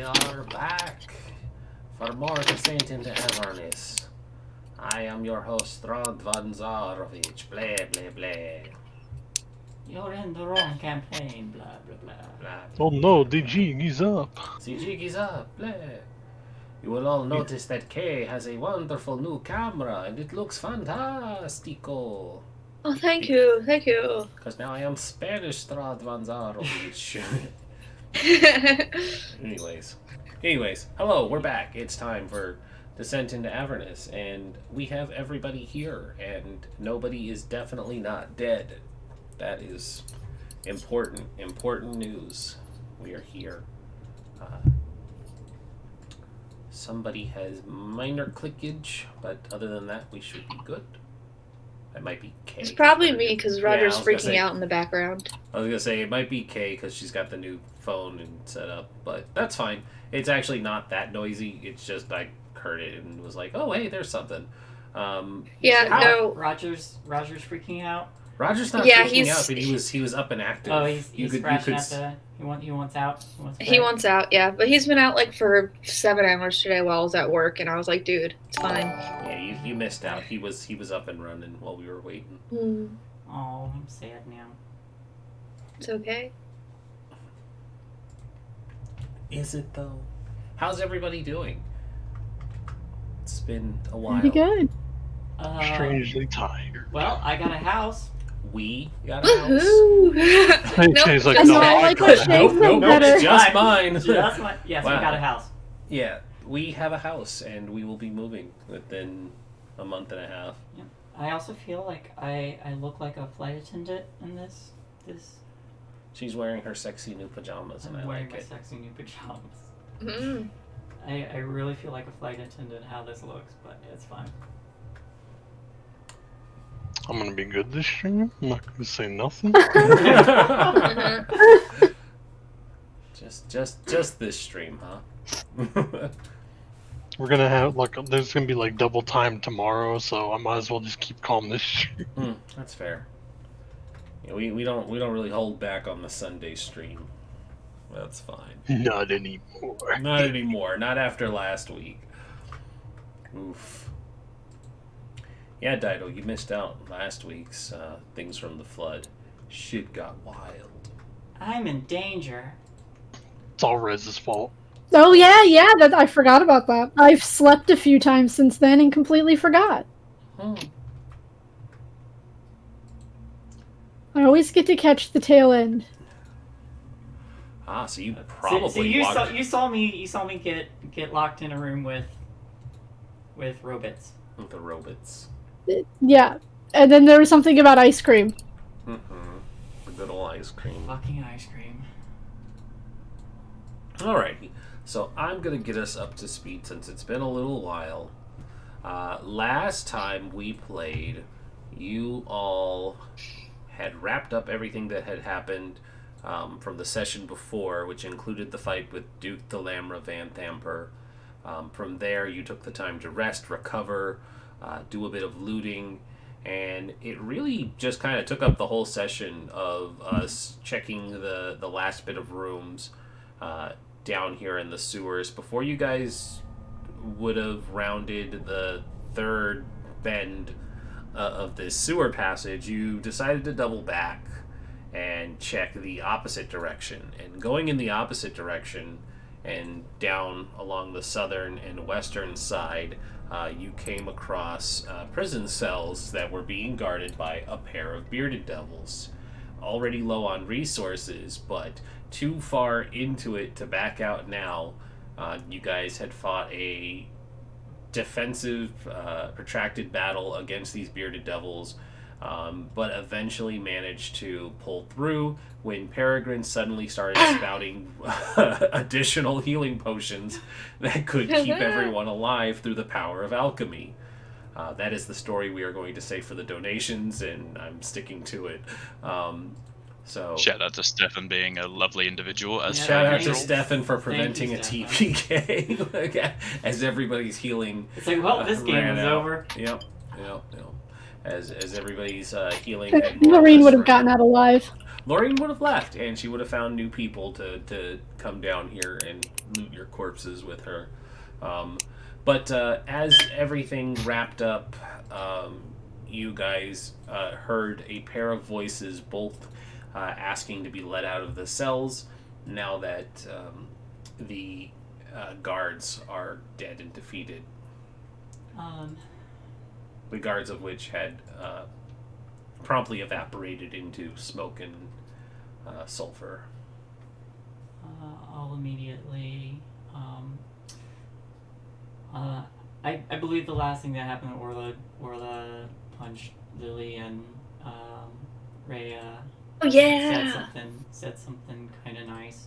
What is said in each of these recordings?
are back for more descent into Avernus. I am your host, Rod Van Zarovich. Blah, blah, blah. You're in the wrong campaign, blah, blah, blah. Blah, Oh blah, no, blah, the blah. jig is up. The jig is up. Blah. You will all notice that Kay has a wonderful new camera, and it looks fantastico. Oh, thank you. Because now I am Spanish, Rod Van Zarovich. Anyways, hello, we're back. It's time for Descent into Avernus, and we have everybody here, and nobody is definitely not dead. That is important news. We are here. Somebody has minor clickage, but other than that, we should be good. That might be Kay. It's probably me because Roger's I was gonna freaking say- out in the background. I was going to say, it might be Kay because she's got the new phone and set up, but that's fine. It's actually not that noisy. It's just I heard it and was like, oh, hey, there's something. Yeah, How- no. Roger's freaking out. Roger's not Yeah, freaking he's- out, but he was up and active. Oh, he's scratching at s- the. He wants out. He wants out, yeah. But he's been out like for 7 hours today while I was at work, and I was like, dude, it's fine. Yeah, you missed out. He was up and running while we were waiting. Oh, I'm sad now. It's okay. Is it though? How's everybody doing? It's been a while. Pretty good. Strangely tired. Well, I got a house. We got a house. Woohoo! Nope. Shay's like, I no, know, I like got what a Shay house. said Nope, better. it's just mine. Yes, we Wow. got a house. Yeah, we have a house, and we will be moving within a month and a half. Yeah. I also feel like I look like a flight attendant in this. She's wearing her sexy new pajamas, and I'm I wearing like my it. sexy new pajamas. Mm. I really feel like a flight attendant how this looks, but it's fine. I'm gonna be good this stream. I'm not gonna say nothing. just this stream, huh? We're gonna have there's gonna be like double time tomorrow, so I might as well just keep calm this stream. That's fair. Yeah, we don't really hold back on the Sunday stream. That's fine. Not anymore. Not anymore. Not after last week. Oof. Yeah, Dido, you missed out last week's things from the flood. Shit got wild. I'm in danger. It's all Rez's fault. Oh yeah, that I forgot about that. I've slept a few times since then and completely forgot. I always get to catch the tail end. Ah, so you probably So you walked saw me get locked in a room with robots. with the robots. Yeah, and then there was something about ice cream. The good old ice cream. Fucking ice cream. Alrighty, so I'm gonna get us up to speed since it's been a little while. Last time we played, you all had wrapped up everything that had happened from the session before, which included the fight with Duke the Lamra Van Thamper. From there, you took the time to rest, recover, do a bit of looting, and it really just kind of took up the whole session of us checking the last bit of rooms down here in the sewers before you guys would have rounded the third bend of this sewer passage. You decided to double back and check the opposite direction, and going in the opposite direction and down along the southern and western side, you came across prison cells that were being guarded by a pair of bearded devils. Already low on resources, but too far into it to back out now. You guys had fought a defensive, protracted battle against these bearded devils, but eventually managed to pull through when Peregrine suddenly started spouting additional healing potions that could keep everyone alive through the power of alchemy. That is the story we are going to say for the donations, and I'm sticking to it. So Shout out to Stefan being a lovely individual. As shout out to Thank you. Stefan for Thank preventing you, a Stefan. TPK like, as everybody's healing. It's like, well, this game ran is out. over. Yep. As everybody's healing. And Lorraine would have ran gotten out alive. Lorraine would have left, and she would have found new people to come down here and loot your corpses with her. But as everything wrapped up, you guys heard a pair of voices, both asking to be let out of the cells now that the guards are dead and defeated. The guards of which had promptly evaporated into smoke and sulfur. I'll immediately. I believe the last thing that happened to Orla punched Lily and Rhea. Oh yeah. Said something kind of nice.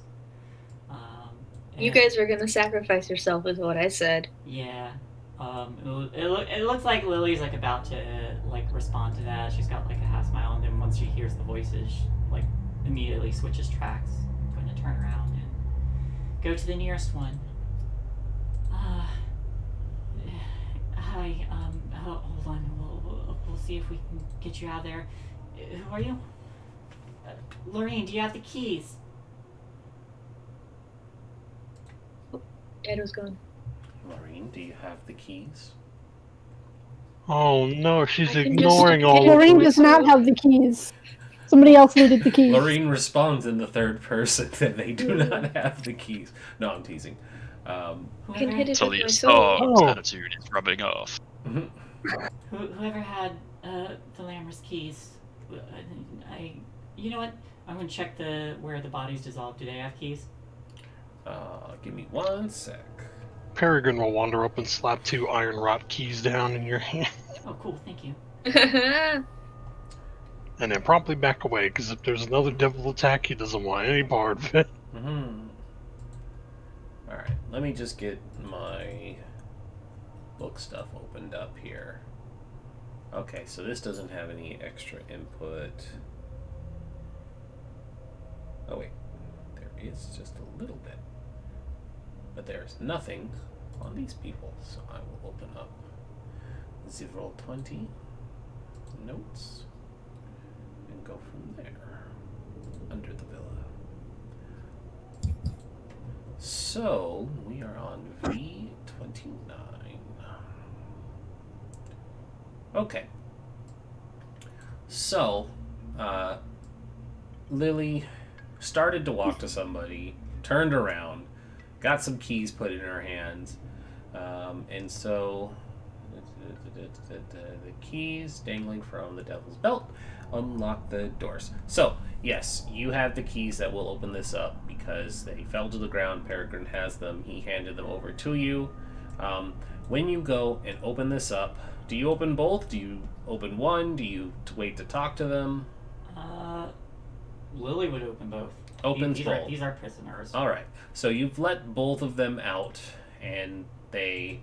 You guys are gonna sacrifice yourself, is what I said. Yeah. It looks like Lily's like about to like respond to that. She's got like a half smile, and then once she hears the voices, she, like immediately switches tracks. I'm going to turn around and go to the nearest one. Hi. Hold on. We'll see if we can get you out of there. Who are you? Lorraine, do you have the keys? Dad was gone. Lorraine, do you have the keys? Oh no, she's I can ignoring just- all of Lorraine them. does not have the keys. Somebody else needed the keys. Lorraine responds in the third person that they do not have the keys. No, I'm teasing. I can hit it So with the my star soul. Oh. attitude is rubbing off. Whoever had the Lammer's keys, you know what? I'm gonna check where the bodies dissolved. Do they have keys? Give me 1 sec. Peregrine will wander up and slap 2 iron rot keys down in your hand, Oh, cool. Thank you. and then promptly back away, because if there's another devil attack, he doesn't want any part of it. Alright, let me just get my book stuff opened up here. Okay, so this doesn't have any extra input. Oh wait, there is just a little bit. But there's nothing on these people, so I will open up the Roll20 notes and go from there under the villa. So we are on V29. Okay. So Lily started to walk to somebody, turned around, got some keys put in her hands, and so the keys dangling from the devil's belt unlock the doors. So, yes, you have the keys that will open this up because they fell to the ground. Peregrine has them. He handed them over to you. When you go and open this up, do you open both? Do you open one? Do you wait to talk to them? Lily would open both. Opens these both. These are prisoners. All right. So you've let both of them out, and they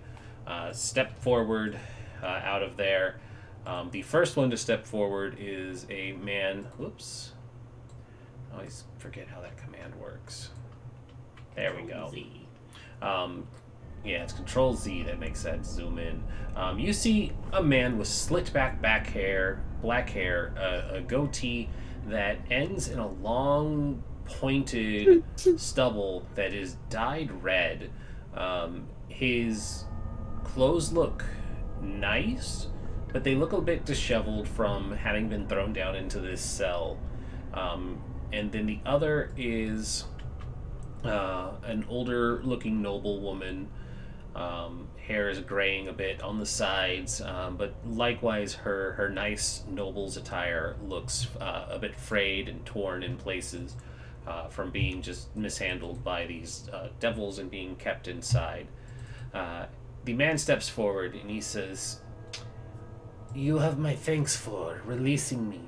step forward out of there. The first one to step forward is a man. Whoops. I always forget how that command works. There we go. Z. Yeah, it's Control Z that makes that zoom in. You see a man with slicked back black hair, a goatee that ends in a long pointed stubble that is dyed red. His clothes look nice, but they look a bit disheveled from having been thrown down into this cell. And then the other is an older looking noble woman. Hair is graying a bit on the sides, but likewise her nice noble's attire looks a bit frayed and torn in places from being just mishandled by these devils and being kept inside. The man steps forward and he says, "You have my thanks for releasing me.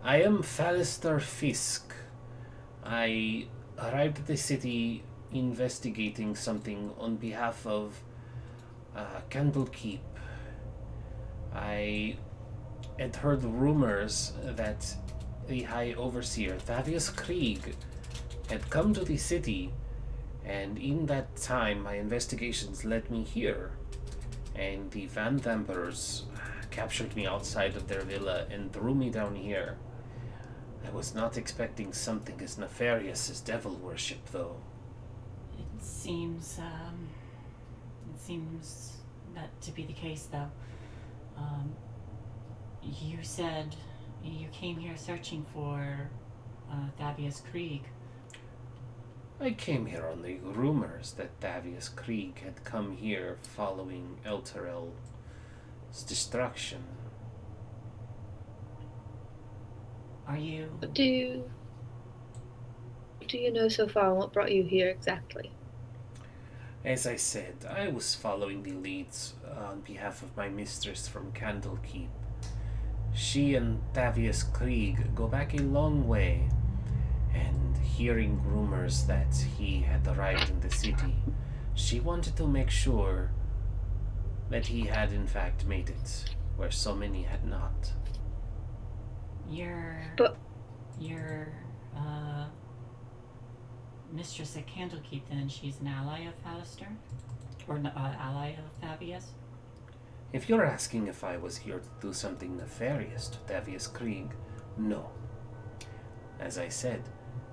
I am Fallister Fisk. I arrived at the city investigating something on behalf of Candlekeep. I had heard rumors that the High Overseer, Thaddeus Krieg, had come to the city, and in that time my investigations led me here, and the Van Dampers captured me outside of their villa and threw me down here. I was not expecting something as nefarious as devil worship, though. It seems that to be the case, though. You said you came here searching for Thavius Krieg. I came here on the rumors that Thavius Krieg had come here following Elturel's destruction. Are you... What do you know so far, and what brought you here exactly? As I said, I was following the leads on behalf of my mistress from Candlekeep. She and Thavius Krieg go back a long way, and hearing rumors that he had arrived in the city, she wanted to make sure that he had in fact made it, where so many had not. Your mistress at Candlekeep, then, she's an ally of Alistair? Or ally of Thavius? If you're asking if I was here to do something nefarious to Thavius Krieg, no. As I said,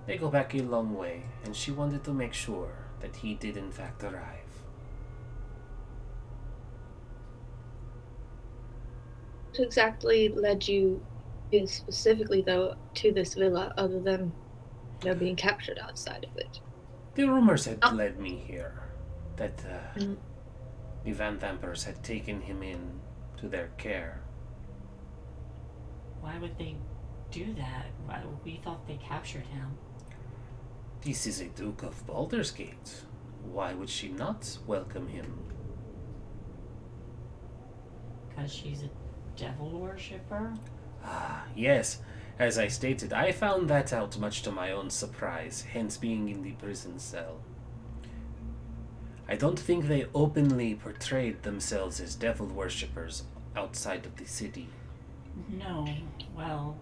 they go back a long way, and she wanted to make sure that he did in fact arrive. What exactly led you, specifically though, to this villa, other than being captured outside of it? The rumors had led me here, that the Van Vampers had taken him in to their care. Why would they do that? We thought they captured him. This is a Duke of Baldur's Gate. Why would she not welcome him? Because she's a devil worshipper? Ah, yes. As I stated, I found that out much to my own surprise, hence being in the prison cell. I don't think they openly portrayed themselves as devil worshippers outside of the city. No, well,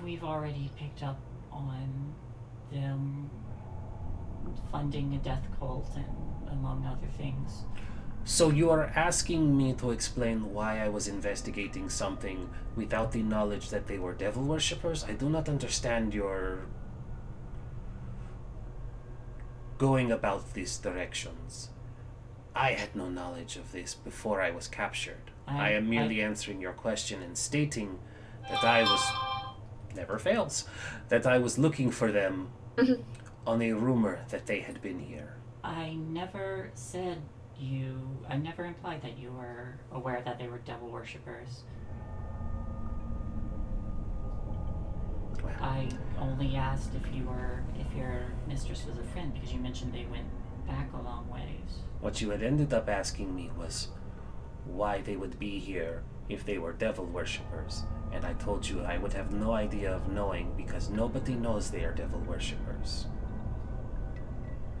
we've already picked up on them funding a death cult and among other things. So you are asking me to explain why I was investigating something without the knowledge that they were devil worshippers? I do not understand your going about these directions. I had no knowledge of this before I was captured. I am merely answering your question and stating that I was... never fails. That I was looking for them on a rumor that they had been here. I never said I never implied that you were aware that they were devil worshippers. Well, I only asked if your mistress was a friend, because you mentioned they went back a long ways. what you had ended up asking me was why they would be here if they were devil worshippers, and I told you I would have no idea of knowing because nobody knows they are devil worshippers.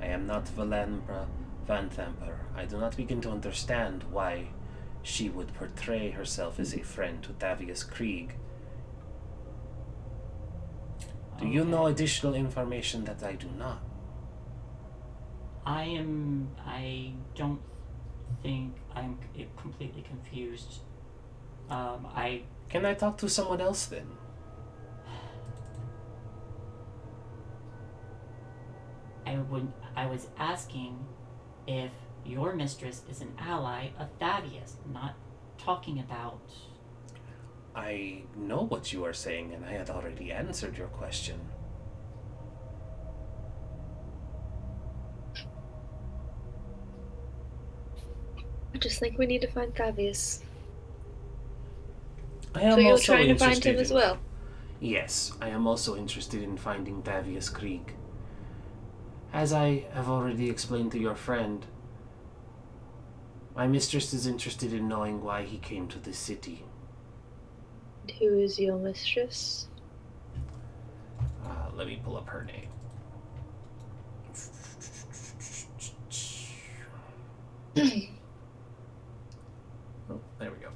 I am not Valambra Van Thamper. I do not begin to understand why she would portray herself as a friend to Thavius Krieg. Do you know additional information that I do not? I don't think I'm completely confused. Can I talk to someone else then? I was asking if your mistress is an ally of Thavius, not talking about... I know what you are saying, and I had already answered your question. I just think we need to find Thavius. I am So you're also trying to find interested him as in- well? Yes, I am also interested in finding Thavius Krieg. As I have already explained to your friend, my mistress is interested in knowing why he came to this city. Who is your mistress? Let me pull up her name. Oh, there we go.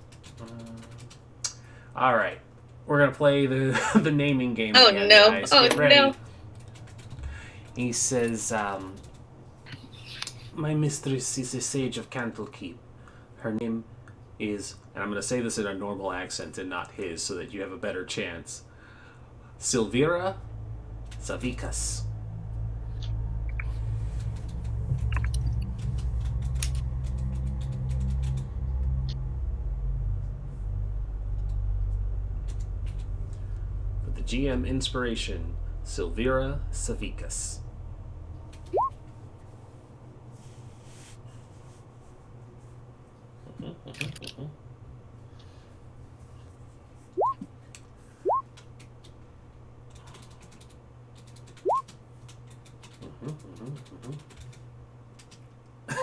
All right, we're gonna play the naming game. Oh again, no! guys. Oh Get ready. no! He says, "My mistress is a sage of Candlekeep. Her name is, and I'm going to say this in a normal accent and not his so that you have a better chance, Silvira Savikas. With the GM inspiration, Silvira Savikas.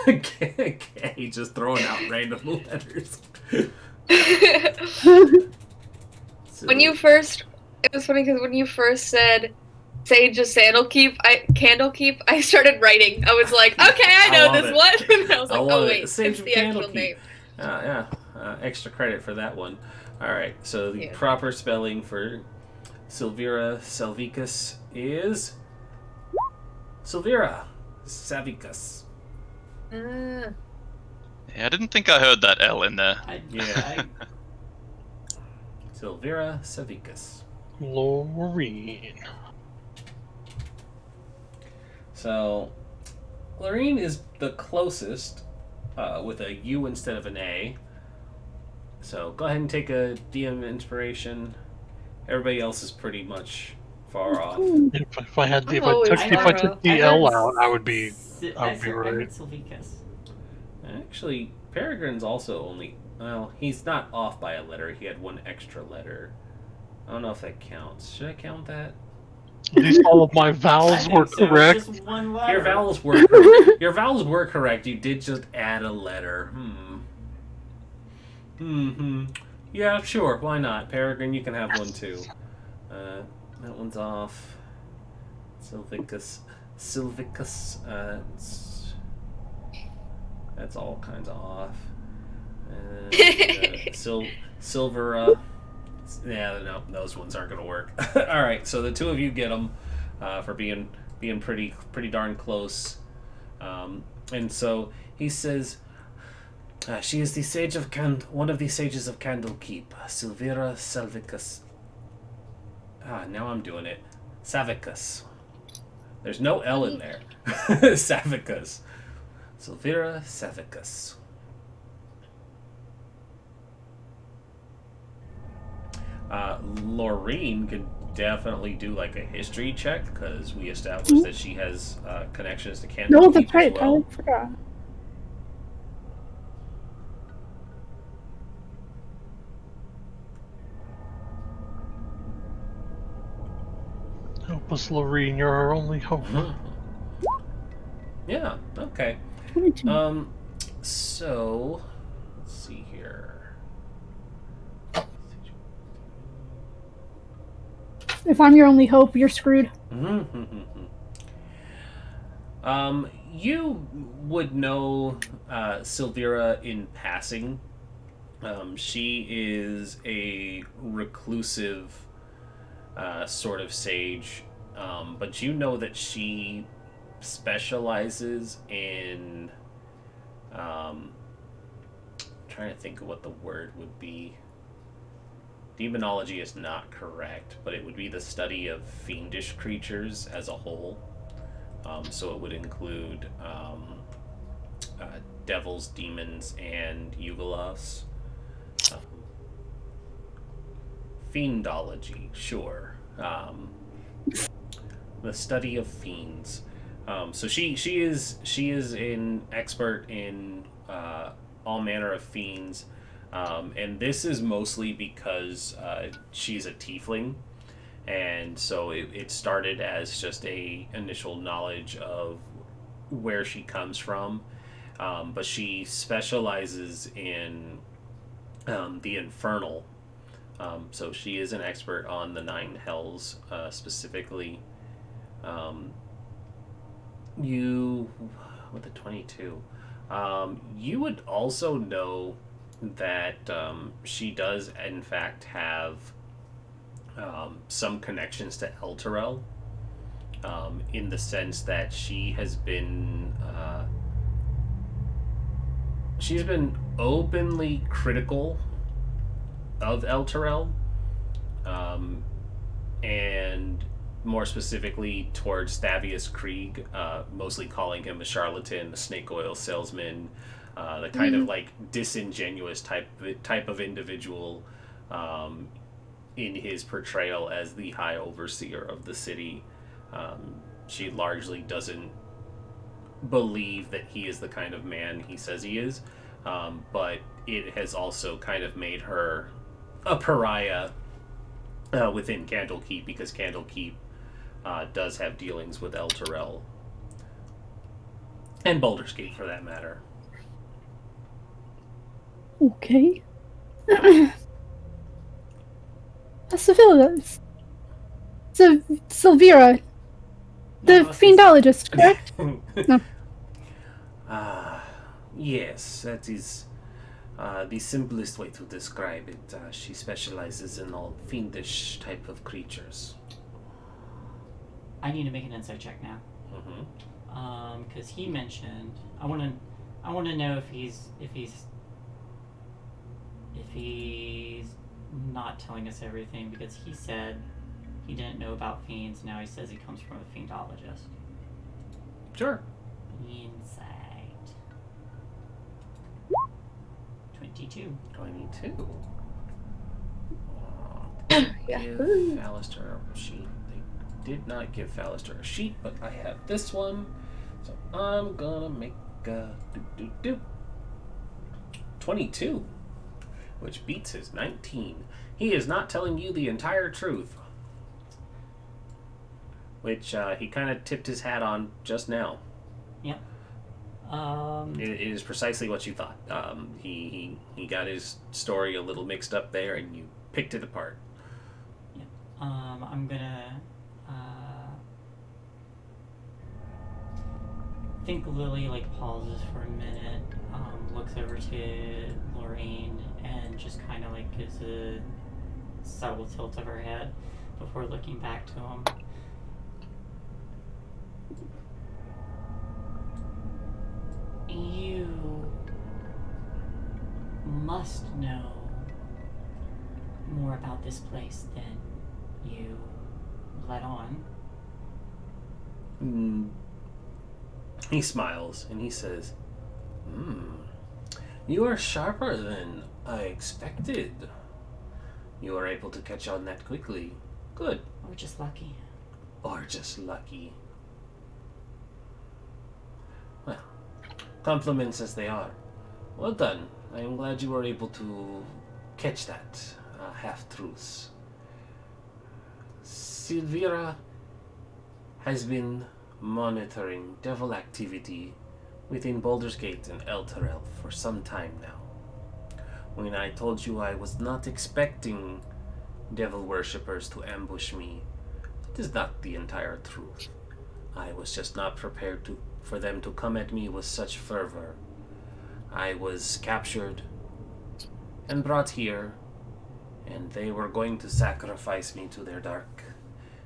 Okay, just throwing out random letters. When you first, it was funny because when you first said Sage of Candlekeep, I started writing. I was like, okay, I know this one. And I was like, oh wait, it's the actual name. Yeah, extra credit for that one. All right, so the proper spelling for Silvira Savikas is Silvira Savikas. Yeah, I didn't think I heard that L in there. Silvira Savikas. Loreen. So, Loreen is the closest, with a U instead of an A. So go ahead and take a DM inspiration. Everybody else is pretty much far off. If I took the L out, I would be right. I heard Silvikas. Actually, Peregrine's also only... Well, he's not off by a letter. He had one extra letter. I don't know if that counts. Should I count that? At least all of my vowels were correct. Just one letter. Your vowels were correct. You did just add a letter. Yeah, sure. Why not? Peregrine, you can have one too. That one's off. Silvicus. That's all kinds of off. Silver. Yeah, no, those ones aren't going to work. All right, so the two of you get them for being pretty darn close. And so he says, she is the sage of one of the sages of Candlekeep, Silvira Savicus. Now I'm doing it. Savicus. There's no L in there. Savicus. Silvira Savicus. Loreen could definitely do like a history check because we established that she has connections to Candlekeep. No, that's right. As well. I forgot. Help us, Loreen. You're our only hope. Yeah. Okay. 22. So let's see here. If I'm your only hope, you're screwed. You would know Silvira in passing. She is a reclusive sort of sage, but you know that she specializes in trying to think of what the word would be. Demonology is not correct, but it would be the study of fiendish creatures as a whole. So it would include devils, demons, and Yugolovs. Fiendology, sure. The study of fiends. So she is an expert in all manner of fiends. And this is mostly because she's a tiefling, and so it started as just a initial knowledge of where she comes from, but she specializes in the infernal. So she is an expert on the 9 hells specifically. With the 22, you would also know that she does in fact have some connections to Elturel, in the sense that she's been openly critical of Elturel, and more specifically towards Thavius Krieg, mostly calling him a charlatan, a snake oil salesman, the kind of like disingenuous type of individual, in his portrayal as the high overseer of the city. She largely doesn't believe that he is the kind of man he says he is, but it has also kind of made her a pariah within Candlekeep, because Candlekeep does have dealings with Elturel. And Baldur's Gate, for that matter. Okay. Sylvira, the fiendologist, correct? No. Yes, that is the simplest way to describe it. She specializes in all fiendish type of creatures. I need to make an insight check now. Because he mentioned, I want to know if he's not telling us everything, because he said he didn't know about fiends. Now he says he comes from a fiendologist. Sure. Insight. 22. 22. Yeah. Give Fallister a sheet. They did not give Fallister a sheet, but I have this one. So I'm gonna make a 22, which beats his 19. He is not telling you the entire truth, which he kind of tipped his hat on just now. Yep. It is precisely what you thought. He got his story a little mixed up there, and you picked it apart. Yep. I'm gonna think Lily pauses for a minute, looks over to Lorraine, and just kind of gives a subtle tilt of her head before looking back to him. You must know more about this place than you let on. He smiles and he says, you are sharper than I expected. You are able to catch on that quickly. Good. Or just lucky. Or just lucky. Well, compliments as they are. Well done. I am glad you were able to catch that half-truths. Sylvira has been monitoring devil activity within Baldur's Gate and Elturel for some time now. When I told you I was not expecting devil worshippers to ambush me, that is not the entire truth. I was just not prepared for them to come at me with such fervor. I was captured and brought here, and they were going to sacrifice me to their dark,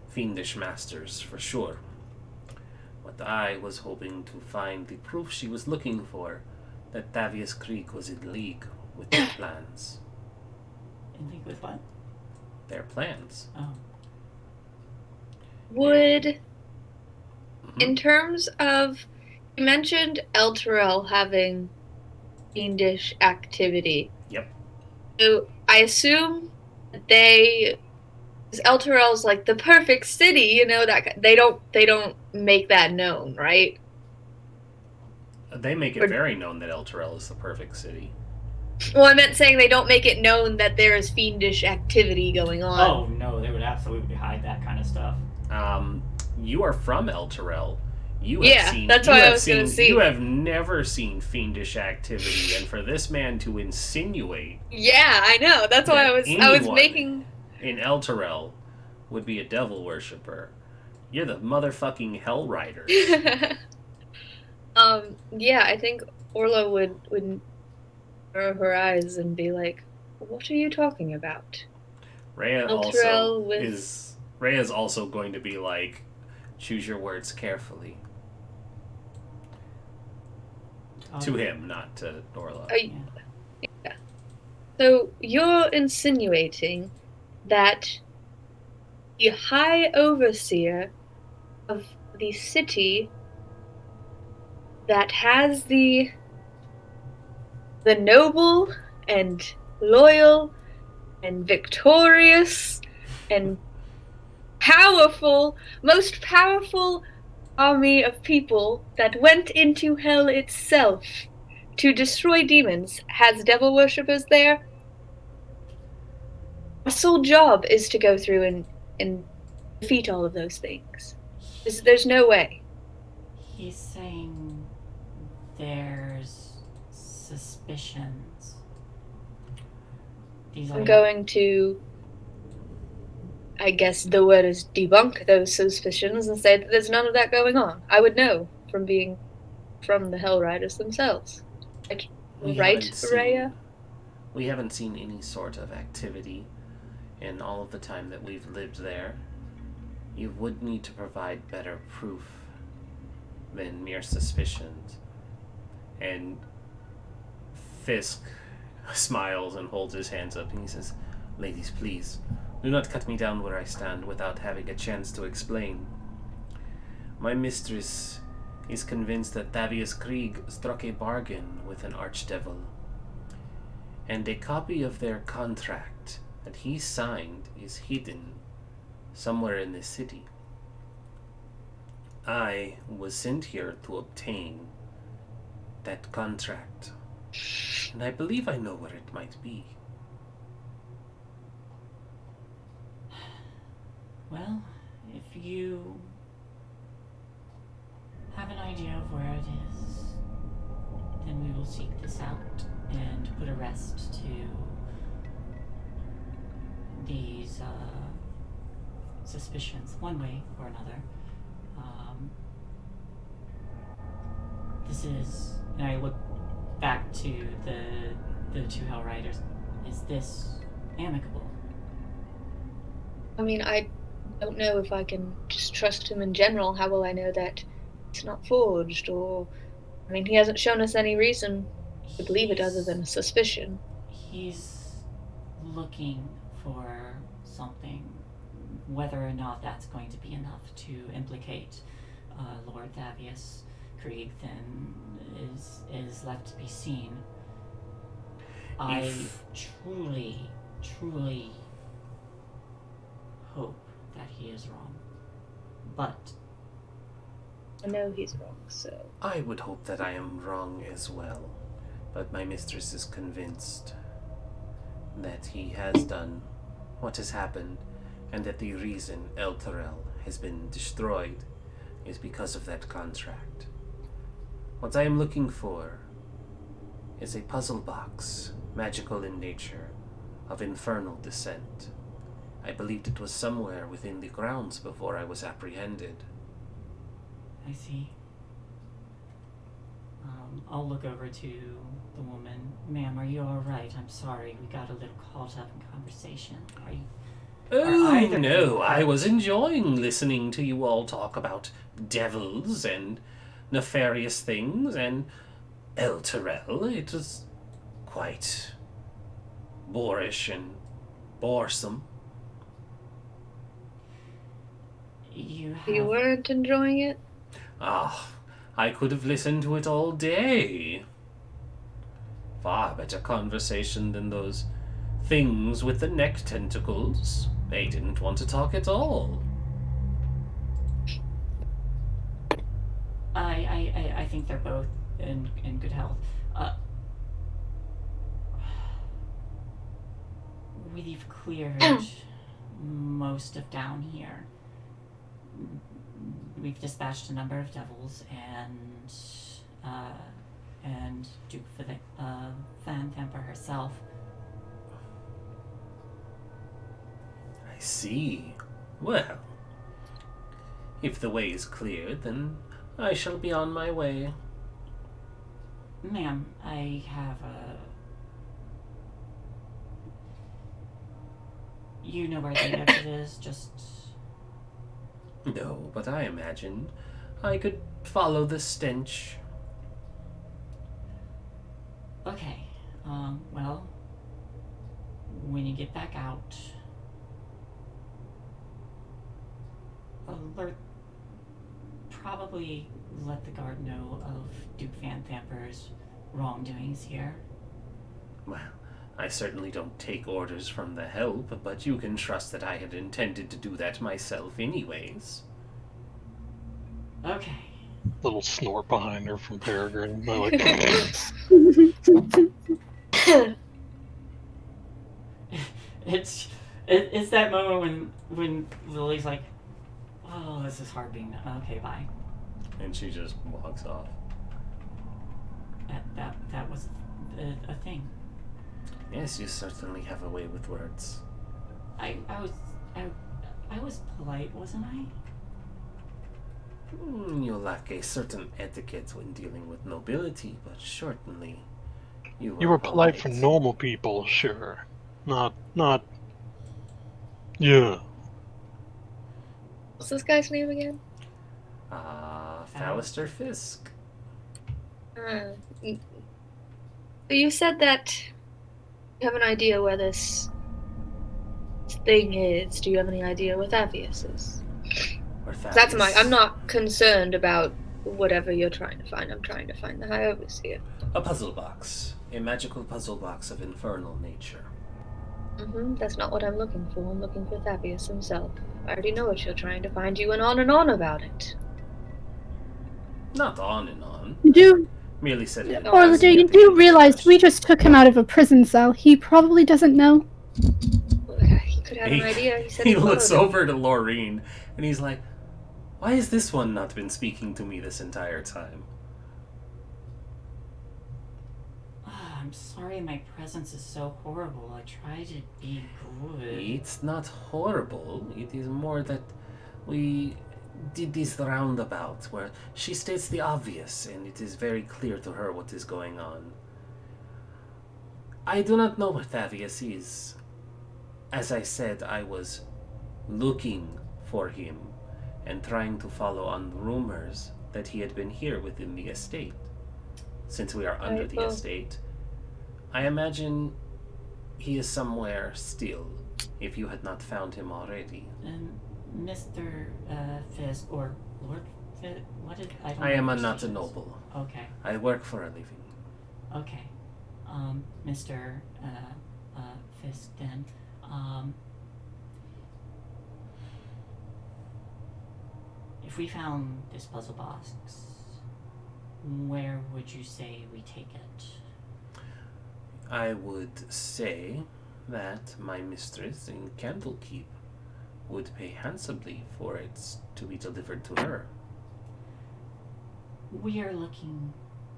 fiendish masters for sure. But I was hoping to find the proof she was looking for, that Thavius Krieg was in league with their plans. In league with what? Their plans. Oh. Would, in terms of, you mentioned Elturel having fiendish activity. Yep. So I assume because Elturel's the perfect city, that they don't make that known, right? They make it very known that Elturel is the perfect city. Well, I meant saying they don't make it known that there is fiendish activity going on. Oh no, they would absolutely hide that kind of stuff. You are from Elturel. That's why I was going to see. You have never seen fiendish activity, and for this man to insinuate, yeah, I know. That's why I was making in Elturel would be a devil worshipper. You're the motherfucking Hell Riders. Yeah, I think Orla would narrow her eyes and be like, "What are you talking about?" Rhea is also going to be like, "Choose your words carefully." To him, not to Orla. So you're insinuating that the High Overseer of the city that has the noble and loyal and victorious and most powerful army of people that went into hell itself to destroy demons has devil worshippers there. Our sole job is to go through and defeat all of those things. There's no way. He's saying there's suspicions. I'm going to, I guess the word is debunk those suspicions and say that there's none of that going on. I would know from being from the Hell Riders themselves. Right, Rhea? We haven't seen any sort of activity in all of the time that we've lived there. You would need to provide better proof than mere suspicions. And Fisk smiles and holds his hands up and he says, "Ladies, please, do not cut me down where I stand without having a chance to explain. My mistress is convinced that Thavius Krieg struck a bargain with an archdevil, and a copy of their contract that he signed is hidden somewhere in this city. I was sent here to obtain that contract, and I believe I know where it might be." Well, if you have an idea of where it is, then we will seek this out and put a rest to these suspicions, one way or another. This is, and I look back to the two Hell Riders. Is this amicable? I mean, I don't know if I can just trust him in general. How will I know that it's not forged? Or, I mean, he hasn't shown us any reason to believe it other than a suspicion. He's looking for something. Whether or not that's going to be enough to implicate Lord Thavius Krieg, then is left to be seen. I truly hope that he is wrong. But I know he's wrong, so... I would hope that I am wrong as well, but my mistress is convinced that he has done what has happened, and that the reason Elturel has been destroyed is because of that contract. What I am looking for is a puzzle box, magical in nature, of infernal descent. I believed it was somewhere within the grounds before I was apprehended. I see. I'll look over to the woman. "Ma'am, are you alright? I'm sorry, we got a little caught up in conversation. Are you..." Oh, no, I was enjoying listening to you all talk about devils and nefarious things and Elturel. It was quite boorish and boresome. You weren't enjoying it? Ah, I could have listened to it all day. Far better conversation than those things with the neck tentacles. They didn't want to talk at all. I think they're both in good health. We've cleared most of down here. We've dispatched a number of devils and Duke Van Thamper herself. I see. Well, if the way is cleared, then I shall be on my way. Ma'am, I have You know where the exit is? Just... No, but I imagined I could follow the stench. Okay, well, when you get back out, probably let the guard know of Duke Van Thamper's wrongdoings here. Well, I certainly don't take orders from the help, but you can trust that I had intended to do that myself anyways. Okay. Little snort behind her from Peregrine. I like, it's that moment when Lily's like, oh, this is hard being okay, bye. And she just walks off. That was a thing. Yes, you certainly have a way with words. I was polite, wasn't I? You lack a certain etiquette when dealing with nobility, but certainly you you were polite for normal people, sure. Not. Yeah. What's this guy's name again? Fallister Fisk. You said that you have an idea where this thing is. Do you have any idea where Thavius is? That's I'm not concerned about whatever you're trying to find. I'm trying to find the High Overseer. A puzzle box. A magical puzzle box of infernal nature. That's not what I'm looking for. I'm looking for Thavius himself. I already know what you're trying to find. You went on and on about it. Not on and on. You do, Merely said it. Orlander, you do realize we just took him out of a prison cell. He probably doesn't know. He could have an idea. He said he looks over to Laureen and he's like, why has this one not been speaking to me this entire time? I'm sorry my presence is so horrible. I try to be good. It's not horrible. It is more that we did this roundabout where she states the obvious and it is very clear to her what is going on. I do not know where Thavius is. As I said, I was looking for him and trying to follow on rumors that he had been here within the estate. Since we are under the estate, I imagine he is somewhere still, if you had not found him already. Mr. Fisk, or Lord Fisk, what did I? I am not a noble. Okay. I work for a living. Okay. Mr. Fisk, then, if we found this puzzle box, where would you say we take it? I would say that my mistress in Candlekeep would pay handsomely for it to be delivered to her.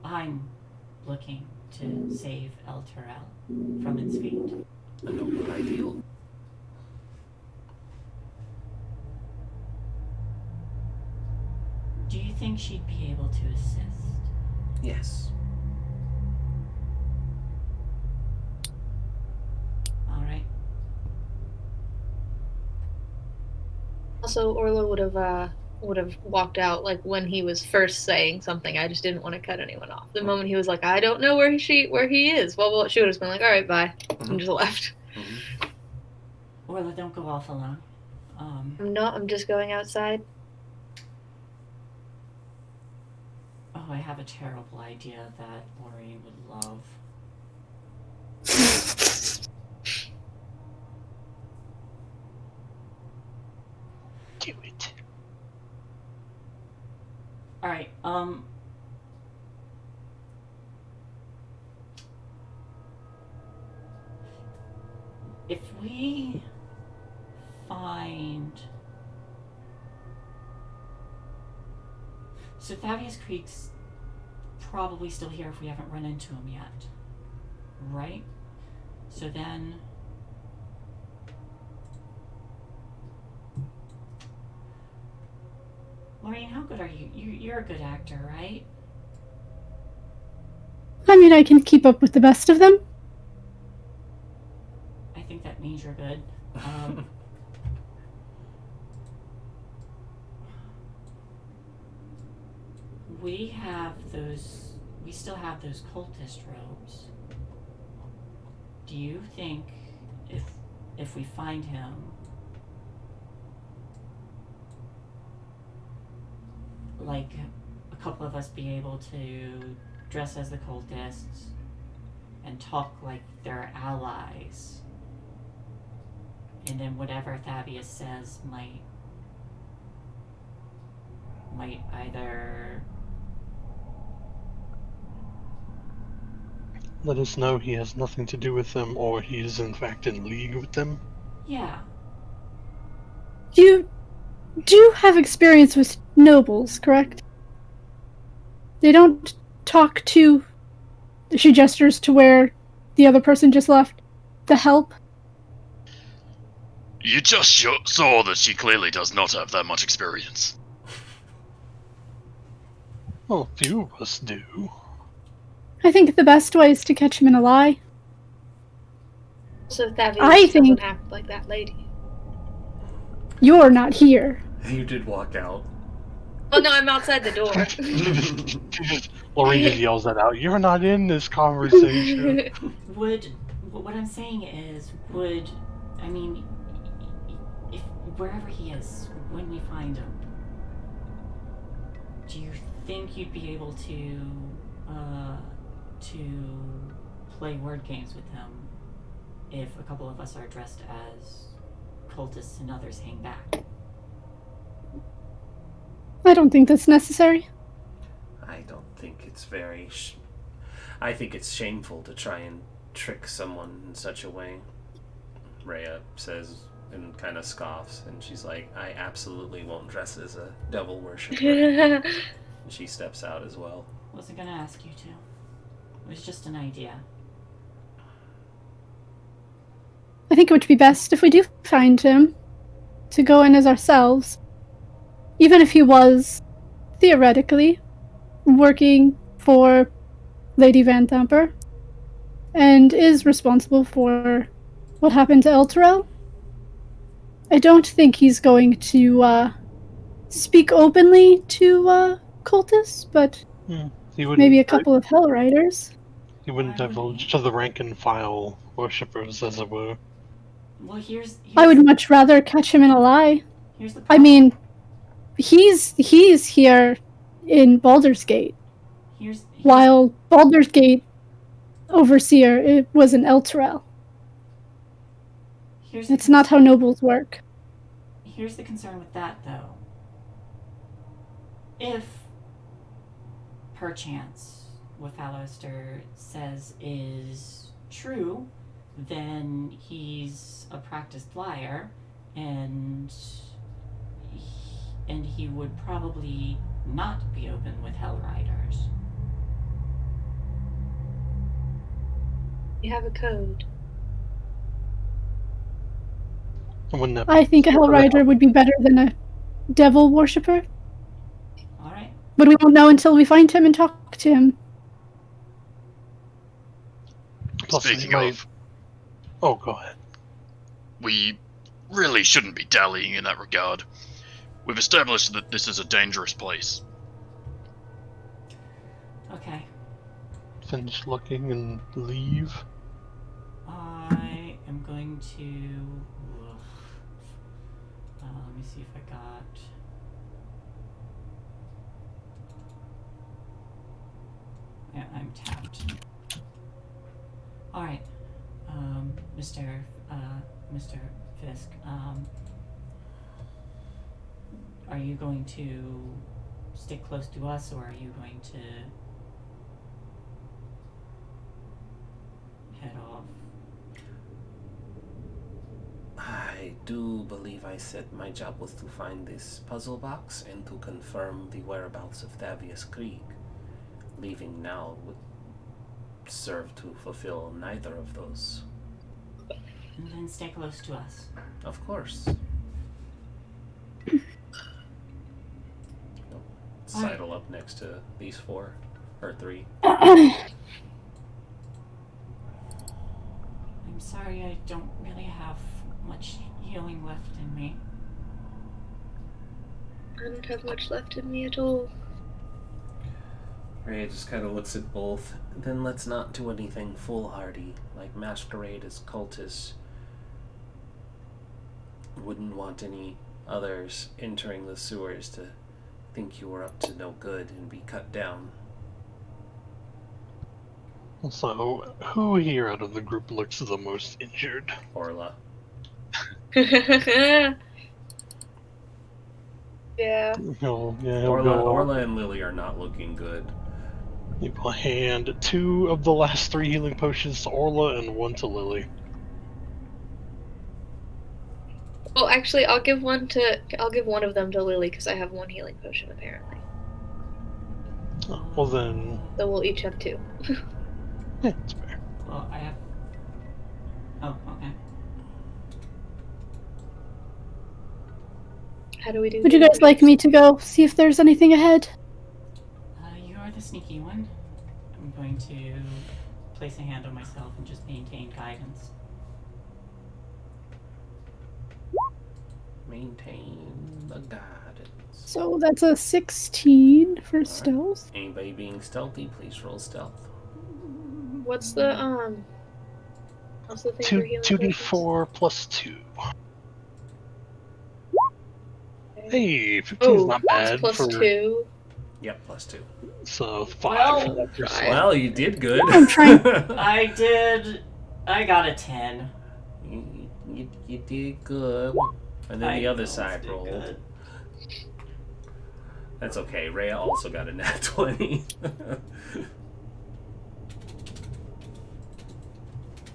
I'm looking to save Elturel from its fate. A noble ideal. Do you think she'd be able to assist? Yes. All right. Also, Orla would have walked out like when he was first saying something. I just didn't want to cut anyone off. The moment he was like, "I don't know where he is," well, she would have been like, "All right, bye," and just left. Orla, don't go off alone. I'm not. I'm just going outside. Oh, I have a terrible idea that Maureen would love. Do it. Alright, if we find... So Thavius Creek's probably still here if we haven't run into him yet. Right? So then... Maureen, how good are you? You're a good actor, right? I mean, I can keep up with the best of them. I think that means you're good. We still have those cultist robes. Do you think if we find him, like, a couple of us be able to dress as the cultists and talk like they're allies, and then whatever Thavius says might either let us know he has nothing to do with them, or he is in fact in league with them. yeah. You do have experience with nobles, correct? They don't talk to... She gestures to where the other person just left. The help. You just saw that she clearly does not have that much experience. Well, a few of us do. I think the best way is to catch him in a lie. So Thavius I think- doesn't act like that lady. You're not here. You did walk out. Oh no, I'm outside the door. Lorraine just yells that out. You're not in this conversation. What I'm saying is, I mean, if wherever he is, when we find him, do you think you'd be able to play word games with him if a couple of us are dressed as cultists and others hang back? I don't think that's necessary. I don't think it's very... I think it's shameful to try and trick someone in such a way. Rhea says and kind of scoffs, and she's like, I absolutely won't dress as a devil worshiper. And she steps out as well. Wasn't gonna ask you to. It was just an idea. I think it would be best if we do find him to go in as ourselves. Even if he was, theoretically, working for Lady Van Thumper and is responsible for what happened to Elturel. I don't think he's going to speak openly to cultists, but maybe a couple of Hell Riders. He wouldn't divulge to the rank and file worshippers, as it were. Well, here's I would much rather catch him in a lie. Here's the I problem. mean, he's here in Baldur's Gate, while Baldur's Gate overseer it was an Elturel. It's not how nobles work. Here's the concern with that, though. If, perchance, what Falloster says is true, then he's a practiced liar, and he would probably not be open with Hell Riders. You have a code. I think a Hell Rider would be better than a devil worshipper. Alright. But we won't know until we find him and talk to him. Speaking of... Oh, go ahead. We really shouldn't be dallying in that regard. We've established that this is a dangerous place. Okay. Finish looking and leave. I am going to... let me see if I got... Yeah, I'm tapped. Alright. Mr. Fisk, are you going to stick close to us, or are you going to head off? I do believe I said my job was to find this puzzle box and to confirm the whereabouts of Thavius Krieg. Leaving now would serve to fulfill neither of those. And then stay close to us. Of course. Sidle up next to these four, or three. I'm sorry, I don't really have much healing left in me. I don't have much left in me at all. Ray just kind of looks at both. Then let's not do anything foolhardy, like masquerade as cultists wouldn't want any others entering the sewers to think you were up to no good and be cut down. So, who here out of the group looks the most injured? Orla. Yeah. Orla and Lily are not looking good. You will hand 2 of the last 3 healing potions to Orla and 1 to Lily. Well, actually, I'll give one of them to Lily because I have 1 healing potion apparently. Oh, well then. So we'll each have 2. Yeah, that's fair. Well, I have. Oh, okay. How do we do? Would you guys like me to go see if there's anything ahead? You are the sneaky one. I'm going to place a hand on myself and just maintain guidance. Maintain the guidance. So that's a 16 for stealth. Anybody being stealthy, please roll stealth. What's the thing for healing 2d4 plus 2. Okay. Hey, 15 is not bad plus for 2. Yep, plus 2. So 5 Well, for that percent. Well, you did good. I'm trying. I got a 10. You did good. And then the other almost side did rolled. good. That's okay. Rhea also got a nat 20.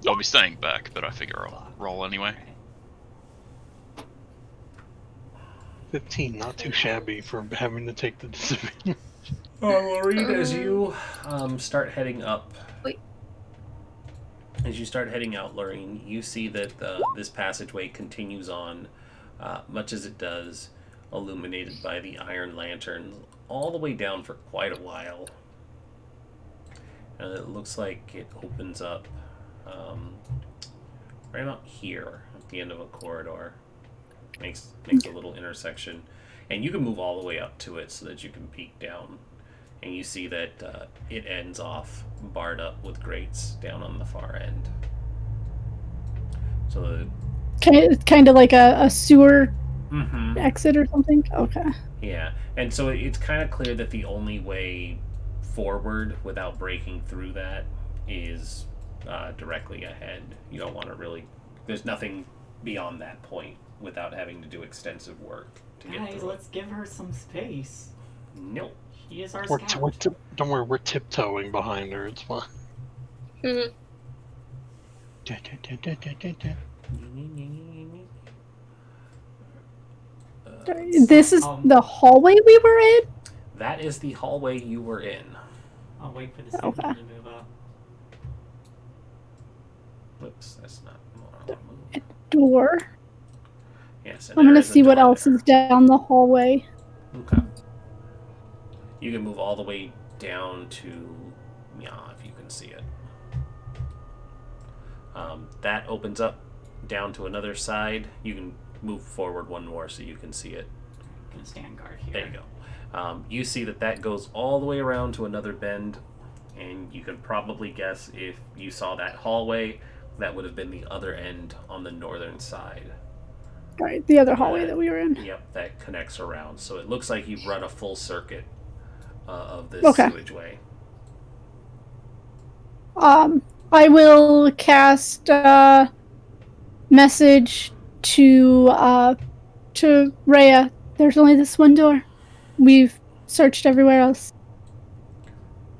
I'll be staying back, but I figure I'll roll anyway. 15, not too shabby for having to take the disadvantage. Lorene, as you start heading up, Wait. as you start heading out, Lorene, you see that this passageway continues on, much as it does, illuminated by the iron lanterns, all the way down for quite a while. And it looks like it opens up right about here at the end of a corridor. Makes a little intersection, and you can move all the way up to it so that you can peek down, and you see that it ends off barred up with grates down on the far end. So Kind of like a sewer mm-hmm. exit or something? Okay. Yeah, and so it's kind of clear that the only way forward without breaking through that is directly ahead. You don't want to really... There's nothing beyond that point without having to do extensive work to get Guys, through let's give her some space. Nope. She is our We're scout. don't worry, we're tiptoeing behind her. It's fine. Mhm. This is the hallway we were in? That is the hallway you were in. I'll wait for the second Okay. one to move up. Whoops, that's not... Door. Yes, I'm gonna see what else is down the hallway. Okay. You can move all the way down to... Yeah, if you can see it. That opens up down to another side. You can move forward one more so you can see it. I'm gonna stand guard here. There you go. You see that goes all the way around to another bend, and you can probably guess if you saw that hallway, that would have been the other end on the northern side. Right, the other hallway that we were in. Yep, that connects around. So it looks like you've run a full circuit of this Okay. sewage way. I will cast message to Rhea. There's only this one door. We've searched everywhere else.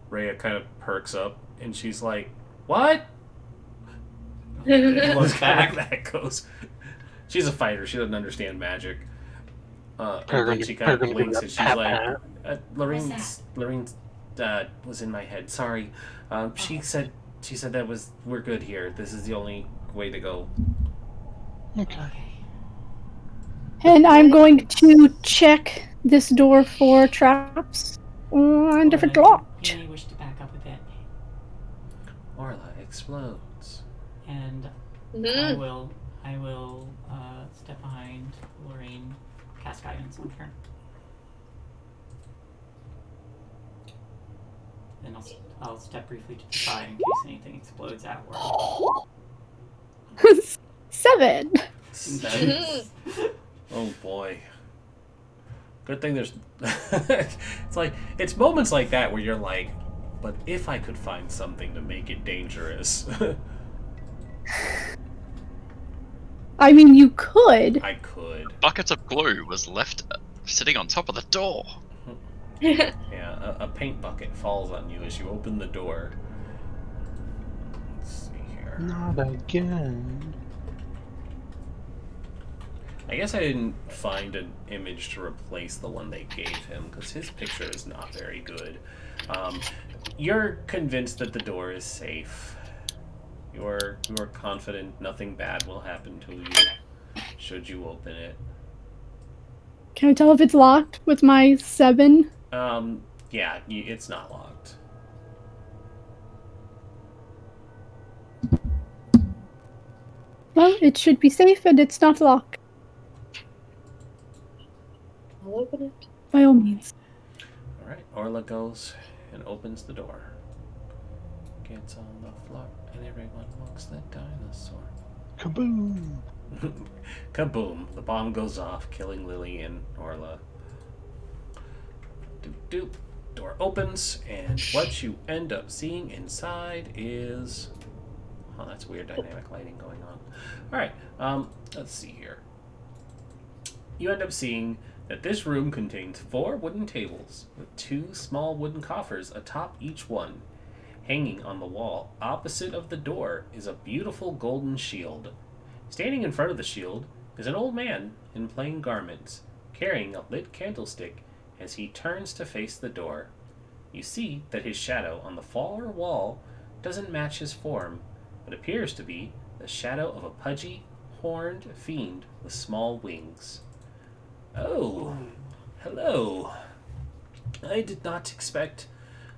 Rhea kind of perks up, and she's like, "What?" Looks back. That goes. She's a fighter. She doesn't understand magic. And then she kind of blinks, and she's like, "Lorraine was in my head. Sorry. She said that we're good here. This is the only way to go." Okay. And I'm going to check this door for traps and if it's locked. You may wish to back up a bit. Orla explodes. And Mhm. I will step behind Lorraine, cast guidance on her. Then I'll step briefly to the side in case anything explodes outward. 7. Seven. Oh boy. Good thing there's... it's moments like that where you're like, but if I could find something to make it dangerous. I mean, you could. I could. Bucket of glue was left sitting on top of the door. Yeah, a paint bucket falls on you as you open the door. Let's see here. Not again. I guess I didn't find an image to replace the one they gave him, because his picture is not very good. You're convinced that the door is safe. You're confident nothing bad will happen to you should you open it. Can I tell if it's locked with my 7? Yeah, it's not locked. Well, it should be safe and it's not locked. I'll open it. By all means. Alright, Orla goes and opens the door. Gets on the floor, and everyone walks the dinosaur. Kaboom! Kaboom! The bomb goes off, killing Lily and Orla. Doop doop. Door opens, and what you end up seeing inside is... Oh, that's weird dynamic lighting going on. Alright, let's see here. You end up seeing that this room contains 4 wooden tables with 2 small wooden coffers atop each one. Hanging on the wall opposite of the door is a beautiful golden shield. Standing in front of the shield is an old man in plain garments, carrying a lit candlestick as he turns to face the door. You see that his shadow on the far wall doesn't match his form, but appears to be the shadow of a pudgy, horned fiend with small wings. Oh, hello. I did not expect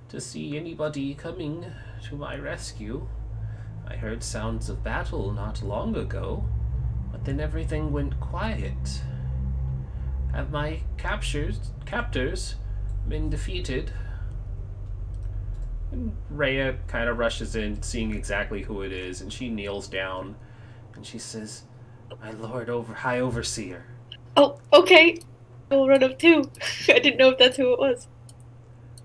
to see anybody coming to my rescue. I heard sounds of battle not long ago, but then everything went quiet. Have my captors been defeated? And Rhea kind of rushes in, seeing exactly who it is, and she kneels down, and she says, "My lord High Overseer." Oh, okay. I will run up too. I didn't know if that's who it was.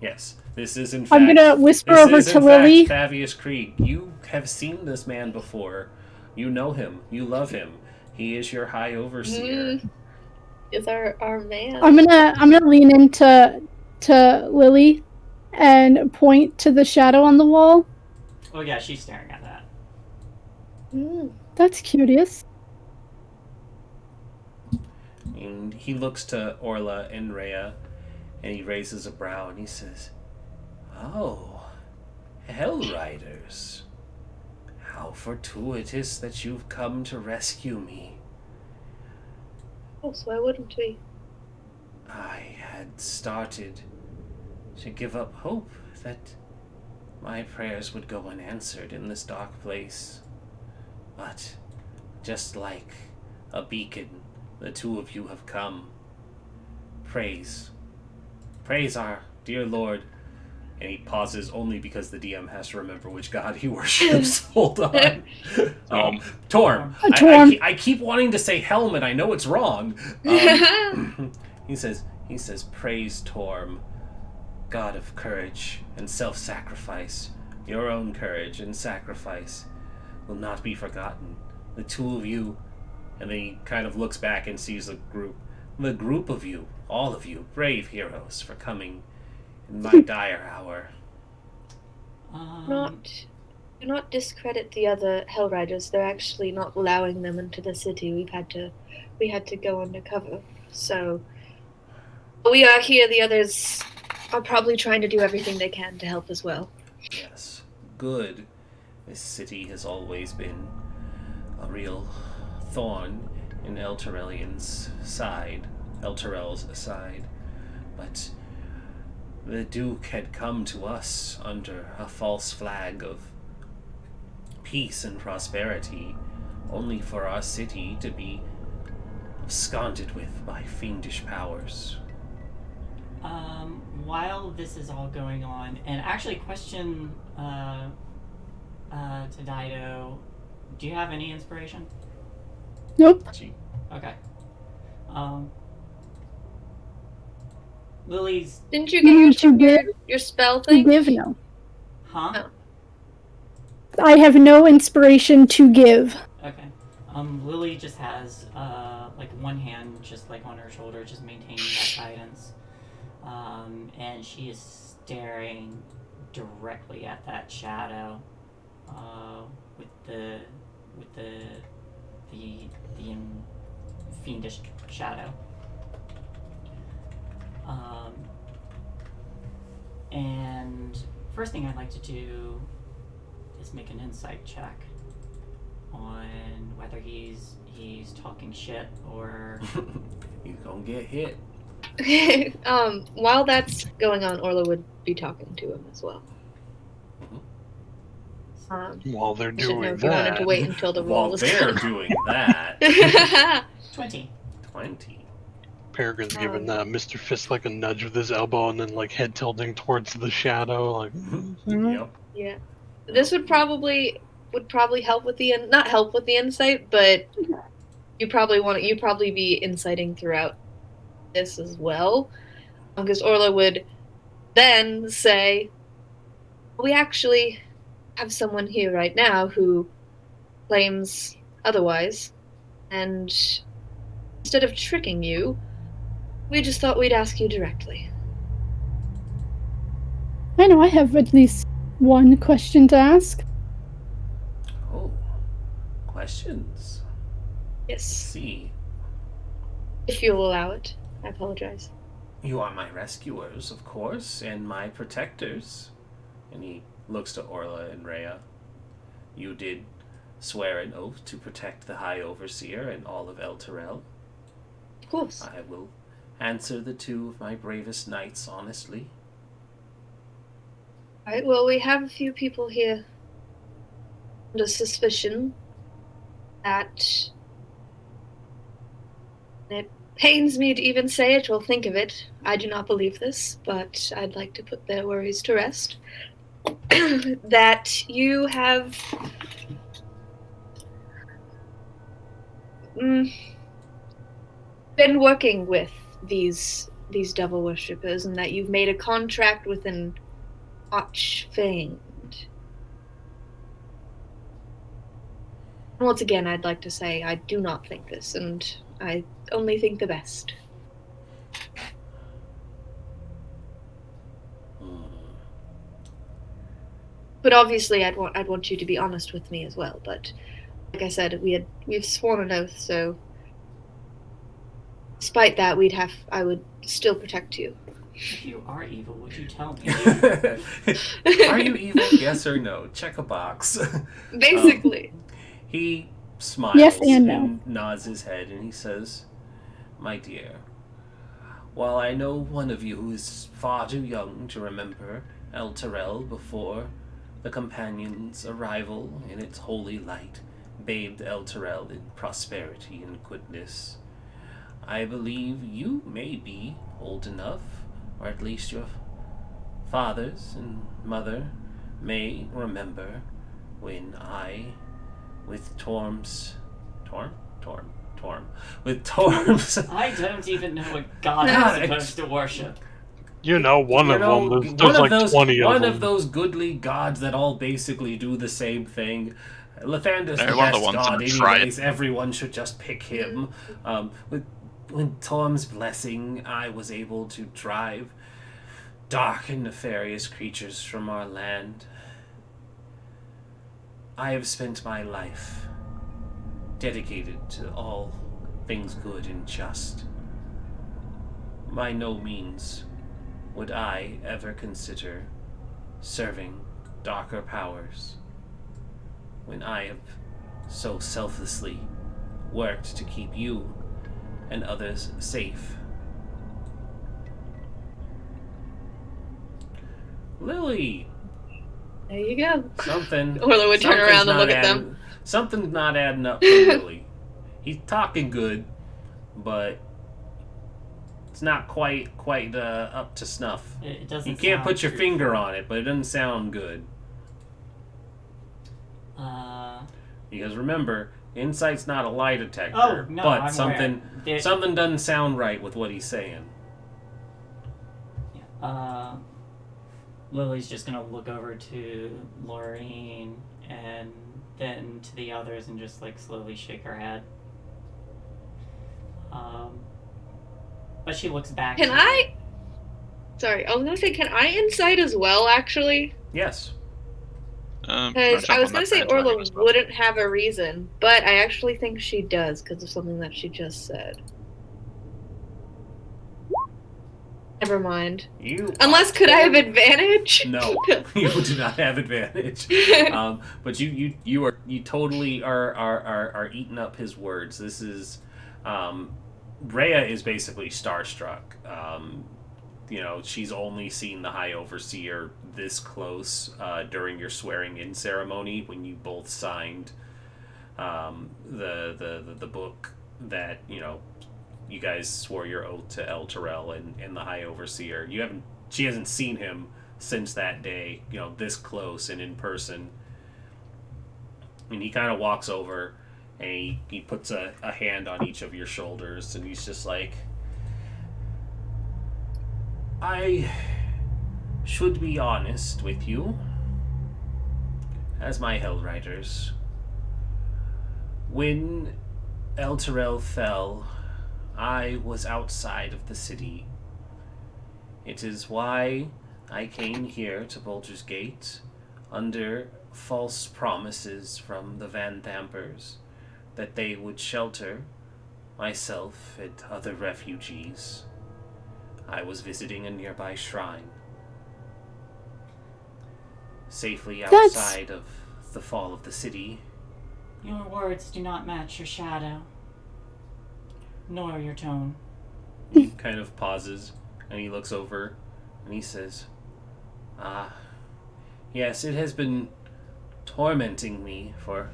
Yes, this is in fact... I'm gonna whisper over to Lily. Fabius Krieg. You have seen this man before. You know him. You love him. He is your High Overseer. Is our man. I'm gonna lean into Lily and point to the shadow on the wall. Oh yeah, she's staring at that. That's curious. And he looks to Orla and Rhea, and he raises a brow and he says, "Oh, Hell Riders. How fortuitous that you've come to rescue me. Oh, so why wouldn't we? I had started to give up hope that my prayers would go unanswered in this dark place. But just like a beacon, the 2 of you have come. Praise our dear Lord." And he pauses only because the DM has to remember which god he worships. Hold on. Torm. Torm. I keep wanting to say Helmet. I know it's wrong. He says, "Praise Torm, god of courage and self-sacrifice. Your own courage and sacrifice will not be forgotten. The 2 of you," and then he kind of looks back and sees the group of you, all of you, brave heroes, for coming in my dire hour. Do not discredit the other Hell Riders. They're actually not allowing them into the city. We had to go undercover. So we are here. The others are probably trying to do everything they can to help as well. Yes, good. This city has always been a real thorn in Elturel's side, but the Duke had come to us under a false flag of peace and prosperity, only for our city to be absconded with by fiendish powers. While this is all going on, and actually question to Dido, do you have any inspiration? Nope. Okay. Lily's... Didn't you get your spell thing? To give, no. Huh? Oh. I have no inspiration to give. Okay. Lily just has, like, one hand just, like, on her shoulder, just maintaining that guidance. And she is staring directly at that shadow, with the fiendish shadow. And first thing I'd like to do is make an insight check on whether he's talking shit or He's gonna get hit. While that's going on, Orla would be talking to him as well. While they're I should know doing if you wanted to that, wait until the roll While was they're done. doing that, 20. 20. Peregrine's giving Mr. Fist like a nudge with his elbow and then like head tilting towards the shadow, like. Yep. Yeah, this would probably help with the not help with the insight, but you'd probably be inciting throughout this as well, because Orla would then say, "We actually have someone here right now who claims otherwise, and instead of tricking you, we just thought we'd ask you directly." I know I have at least one question to ask. Oh, questions. Yes, Let's see. if you'll allow it. I apologize. You are my rescuers, of course, and my protectors. And he looks to Orla and Rhea. You did swear an oath to protect the High Overseer and all of Elturel. Of course. I will answer the two of my bravest knights honestly. Alright, well, we have a few people here under suspicion that... It pains me to even say it or think of it. I do not believe this, but I'd like to put their worries to rest. That you have... been working with these devil worshippers, and that you've made a contract with an Archfiend. Once again, I'd like to say I do not think this, and I only think the best. But obviously, I'd want you to be honest with me as well. But like I said, we've sworn an oath, so despite that, I would still protect you. If you are evil, would you tell me? Are you evil? Yes or no? Check a box. Basically. He smiles Yes and no. nods his head and he says, "My dear, while I know one of you is far too young to remember Elturel before the companion's arrival in its holy light bathed Elturel in prosperity and goodness, I believe you may be old enough, or at least your fathers and mother may remember when I, with Torm's I don't even know what god I'm supposed to worship. You know, one of them. There's like 20 of them. One of those goodly gods that all basically do the same thing. Lathander's the best god anyways. Everyone should just pick him. With Torm's blessing, I was able to drive dark and nefarious creatures from our land. I have spent my life dedicated to all things good and just. By no means would I ever consider serving darker powers when I have so selflessly worked to keep you and others safe. Lily! There you go. Orla would turn around and look at them. Something's not adding up for Lily. He's talking good, but it's not quite up to snuff. It doesn't. You can't put your finger on it, but it doesn't sound good. Because remember, Insight's not a lie detector, Oh, no, but I'm something aware. something doesn't sound right with what he's saying. Lily's just gonna look over to Laureen and then to the others and just like slowly shake her head. But she looks back. Can I? Sorry, I was gonna say, can I insight as well, actually? Yes. Because I was gonna say Orla wouldn't have a reason, but I actually think she does because of something that she just said. Never mind. Unless, could I have advantage? No, you do not have advantage. But you totally are eating up his words. This is, Rhea is basically starstruck. She's only seen the High Overseer this close during your swearing-in ceremony when you both signed the book that you guys swore your oath to Elturel and the High Overseer. She hasn't seen him since that day, this close and in person. And he kind of walks over and he puts a hand on each of your shoulders and he's just like, I should be honest with you, as my Hellriders. When Elturel fell, I was outside of the city. It is why I came here to Baldur's Gate under false promises from the Van Thampers that they would shelter myself and other refugees. I was visiting a nearby shrine, safely outside of the fall of the city. Your words do not match your shadow, nor your tone. He kind of pauses, and he looks over, and he says, yes, it has been tormenting me for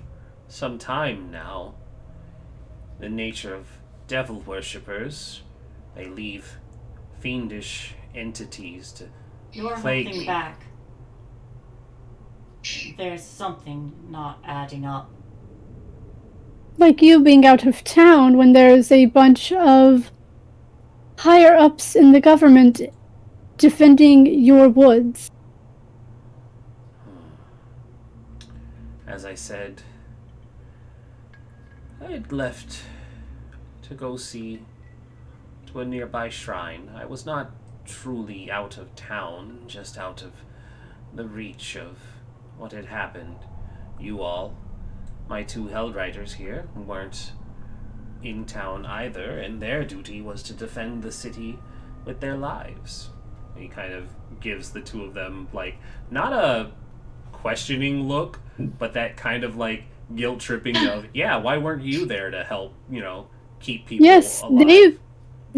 some time now. The nature of devil worshippers, they leave fiendish entities to You're plague holding me. back. There's something not adding up. Like you being out of town when there's a bunch of higher-ups in the government defending your woods. As I said, I had left to go see to a nearby shrine. I was not truly out of town, just out of the reach of what had happened. You all, my two Hellriders here, weren't in town either, and their duty was to defend the city with their lives. He kind of gives the two of them, not a questioning look, but that kind of, guilt-tripping of, yeah, why weren't you there to help, keep people alive? Yes,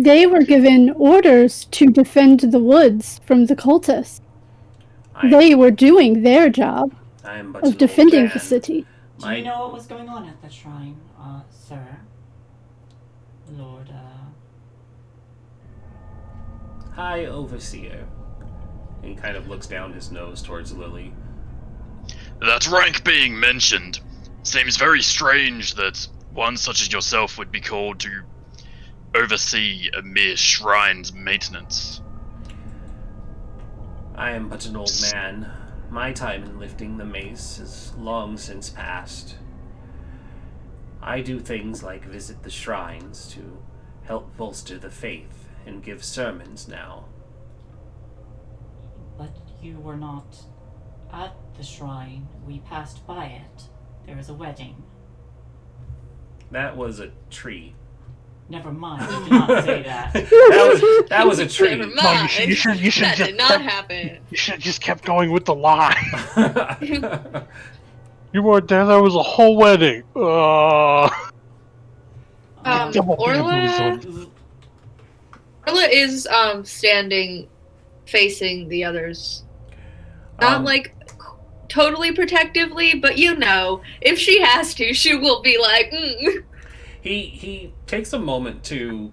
they were given orders to defend the woods from the cultists. They were doing their job of defending the city. Do you know what was going on at the shrine, sir? Lord, High Overseer. And he kind of looks down his nose towards Lily. That rank being mentioned, seems very strange that one such as yourself would be called to oversee a mere shrine's maintenance. I am but an old man. My time in lifting the mace is long since past. I do things like visit the shrines to help bolster the faith and give sermons now. but you were not at the shrine. We passed by it. There was a wedding. That was a tree. Never mind, you did not say that. That was a tree. Never No, mind. you should that just did not happen. You should have just kept going with the lie. You weren't there. There was a whole wedding. Orla is standing facing the others. Not totally protectively, but if she has to, she will be like, He takes a moment to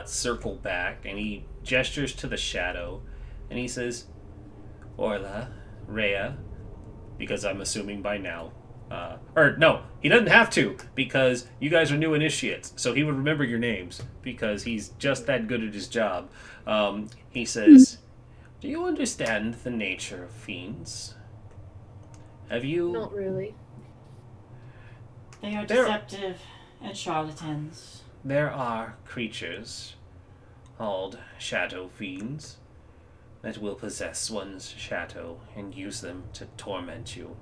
circle back, and he gestures to the shadow, and he says, Orla, Rhea, because I'm assuming by now Or no, he doesn't have to, because you guys are new initiates, so he would remember your names, because he's just that good at his job. He says, do you understand the nature of fiends? Have you... Not really. They are deceptive and charlatans. There are creatures called shadow fiends that will possess one's shadow and use them to torment you.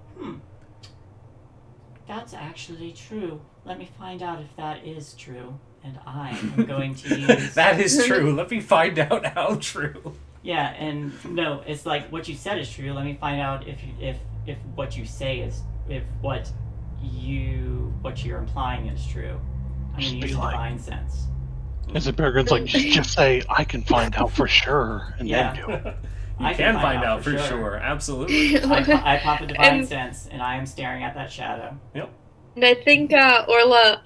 That's actually true. Let me find out if that is true. And I am going to use... That is true. Let me find out how true. Yeah, and no, it's like what you said is true. Let me find out if what you say is... if what you're implying is true. I'm going to use divine sense. As a Peregrine's like, just say, I can find out for sure, and then do it. You can find out for sure. Absolutely. I pop a divine sense, and I am staring at that shadow. Yep. And I think Orla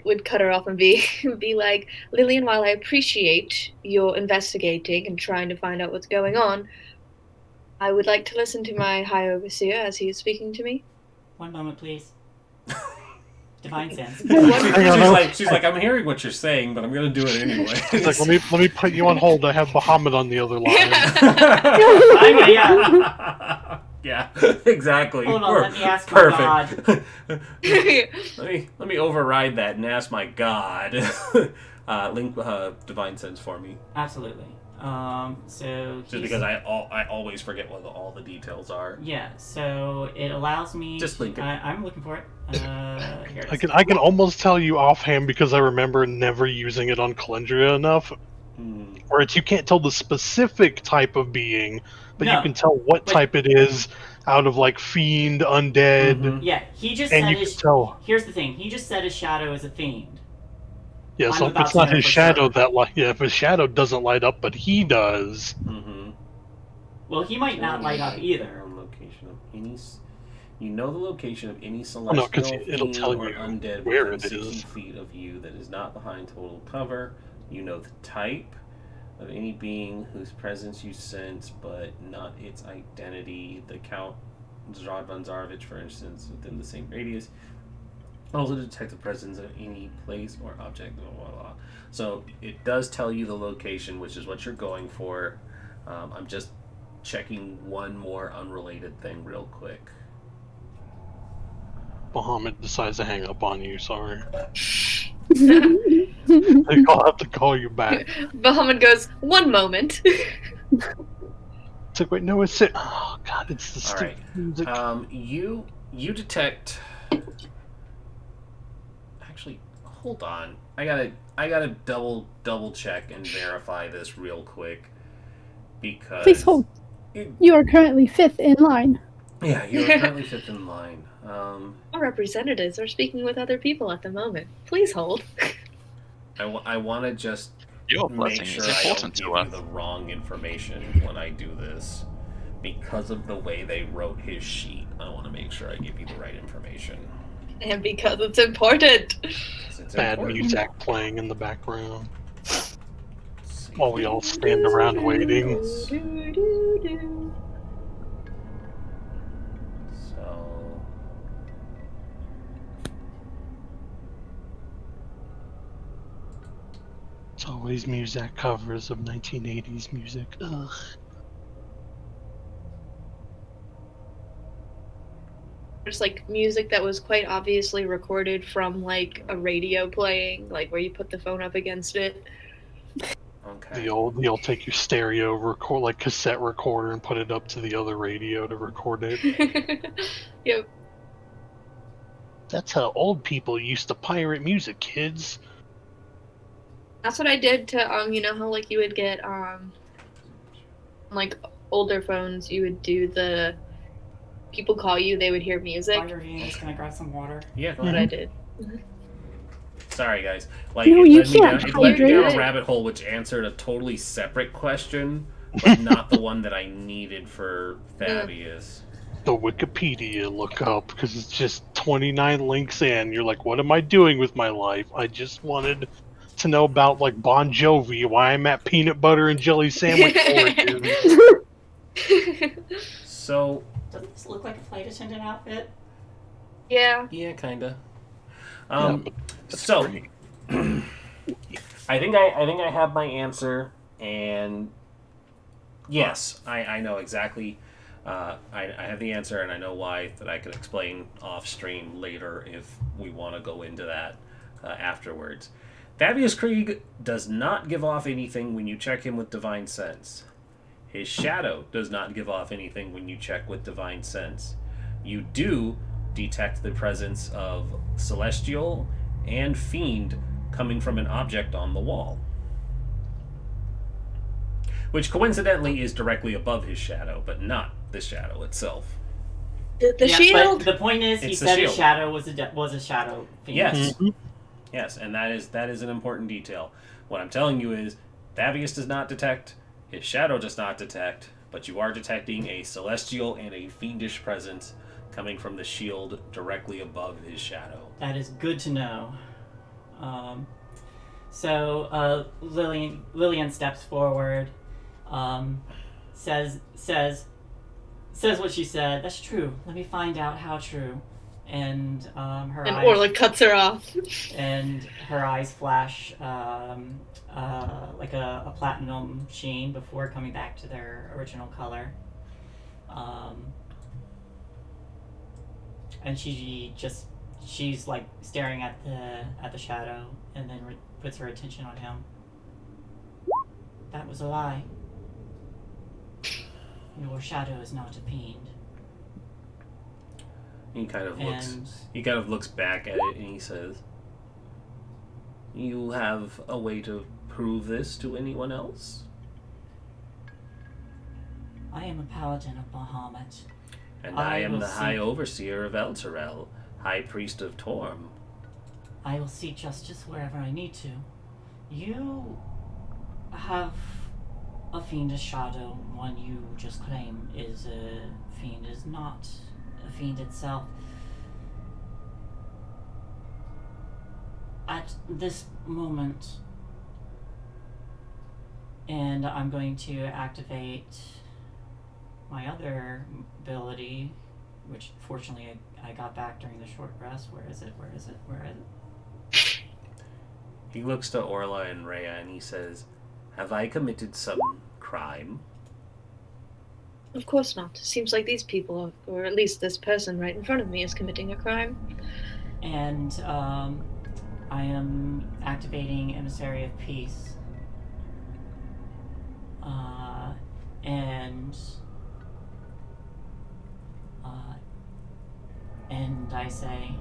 would cut her off and be like, Lillian, while I appreciate your investigating and trying to find out what's going on, I would like to listen to my High Overseer as he is speaking to me. One moment, please. Divine sense. She's like, I'm hearing what you're saying, but I'm going to do it anyway. She's like, let me put you on hold. I have Bahamut on the other line. Yeah, exactly. Hold on, let me ask Perfect. my let me override that and ask my god. Link divine sense for me. Absolutely. So just because I always forget what all the details are. Yeah, so it allows me. Just link it. I'm looking for it. Here it is. I can almost tell you offhand because I remember never using it on Calendria enough. Where you can't tell the specific type of being, but you can tell what type it is out of like fiend, undead. Yeah, he just and said you his. can tell. Here's the thing. He just said his shadow is a fiend. Yeah, so if it's not his shadow that if his shadow doesn't light up, but he does. Well, he might not light up either. Location of any, you know the location of any celestial it'll tell or you undead where within it 60 is. feet of you that is not behind total cover. You know the type of any being whose presence you sense, but not its identity. The Count Zrad von Zarovich, for instance, within the same radius. Also detect the presence of any place or object, blah, blah, blah. So it does tell you the location, which is what you're going for. I'm just checking one more unrelated thing real quick. Bahamut decides to hang up on you, sorry. I'll have to call you back. Bahamut goes, one moment. It's like, wait, no, it's it. Oh, God, it's the stupid music. You detect... Actually, hold on. I gotta double check and verify this real quick, because... Please hold. You are currently 5th in line. Yeah, you are currently 5th in line. Our representatives are speaking with other people at the moment. Please hold. I want to just make sure I don't give you the wrong information when I do this. Because of the way they wrote his sheet, I want to make sure I give you the right information. And because it's important. Bad music playing in the background. While we all stand around waiting. So... It's always music covers of 1980s music. Ugh. There's like music that was quite obviously recorded from like a radio playing, like where you put the phone up against it. Okay. The old take your stereo record, like cassette recorder, and put it up to the other radio to record it. Yep. That's how old people used to pirate music, kids. That's what I did to you know how like you would get like older phones, you would do the people call you, they would hear music. While you're eating this, can I grab some water? Yeah, go What ahead. I did. Sorry, guys. Like, No, it you led me down, can't it led me down hydrate. a rabbit hole which answered a totally separate question, but not the one that I needed for Fabius. The Wikipedia look up, because it's just 29 links in. You're like, what am I doing with my life? I just wanted to know about like Bon Jovi, why I'm at peanut butter and jelly sandwich origins. So, Does this look like a flight attendant outfit? Yeah. Yeah, kinda. That's So great. I think I have my answer, and yes, I know exactly. I have the answer, and I know why. That I can explain off stream later if we want to go into that afterwards. Fabius Krieg does not give off anything when you check him with Divine Sense. His shadow does not give off anything when you check with Divine Sense. You do detect the presence of Celestial and Fiend coming from an object on the wall, which coincidentally is directly above his shadow, but not the shadow itself. The shield. But the point is, he said his shadow was a shadow Fiend. Yes, yes, and that is an important detail. What I'm telling you is, Fabius does not detect. His shadow does not detect, but you are detecting a celestial and a fiendish presence coming from the shield directly above his shadow. That is good to know. So Lillian steps forward, says what she said. That's true. Let me find out how true. And her eyes. Orla cuts her off. And her eyes flash like a platinum sheen before coming back to their original color. And she's like staring at the shadow, and then puts her attention on him. That was a lie. Your shadow is not a fiend. He kind of looks back at it and he says, "You have a way to prove this to anyone else?" I am a paladin of Bahamut. And I am the High Overseer of Elturel, High Priest of Torm. I will seek justice wherever I need to. You have a fiendish shadow. One you just claim is a fiend is not a fiend itself. At this moment, and I'm going to activate my other ability, which fortunately I got back during the short rest. Where is it? He looks to Orla and Rhea and he says, "Have I committed some crime?" Of course not. Seems like these people, or at least this person right in front of me, is committing a crime. And I am activating Emissary of Peace. And I say,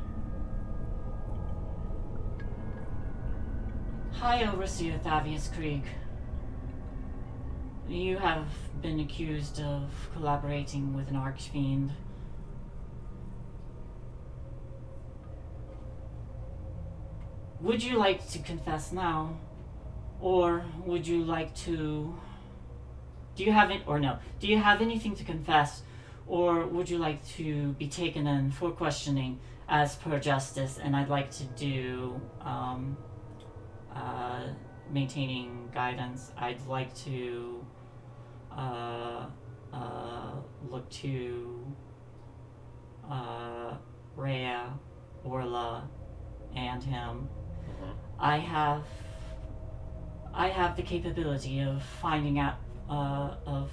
High Overseer Fabius Krieg, you have been accused of collaborating with an archfiend. Would you like to confess now? Or would you like to... Do you have anything to confess? Or would you like to be taken in for questioning as per justice? And I'd like to do maintaining guidance. I'd like to look to Rhea, Orla, and him. I have the capability of finding out, of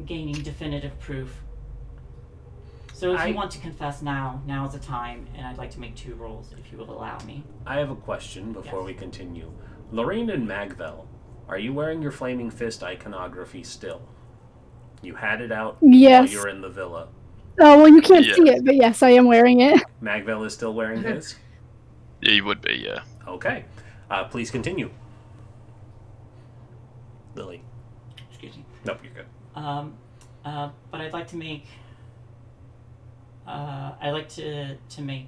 gaining definitive proof. So if you want to confess now is the time, and I'd like to make 2 rolls, if you will allow me. I have a question before we continue. Lorraine and Magvel, are you wearing your Flaming Fist iconography still? You had it out while you were in the villa. Oh, well, you can't see it, but yes, I am wearing it. Magvel is still wearing his? Yeah, you would be, yeah. Okay. Please continue. Lily. Excuse me. Nope, you're good. But I'd like to make... I'd like to make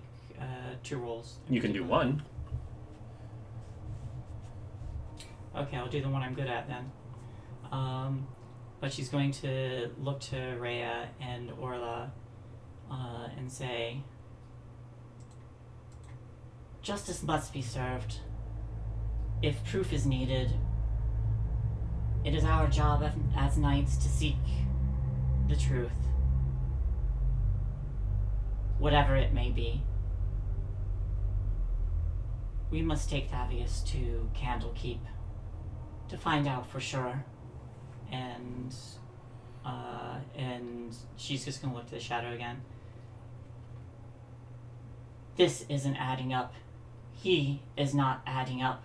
2 rolls. You can do 1. Okay, I'll do the one I'm good at then. But she's going to look to Rhea and Orla and say, justice must be served. If proof is needed, it is our job as knights to seek the truth, whatever it may be. we must take Thavius to Candlekeep to find out for sure. And she's just gonna look to the shadow again. This isn't adding up. He is not adding up.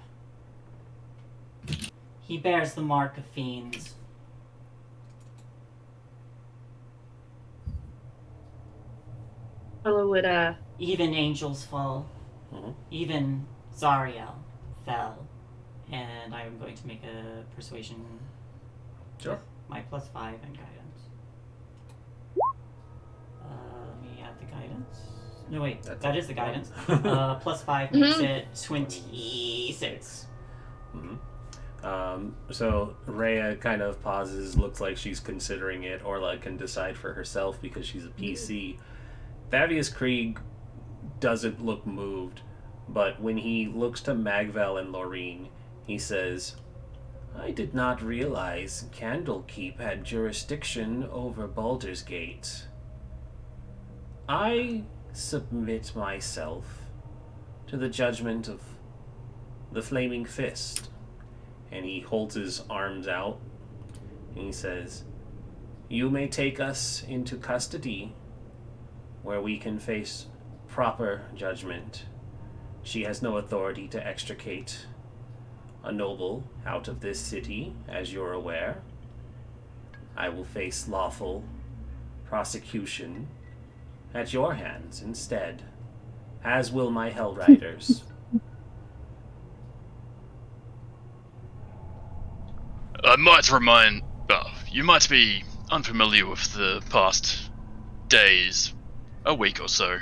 He bears the mark of fiends. Orla would, Even angels fall. Mm-hmm. Even Zariel fell. And I'm going to make a persuasion. Sure. My +5 and guidance. Let me add the guidance. No, wait, that is the guidance. +5 makes it 26. Mm-hmm. So Rhea kind of pauses, looks like she's considering it. Orla can decide for herself because she's a PC. Thavius Krieg doesn't look moved, but when he looks to Magvel and Loreen, he says, I did not realize Candlekeep had jurisdiction over Baldur's Gate. I submit myself to the judgment of the Flaming Fist. And he holds his arms out, and he says, you may take us into custody, where we can face proper judgment. She has no authority to extricate a noble out of this city, as you're aware. I will face lawful prosecution at your hands instead, as will my Hell Riders. I might remind... you might be unfamiliar with the past days, a week or so.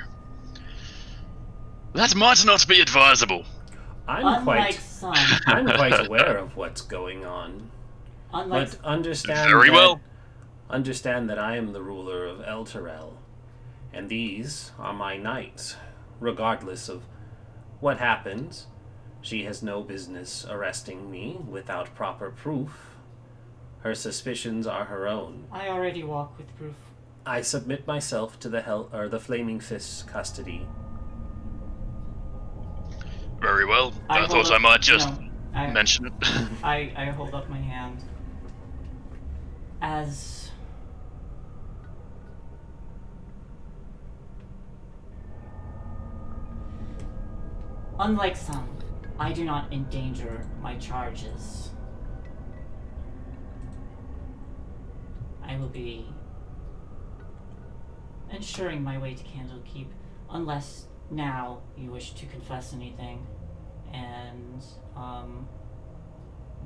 That might not be advisable. I'm quite aware of what's going on. But understand that I am the ruler of Elturel, and these are my knights. Regardless of what happens, she has no business arresting me without proper proof. Her suspicions are her own. I already walk with proof. I submit myself to the Flaming Fist's custody. Very well. I thought I might just mention it. I hold up my hand. As... unlike some, I do not endanger my charges. I will be ensuring my way to Candlekeep, unless now you wish to confess anything. And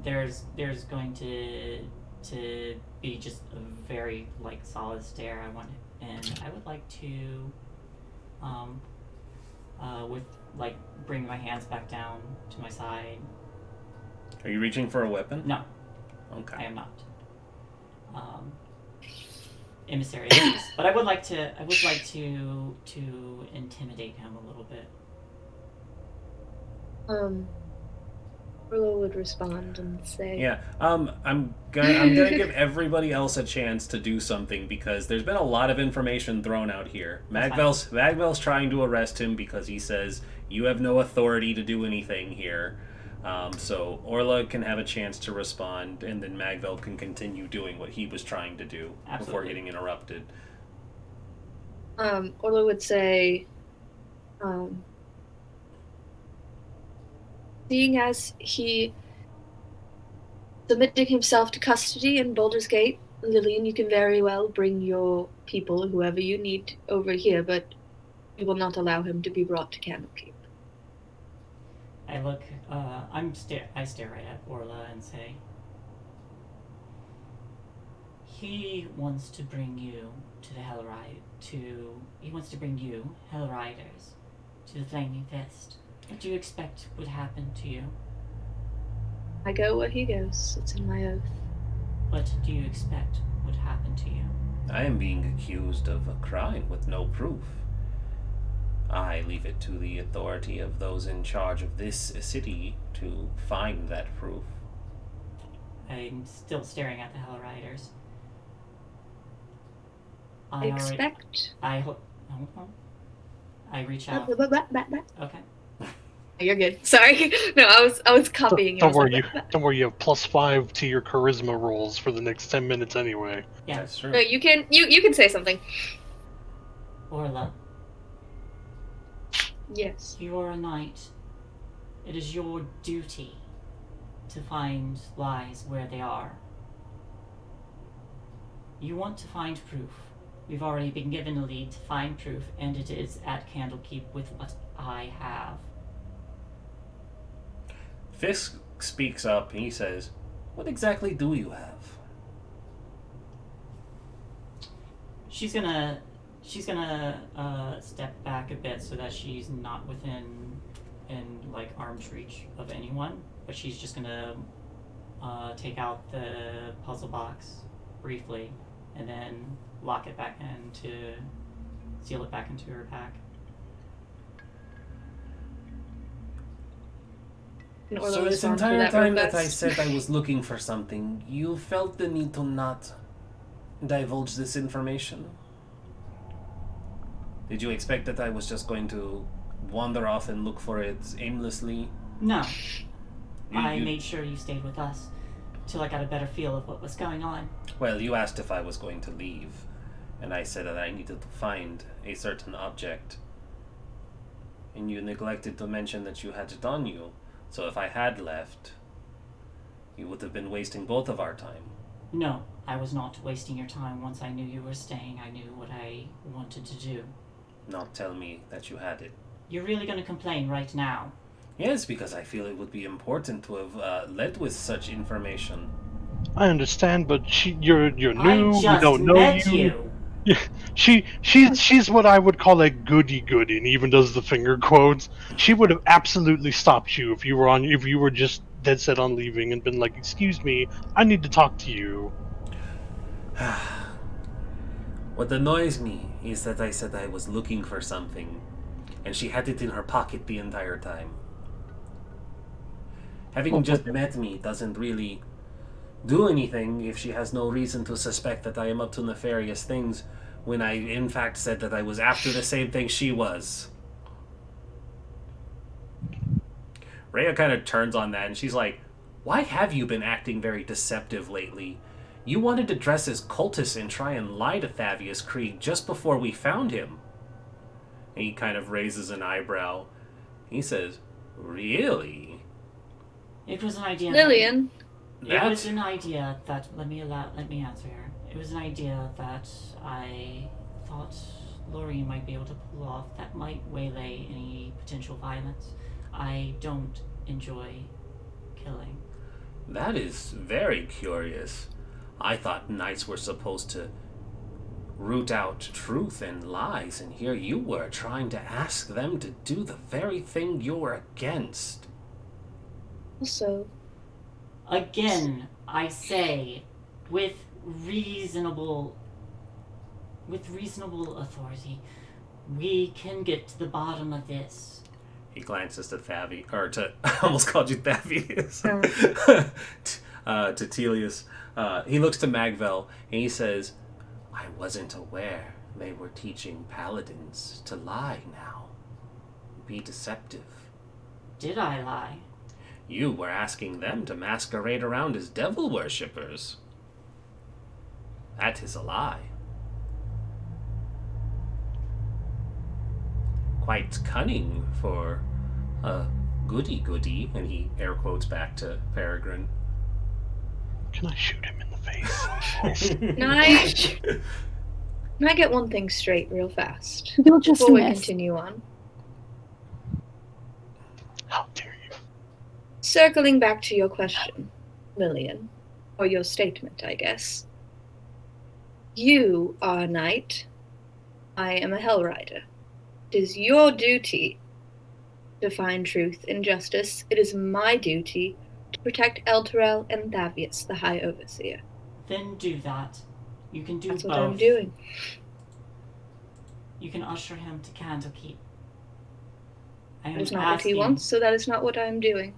there's going to be just a very solid stare. I would like to bring my hands back down to my side. Are you reaching for a weapon? No. Okay. I am not. Emissary, but I would like to intimidate him a little bit. Orla would respond and say, yeah, I'm gonna give everybody else a chance to do something because there's been a lot of information thrown out here. Magvel's trying to arrest him because he says you have no authority to do anything here. So Orla can have a chance to respond, and then Magvel can continue doing what he was trying to do before getting interrupted. Orla would say, seeing as he submitted himself to custody in Baldur's Gate, Lillian, you can very well bring your people, whoever you need, over here, but we will not allow him to be brought to Candlekeep. I look, I stare right at Orla and say, he wants to bring you to the he wants to bring you, Hell Riders, to the Flaming Fist. What do you expect would happen to you? I go where he goes. It's in my oath. What do you expect would happen to you? I am being accused of a crime with no proof. I leave it to the authority of those in charge of this city to find that proof. I'm still staring at the Hell Riders. I reach out. Okay. You're good. Sorry. No, I was copying you. Don't worry, don't worry. You have +5 to your charisma rolls for the next 10 minutes anyway. Yeah. That's true. No, you can say something. Orla, Yes. you are a knight. It is your duty to find lies where they are. You want to find proof. We've already been given a lead to find proof, and it is at Candlekeep with what I have. Fisk speaks up and he says, "What exactly do you have?" She's gonna step back a bit so that she's not in like arm's reach of anyone, but she's just gonna take out the puzzle box briefly and then lock it back seal it back into her pack. So this entire time that I said I was looking for something, you felt the need to not divulge this information? Did you expect that I was just going to wander off and look for it aimlessly? No. I made sure you stayed with us till I got a better feel of what was going on. Well, you asked if I was going to leave, and I said that I needed to find a certain object. And you neglected to mention that you had it on you, so if I had left, you would have been wasting both of our time. No, I was not wasting your time. Once I knew you were staying, I knew what I wanted to do. Not tell me that you had it. You're really going to complain right now? Yes, because I feel it would be important to have led with such information. I understand, but you're new. I just we don't know met you. Yeah, she's what I would call a goody goody, and even does the finger quotes. She would have absolutely stopped you if you were just dead set on leaving and been like, "Excuse me, I need to talk to you." What annoys me is that I said I was looking for something, and she had it in her pocket the entire time. Having just met me doesn't really do anything if she has no reason to suspect that I am up to nefarious things, when I in fact said that I was after the same thing she was. Rhea kind of turns on that and she's like, "Why have you been acting very deceptive lately? You wanted to dress as cultists and try and lie to Thavius Krieg just before we found him." And he kind of raises an eyebrow. He says, "Really?" It was an idea. Lillian. It was an idea that let me answer here. It was an idea that I thought Lorien might be able to pull off that might waylay any potential violence. I don't enjoy killing. That is very curious. I thought knights were supposed to root out truth and lies, and here you were trying to ask them to do the very thing you're against. Also, again, I say, with reasonable authority, we can get to the bottom of this. He glances to Thavi, or to, I almost called you Thavius, to Telius. He looks to Magvel, and he says, "I wasn't aware they were teaching paladins to lie now. Be deceptive." Did I lie? You were asking them to masquerade around as devil worshippers. That is a lie. Quite cunning for a goody-goody, and he air quotes back to Peregrine. Can I shoot him in the face? Can I get one thing straight real fast? You'll just before we miss. continue on. How dare you? Circling back to your question, Lillian, or your statement, I guess. You are a knight. I am a hell rider. It is your duty to find truth and justice. It is my duty to protect Elturel and Thavius, the High Overseer. Then do that. You can do That's both. what I'm doing. You can usher him to Candlekeep. I am That is not what he asking. wants, so that is not what I am doing.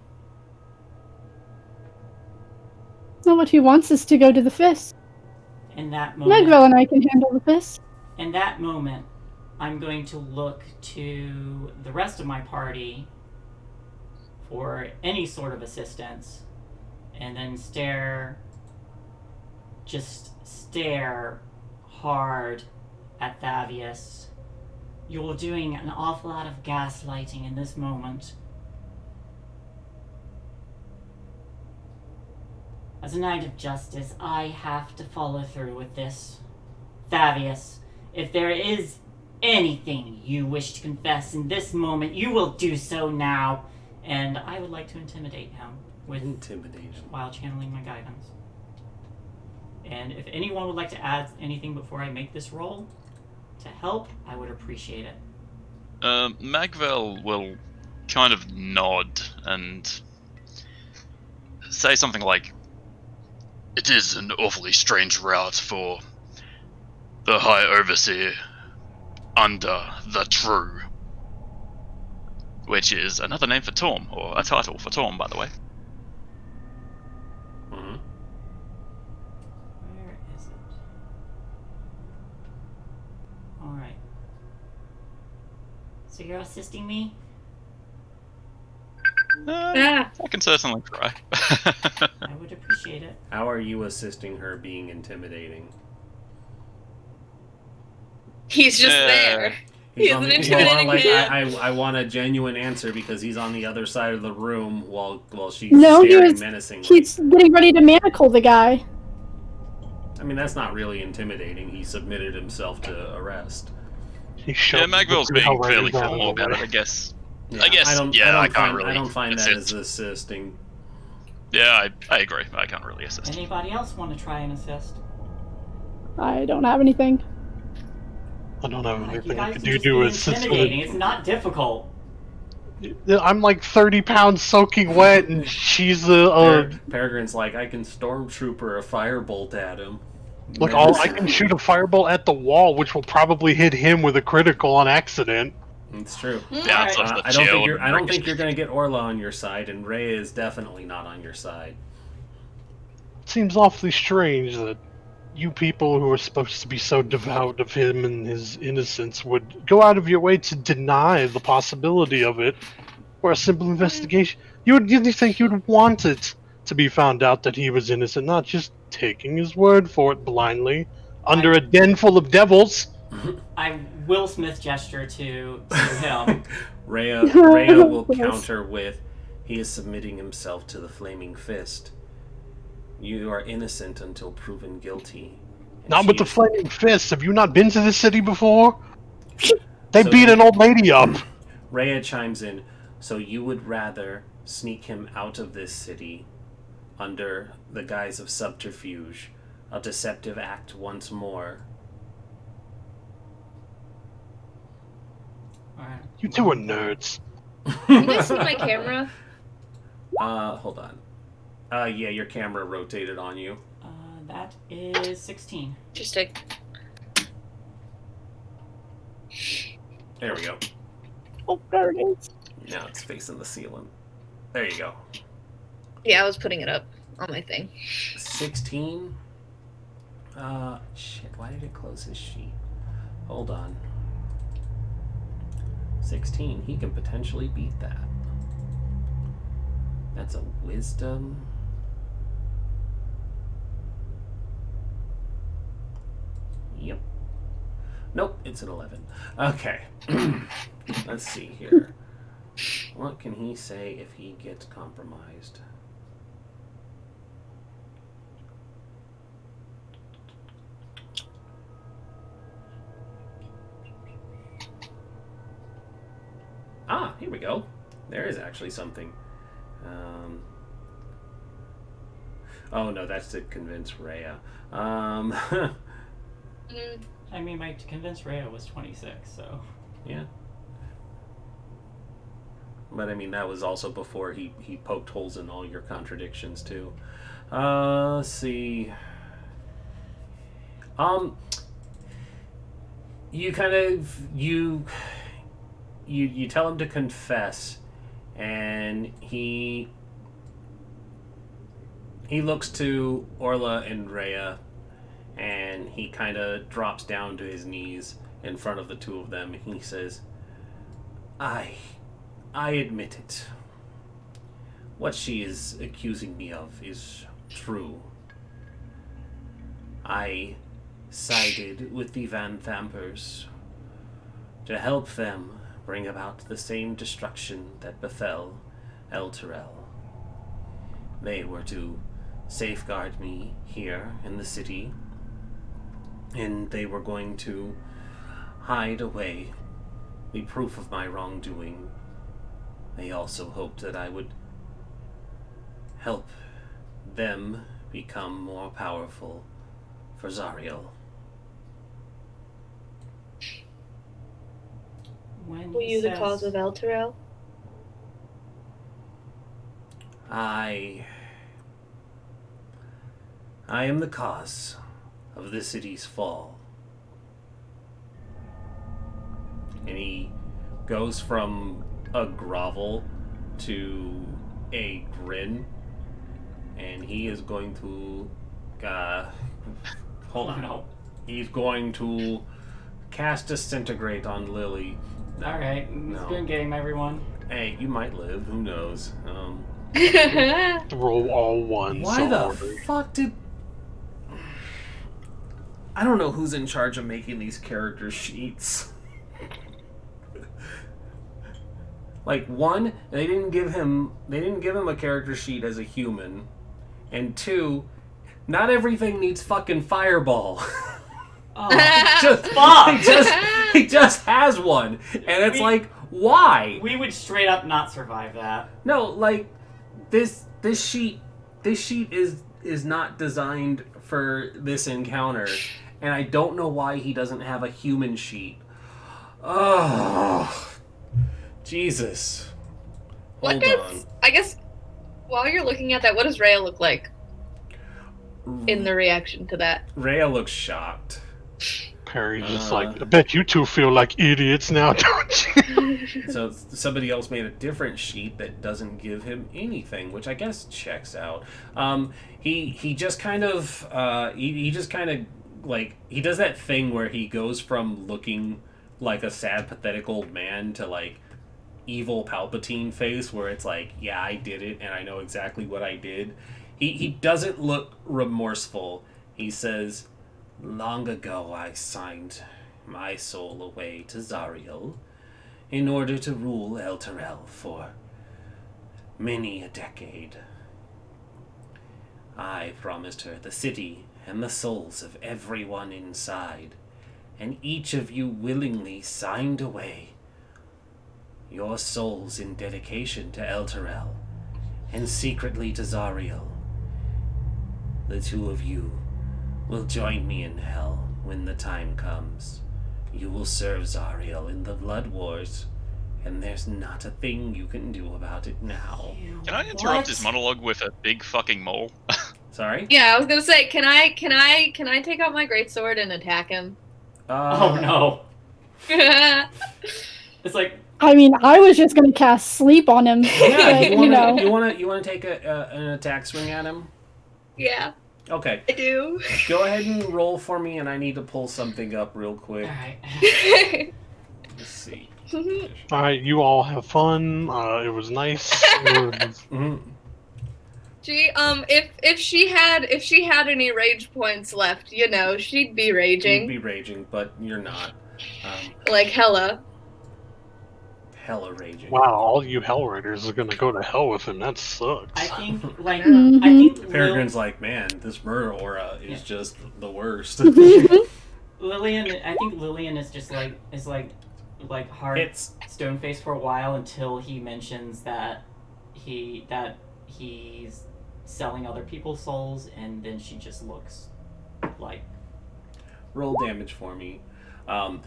Not what he wants is to go to the fist. In that moment. Magvel and I can handle the fist. In that moment, I'm going to look to the rest of my party for any sort of assistance, and then just stare hard at Thavius. You're doing an awful lot of gaslighting in this moment. As a knight of justice, I have to follow through with this. Thavius, if there is anything you wish to confess in this moment, you will do so now. And I would like to intimidate him with intimidation while channeling my guidance. And if anyone would like to add anything before I make this roll to help, I would appreciate it. Magvel will kind of nod and say something like, "It is an awfully strange route for the High Overseer under the True." Which is another name for Torm, or a title for Torm, by the way. Mm-hmm. Where is it? Alright. So you're assisting me? I can certainly try. I would appreciate it. How are you assisting her being intimidating? He's just there. He's an intimidating man. I want a genuine answer because he's on the other side of the room while she's staring menacingly. He's getting ready to manacle the guy. I mean, that's not really intimidating. He submitted himself to arrest. Yeah, Magvil's being fairly formal about it, I guess. Yeah, I don't find that as assisting. Yeah, I agree. I can't really assist. Anybody else want to try and assist? I don't have anything. I don't have anything I you can guys do just to be assist. intimidating. It's not difficult. I'm like 30 pounds soaking wet, and she's Peregrine's like, I can stormtrooper a firebolt at him. Look, I can shoot a fireball at the wall, which will probably hit him with a critical on accident. It's true. Yeah, I don't think you're going to get Orla on your side, and Rhea is definitely not on your side. It seems awfully strange that you people who are supposed to be so devout of him and his innocence would go out of your way to deny the possibility of it for a simple investigation. You'd think you'd want it to be found out that he was innocent, not just taking his word for it blindly under a den full of devils. I Will Smith gesture to him. Rhea will counter with, he is submitting himself to the Flaming Fist. You are innocent until proven guilty. Not with the Flaming Fist. Have you not been to this city before? They beat an old lady up. Rhea chimes in, so you would rather sneak him out of this city under the guise of subterfuge, a deceptive act once more. Alright. You two are nerds. Can you guys see my camera? Hold on. Yeah, your camera rotated on you. That is 16. Interesting. There we go. Oh, there it is. Now it's facing the ceiling. There you go. Yeah, I was putting it up on my thing. 16? Shit, why did it close his sheet? Hold on. 16, he can potentially beat that. That's a wisdom. Yep. Nope, it's an 11. Okay. Let's see here. What can he say if he gets compromised? Ah, here we go. There is actually something. Oh no, that's to convince Rhea. I mean, my convince Rhea was 26, so... Yeah. But I mean, that was also before he poked holes in all your contradictions, too. Let's see. You kind of... You tell him to confess, and he looks to Orla and Rhea, and he kind of drops down to his knees in front of the two of them, and he says, I admit it. what she is accusing me of is true. I sided with the Van Vampers to help them bring about the same destruction that befell Elturel. They were to safeguard me here in the city, and they were going to hide away the proof of my wrongdoing. They also hoped that I would help them become more powerful for Zariel. When Were he you the says- cause of Elturel? I am the cause of the city's fall. And he goes from a grovel to a grin, and he is going to hold on. No. He's going to cast Disintegrate on Lily. Alright, No. good game, everyone. Hey, you might live. Who knows? Roll all ones. Why don't the worry. fuck did... I don't know who's in charge of making these character sheets. Like, one, they didn't give him a character sheet as a human. And two, not everything needs fucking fireball. Oh, He just has one. And it's like, why? we would straight up not survive that. No, like this sheet is not designed for this encounter, and I don't know why he doesn't have a human sheet. Oh, Jesus. What Hold does... I guess, while you're looking at that, what does Rhea look like in the reaction to that? Rhea looks shocked. Perry's just like, I bet you two feel like idiots now, don't you? So somebody else made a different sheet that doesn't give him anything, which I guess checks out. He just kind of he just kind of like, he does that thing where he goes from looking like a sad, pathetic old man to like evil Palpatine face, where it's like, yeah, I did it and I know exactly what I did. He doesn't look remorseful. He says, "Long ago I signed my soul away to Zariel in order to rule Elturel for many a decade. I promised her the city and the souls of everyone inside, and each of you willingly signed away your souls in dedication to Elturel and secretly to Zariel. The two of you will join me in hell when the time comes. You will serve Zariel in the Blood Wars, and there's not a thing you can do about it now." Can I interrupt this monologue with a big fucking mole? Sorry? Yeah, I was gonna say, can I take out my greatsword and attack him? Oh no. It's like, I mean, I was just gonna cast sleep on him. Yeah, but, you wanna take an attack swing at him? Yeah, Okay. I do. Go ahead and roll for me, and I need to pull something up real quick. alright. Let's see. Alright, you all have fun. It was nice. Mhm. She if she had any rage points left, you know, she'd be You'd raging be raging, but you're not. like hella. Hella raging. Wow, all you Hell Raiders are gonna go to hell with him. That sucks. I think, like, Mhm. I think Peregrine's like, man, this murder aura is just the worst. Lillian, I think Lillian is just like hard It's stone faced for a while until he mentions that he's selling other people's souls, and then she just looks like, roll damage for me. And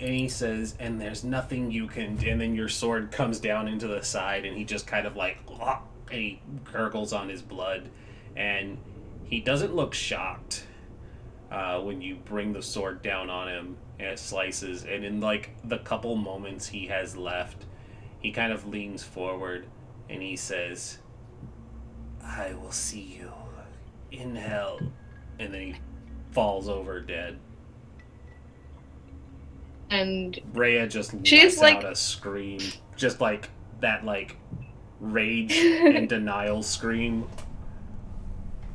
he says, "And there's nothing you can," and then your sword comes down into the side, and he just kind of like, and he gurgles on his blood, and he doesn't look shocked when you bring the sword down on him, and it slices, and in like the couple moments he has left, he kind of leans forward, and he says, "I will see you in hell," and then he falls over dead. And Rhea just she's lets like- out a scream, just like that, like rage and denial scream.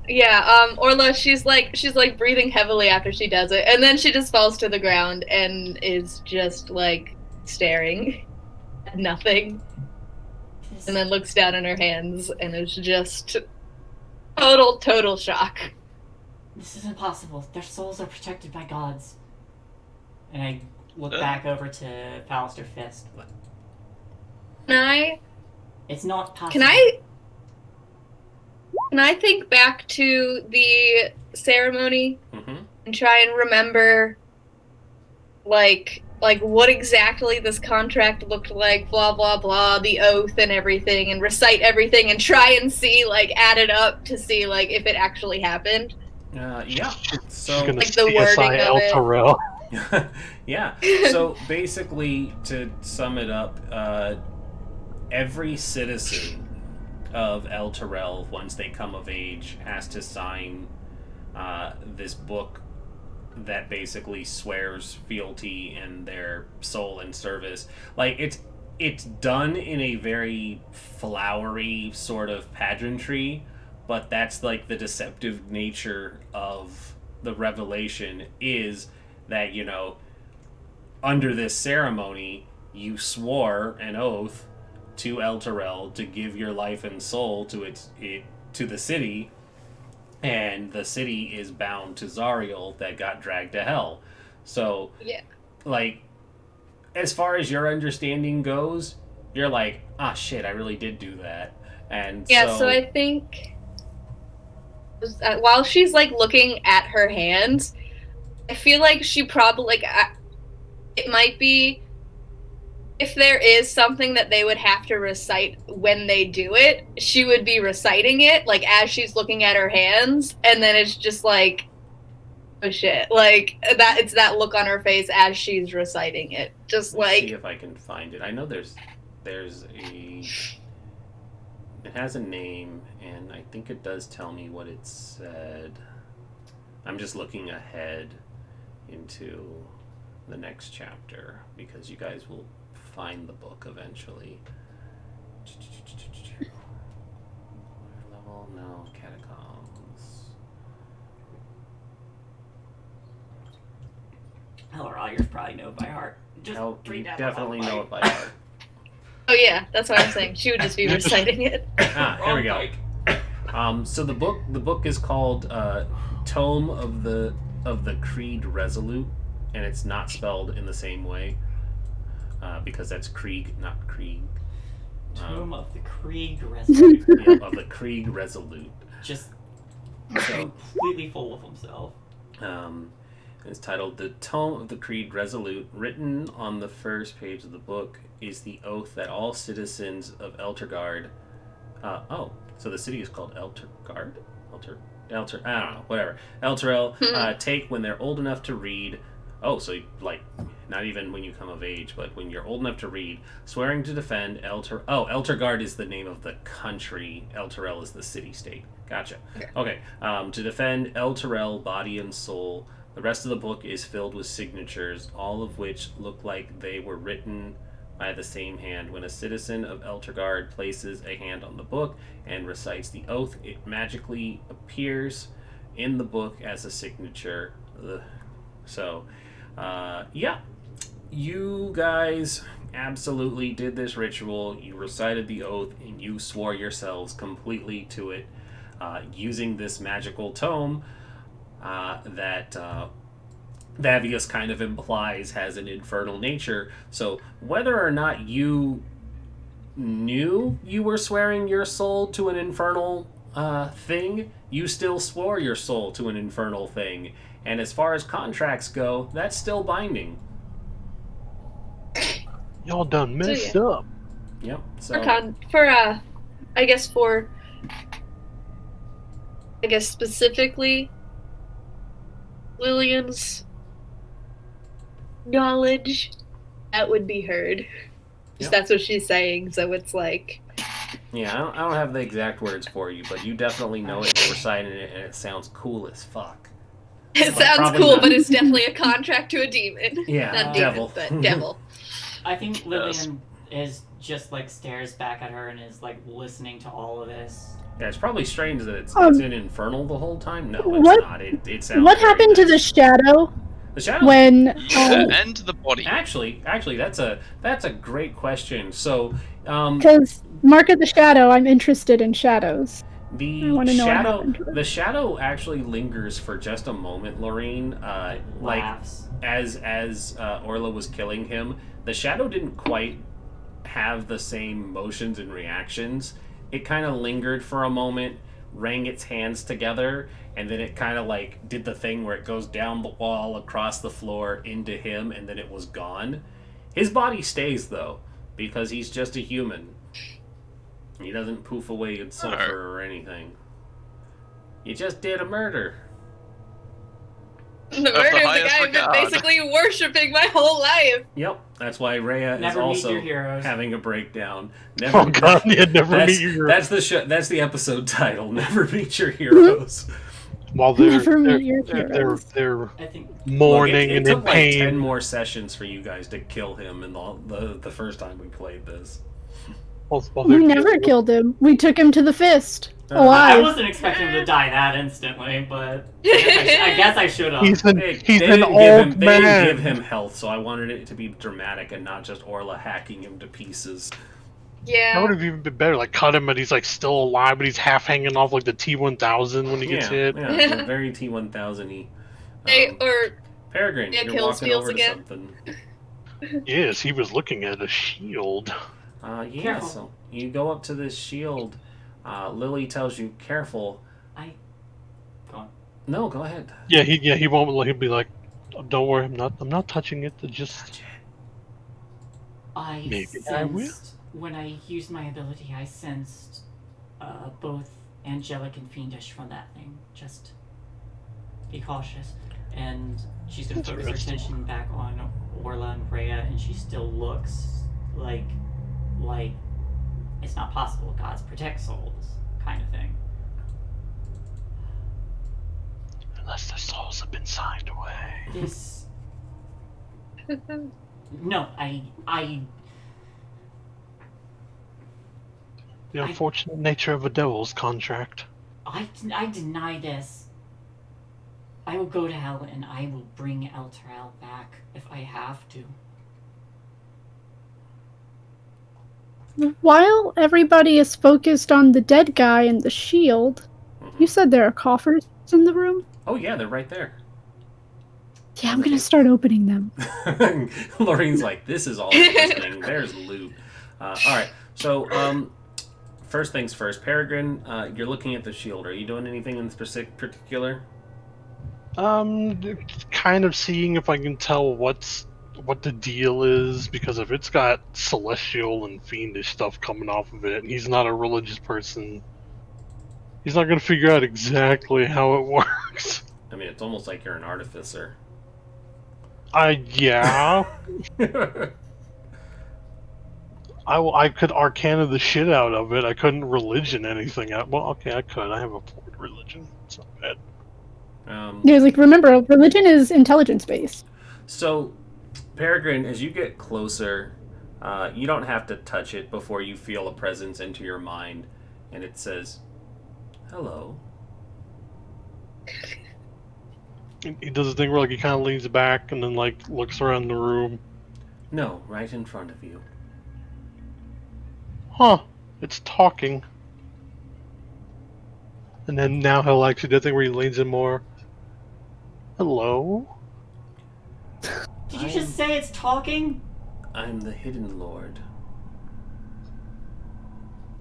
Yeah, Orla, she's like breathing heavily after she does it, and then she just falls to the ground and is just like staring at nothing, and then looks down in her hands and is just total shock. This is impossible. Their souls are protected by gods. And I look back over to Pallister Fist. It's not possible. Can I think back to the ceremony and try and remember, like what exactly this contract looked like, blah blah blah, the oath and everything, and recite everything and try and see, like, add it up to see, like, if it actually happened. Yeah. So like the wording of Elturel. Yeah. So basically, to sum it up, every citizen of Elturel, once they come of age, has to sign this book that basically swears fealty in their soul and service. Like, it's done in a very flowery sort of pageantry, but that's like the deceptive nature of the revelation, is that, you know, under this ceremony you swore an oath to Elturel to give your life and soul to to the city, and the city is bound to Zariel that got dragged to hell. So, like, as far as your understanding goes, you're like, ah, shit, I really did do that. And so I think while she's, like, looking at her hands, I feel like she probably, like, it might be, if there is something that they would have to recite when they do it, she would be reciting it, like, as she's looking at her hands, and then it's just like, oh shit, like, that, it's that look on her face as she's reciting it. Just Let's like, see if I can find it. I know there's a, it has a name, and I think it does tell me what it said. I'm just looking ahead into the next chapter, because you guys will find the book eventually. Level, no, catacombs. Hell, or Augers probably know it by heart. Just You read that definitely off know mic. it by heart. oh yeah, that's what I'm saying. She would just be reciting it. Here we go. Wrong mic. So the book is called Tome of the Creed Resolute, and it's not spelled in the same way, because that's Krieg, not Krieg. Tomb of the Krieg Resolute. Yeah, of the Krieg Resolute. Just completely full of himself. It's titled The Tome of the Creed Resolute. Written on the first page of the book is the oath that all citizens of Elturgard... so the city is called Elturgard? I don't know, whatever. Elturel take when they're old enough to read. Oh, so, like, not even when you come of age, but when you're old enough to read, swearing to defend Elturgard is the name of the country. Elturel is the city-state. Gotcha. Okay. To defend Elturel, body and soul. The rest of the book is filled with signatures, all of which look like they were written by the same hand. When a citizen of Elturgard places a hand on the book and recites the oath, it magically appears in the book as a signature. So, yeah, you guys absolutely did this ritual. You recited the oath and you swore yourselves completely to it, using this magical tome that Vavius kind of implies has an infernal nature. So whether or not you knew you were swearing your soul to an infernal thing, you still swore your soul to an infernal thing. And as far as contracts go, that's still binding. Y'all done messed up. Yep. So I guess specifically Lillian's knowledge, that would be heard. Yep. That's what she's saying, so it's like... Yeah, I don't have the exact words for you, but you definitely know it. You're reciting it, and it sounds cool as fuck. It sounds cool, but it's definitely a contract to a demon. Yeah, not devil. demon, but devil. I think Lillian is just like stares back at her and is like listening to all of this. Yeah, it's probably strange that it's in infernal the whole time. No, it's what, not. It sounds. What happened nice. to the shadow? The shadow. When and the body. Actually, that's a great question. So, because Mark of the Shadow, I'm interested in shadows. The shadow actually lingers for just a moment, Lorraine. Laughs. As Orla was killing him, the shadow didn't quite have the same motions and reactions. It kind of lingered for a moment, rang its hands together, and then it kind of like did the thing where it goes down the wall, across the floor, into him, and then it was gone. His body stays though, because he's just a human. He doesn't poof away in sulfur or anything. You just did a murder. The murder of the guy I've been basically worshipping my whole life. Yep, that's why Rhea is also having a breakdown. Never meet your heroes. That's the episode title. Never meet your heroes. While they're mourning and in pain. It took like 10 more sessions for you guys to kill him in the first time we played this. We never killed him. We took him to the fist. I wasn't expecting him to die that instantly, but I guess I should have. He's an old man. They didn't give him health, so I wanted it to be dramatic and not just Orla hacking him to pieces. Yeah. That would have even been better. Like, cut him, but he's like still alive, but he's half hanging off like the T-1000 when he gets hit. Yeah, very T-1000-y. Peregrine, you're walking over to something. Yes, he was looking at a shield. So you go up to this shield. Lily tells you, "Careful." Go on. No, go ahead. Yeah, he won't. He'll be like, "Don't worry, I'm not touching it. I will. When I used my ability, I sensed both angelic and fiendish from that thing. Just be cautious." And she's gonna focus her attention back on Orla and Rhea, and she still looks like it's not possible. Gods protect souls, kind of thing. Unless their souls have been signed away. This. No, I. The unfortunate nature of a devil's contract. I deny this. I will go to hell and I will bring Elturel back if I have to. While everybody is focused on the dead guy and the shield, you said there are coffers in the room? Oh yeah, they're right there. Yeah, I'm gonna start opening them. Lorraine's like, this is all interesting. There's loot. Alright, so, first things first. Peregrine, you're looking at the shield. Are you doing anything in particular? Kind of seeing if I can tell what the deal is, because if it's got celestial and fiendish stuff coming off of it, and he's not a religious person, he's not going to figure out exactly how it works. I mean, it's almost like you're an artificer. Yeah. I could arcana the shit out of it. I couldn't religion anything out. Well, okay, I could. I have a poor religion. It's not bad. Yeah, like, remember, religion is intelligence-based. So, Peregrine, as you get closer, you don't have to touch it before you feel a presence into your mind, and it says, "Hello." He does a thing where, like, he kind of leans back and then, like, looks around the room. No, right in front of you. Huh. It's talking. And then now he'll actually do the thing where he leans in more. Hello? Did you just say it's talking? I'm the Hidden Lord.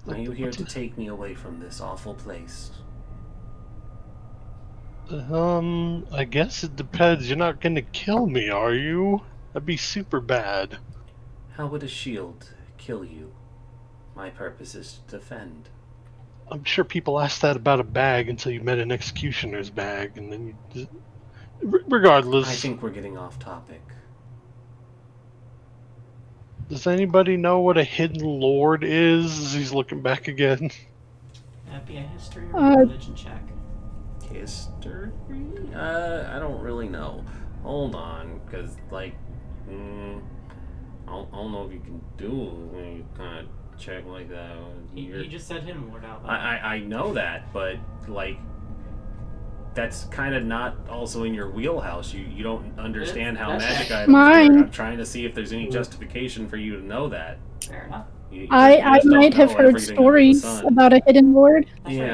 Are you here to take me away from this awful place? I guess it depends. You're not gonna kill me, are you? That'd be super bad. How would a shield kill you? My purpose is to defend. I'm sure people ask that about a bag until you met an executioner's bag, and then you... Regardless... I think we're getting off topic. Does anybody know what a hidden lord is? He's looking back again. That'd be a history or religion check. History? I don't really know. Hold on, because, like... don't know if you can do it when you kind of check like that. You just said hidden ward out loud. I know that, but like that's kind of not also in your wheelhouse. You don't understand how magic items work. I'm trying to see if there's any justification for you to know that. Fair enough. I might have heard stories about a hidden ward,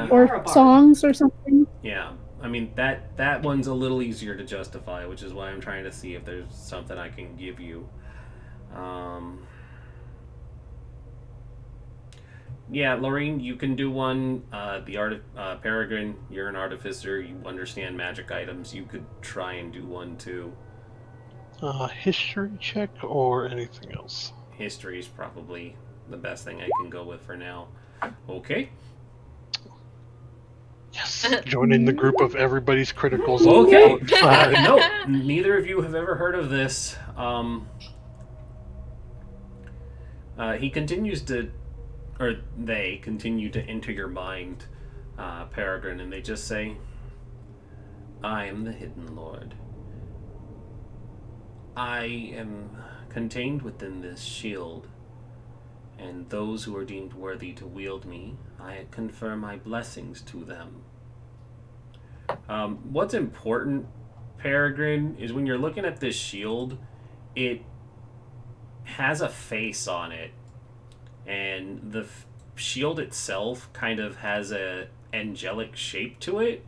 or songs or something. Yeah, I mean that one's a little easier to justify, which is why I'm trying to see if there's something I can give you. Yeah, Lorraine, you can do one. Peregrine, you're an artificer. You understand magic items. You could try and do one too. History check or anything else? History is probably the best thing I can go with for now. Okay. Yes. Joining the group of everybody's criticals. Okay. No, neither of you have ever heard of this. He continues to. Or they continue to enter your mind, Peregrine, and they just say, I am the Hidden Lord. I am contained within this shield, and those who are deemed worthy to wield me, I confer my blessings to them. What's important, Peregrine, is when you're looking at this shield, it has a face on it. And the shield itself kind of has a angelic shape to it,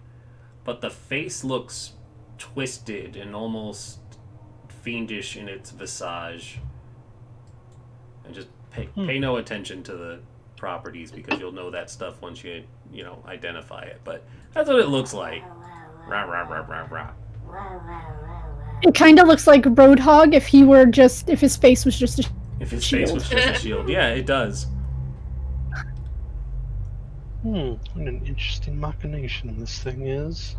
but the face looks twisted and almost fiendish in its visage. And just pay no attention to the properties, because you'll know that stuff once you identify it. But that's what it looks like. Rah, rah, rah, rah, rah. It kind of looks like Roadhog if his face was just a If his face was just a shield. Yeah, it does. What an interesting machination this thing is.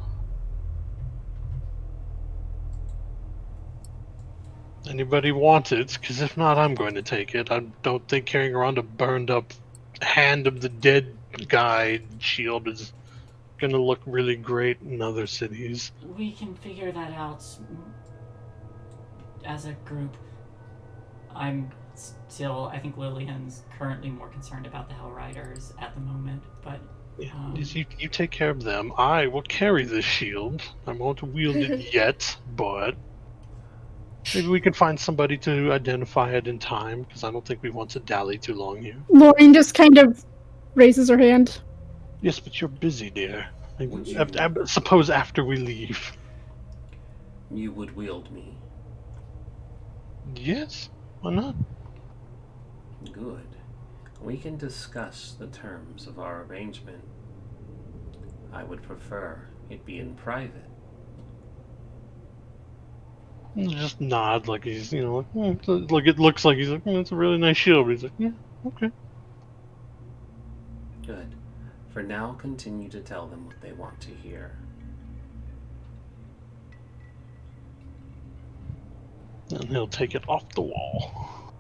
Anybody want it? Because if not, I'm going to take it. I don't think carrying around a burned up hand of the dead guy shield is going to look really great in other cities. We can figure that out as a group. I think Lillian's currently more concerned about the Hell Riders at the moment, but... You take care of them. I will carry this shield. I won't wield it yet, but... maybe we can find somebody to identify it in time, because I don't think we want to dally too long here. Lauren just kind of raises her hand. Yes, but you're busy, dear. Suppose after we leave. You would wield me. Yes, why not? Good. We can discuss the terms of our arrangement. I would prefer it be in private. Just nod like he's, like it looks like he's like, it's a really nice shield. But he's like, yeah, okay. Good. For now, continue to tell them what they want to hear. And he'll take it off the wall.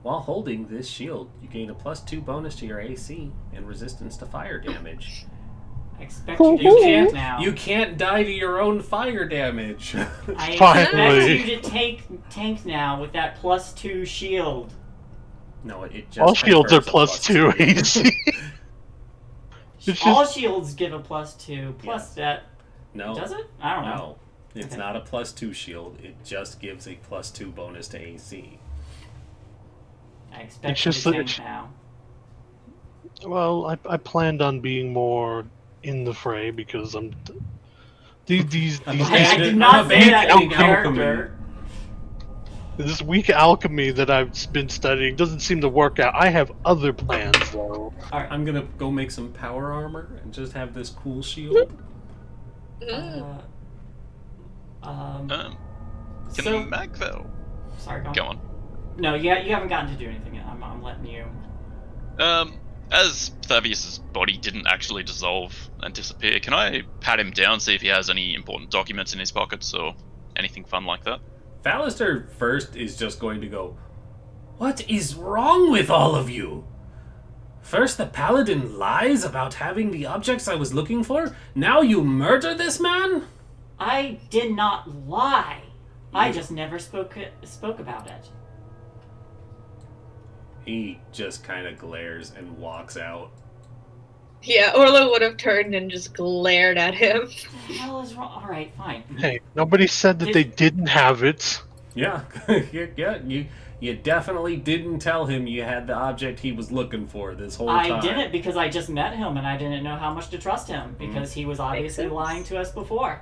While holding this shield, you gain a +2 bonus to your AC and resistance to fire damage. I expect you to tank now. You can't die to your own fire damage. I expect you to tank now with that +2 shield. No, it just... all shields are +2 AC. All shields give a +2, plus that... No. Does it? I don't know. No. It's not a +2 shield. It just gives a +2 bonus to AC. I expect you to tank now. Well, I planned on being more in the fray because I'm... These I did not say that in character. This weak alchemy that I've been studying doesn't seem to work out. I have other plans, though. Alright, I'm gonna go make some power armor and just have this cool shield. Can Mac, though? Sorry, go on. No, you haven't gotten to do anything yet. I'm letting you... As Thavius's body didn't actually dissolve and disappear, can I pat him down, see if he has any important documents in his pockets or anything fun like that? Fallister first is just going to go, "What is wrong with all of you? First the paladin lies about having the objects I was looking for, now you murder this man?" I did not lie. I just never spoke about it. He just kind of glares and walks out. Yeah, Orla would have turned and just glared at him. What the hell is wrong? All right, fine. Hey, nobody said that they didn't have it. Yeah, yeah, you definitely didn't tell him you had the object he was looking for this whole time. I didn't, because I just met him and I didn't know how much to trust him, because he was obviously lying to us before.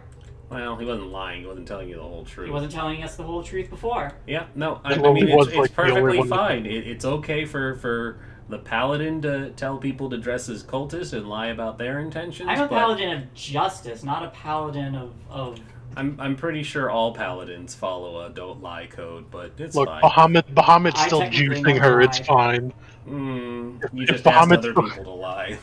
Well, he wasn't lying. He wasn't telling you the whole truth. He wasn't telling us the whole truth before. Yeah, no, I mean, it's perfectly fine. It's okay for the paladin to tell people to dress as cultists and lie about their intentions. I'm a paladin of justice, not a paladin of... I'm pretty sure all paladins follow a don't lie code, but it's Look, fine. Bahamut's still juicing her, it's fine. You just asked other people to lie.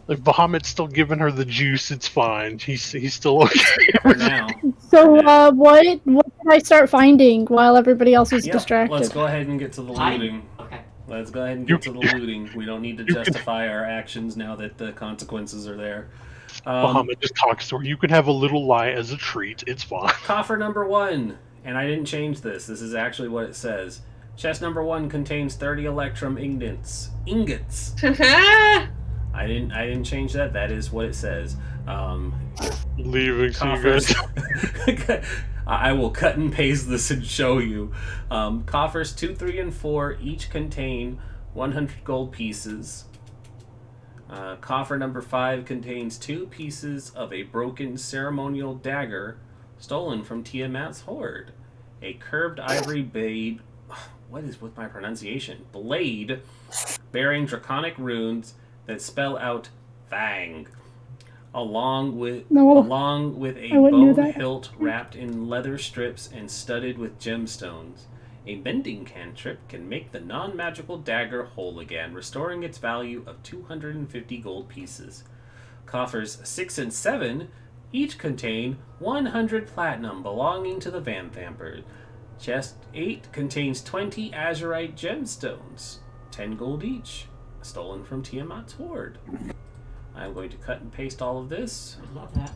If Bahamut's still giving her the juice, it's fine. He's still okay. For now. So, what did I start finding while everybody else was distracted? Let's go ahead and get to the looting. Okay. Let's go ahead and get to the looting. We don't need to justify our actions now that the consequences are there. Bahamut just talks to her. You can have a little lie as a treat. It's fine. Coffer number 1. And I didn't change this. This is actually what it says. Chest number 1 contains 30 electrum ingots. I didn't change that. That is what it says. Leaving coffers. I will cut and paste this and show you. Coffers 2, 3, and 4 each contain 100 gold pieces. Coffer number 5 contains 2 pieces of a broken ceremonial dagger stolen from Tiamat's hoard. A curved ivory blade. What is with my pronunciation? Blade bearing draconic runes that spell out Fang, along with a bone hilt wrapped in leather strips and studded with gemstones. A mending cantrip can make the non-magical dagger whole again, restoring its value of 250 gold pieces. Coffers 6 and 7 each contain 100 platinum belonging to the Vamp-Vamper. Chest 8 contains 20 azurite gemstones, 10 gold each, stolen from Tiamat's hoard. I'm going to cut and paste all of this. I love that.